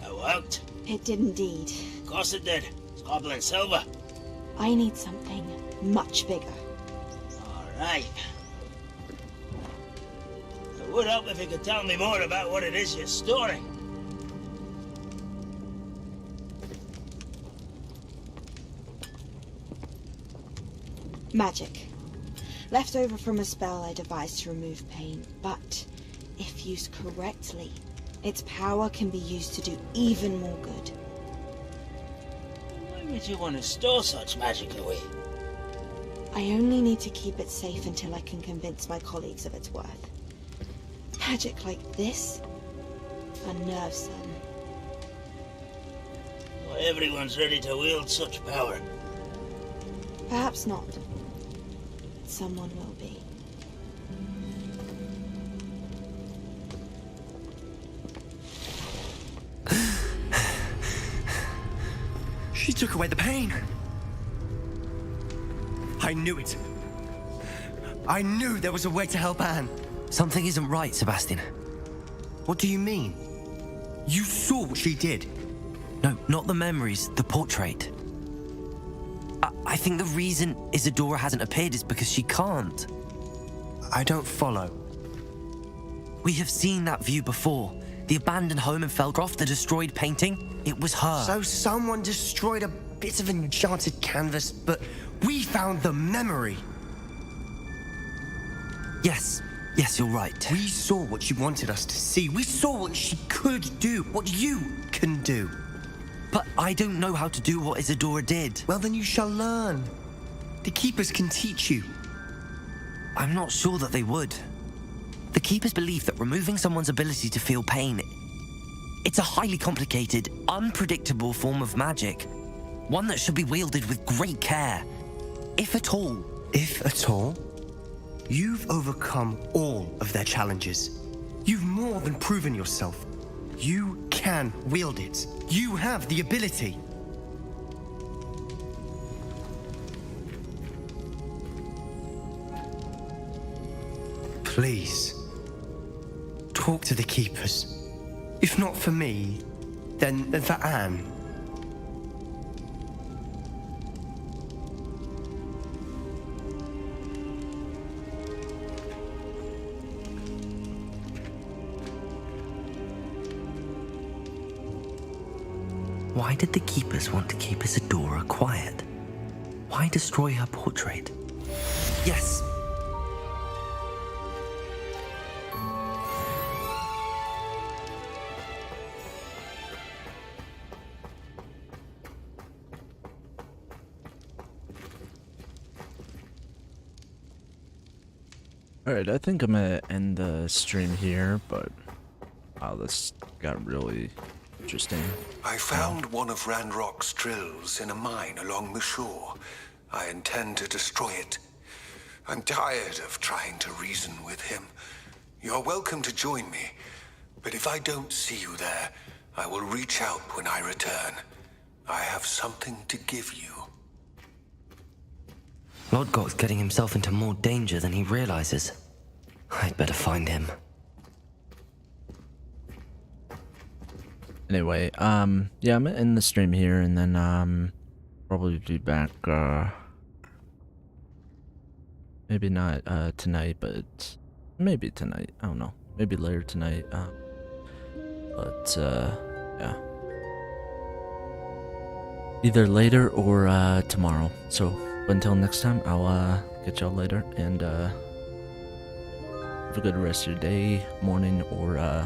That worked? It did indeed. Of course it did. It's goblin silver. I need something much bigger. All right. It would help if you could tell me more about what it is you're storing. Magic. Left over from a spell I devised to remove pain, but if used correctly, its power can be used to do even more good. Why would you want to store such magic away? I only need to keep it safe until I can convince my colleagues of its worth. Magic like this unnerves them. Not everyone's ready to wield such power. Perhaps not. Someone will be. She took away the pain. I knew it. I knew there was a way to help Anne. Something isn't right, Sebastian. What do you mean? You saw what she did. No, not the memories, the portrait. I think the reason Isadora hasn't appeared is because she can't. I don't follow. We have seen that view before. The abandoned home in Feldcroft, the destroyed painting, it was her. So someone destroyed a bit of enchanted canvas, but we found the memory. Yes, you're right. We saw what she wanted us to see. We saw what she could do, what you can do. But I don't know how to do what Isadora did. Well, then you shall learn. The Keepers can teach you. I'm not sure that they would. The Keepers believe that removing someone's ability to feel pain, it's a highly complicated, unpredictable form of magic. One that should be wielded with great care. If at all. If at all? You've overcome all of their challenges. You've more than proven yourself. You can wield it. You have the ability. Please, talk to the Keepers. If not for me, then for Anne. Why did the Keepers want to keep Isadora quiet? Why destroy her portrait? Yes! Alright, I think I'm gonna end the stream here, but wow, this got really interesting. I found one of Ranrock's drills in a mine along the shore. I intend to destroy it. I'm tired of trying to reason with him. You're welcome to join me, but if I don't see you there, I will reach out when I return. I have something to give you. Lodgok's getting himself into more danger than he realizes. I'd better find him. Anyway, yeah, I'm gonna end the stream here and then, probably be back, maybe not, tonight, but maybe tonight. I don't know. Maybe later tonight, but, yeah. Either later or, tomorrow. So, until next time, I'll, catch y'all later, and, have a good rest of your day, morning, or,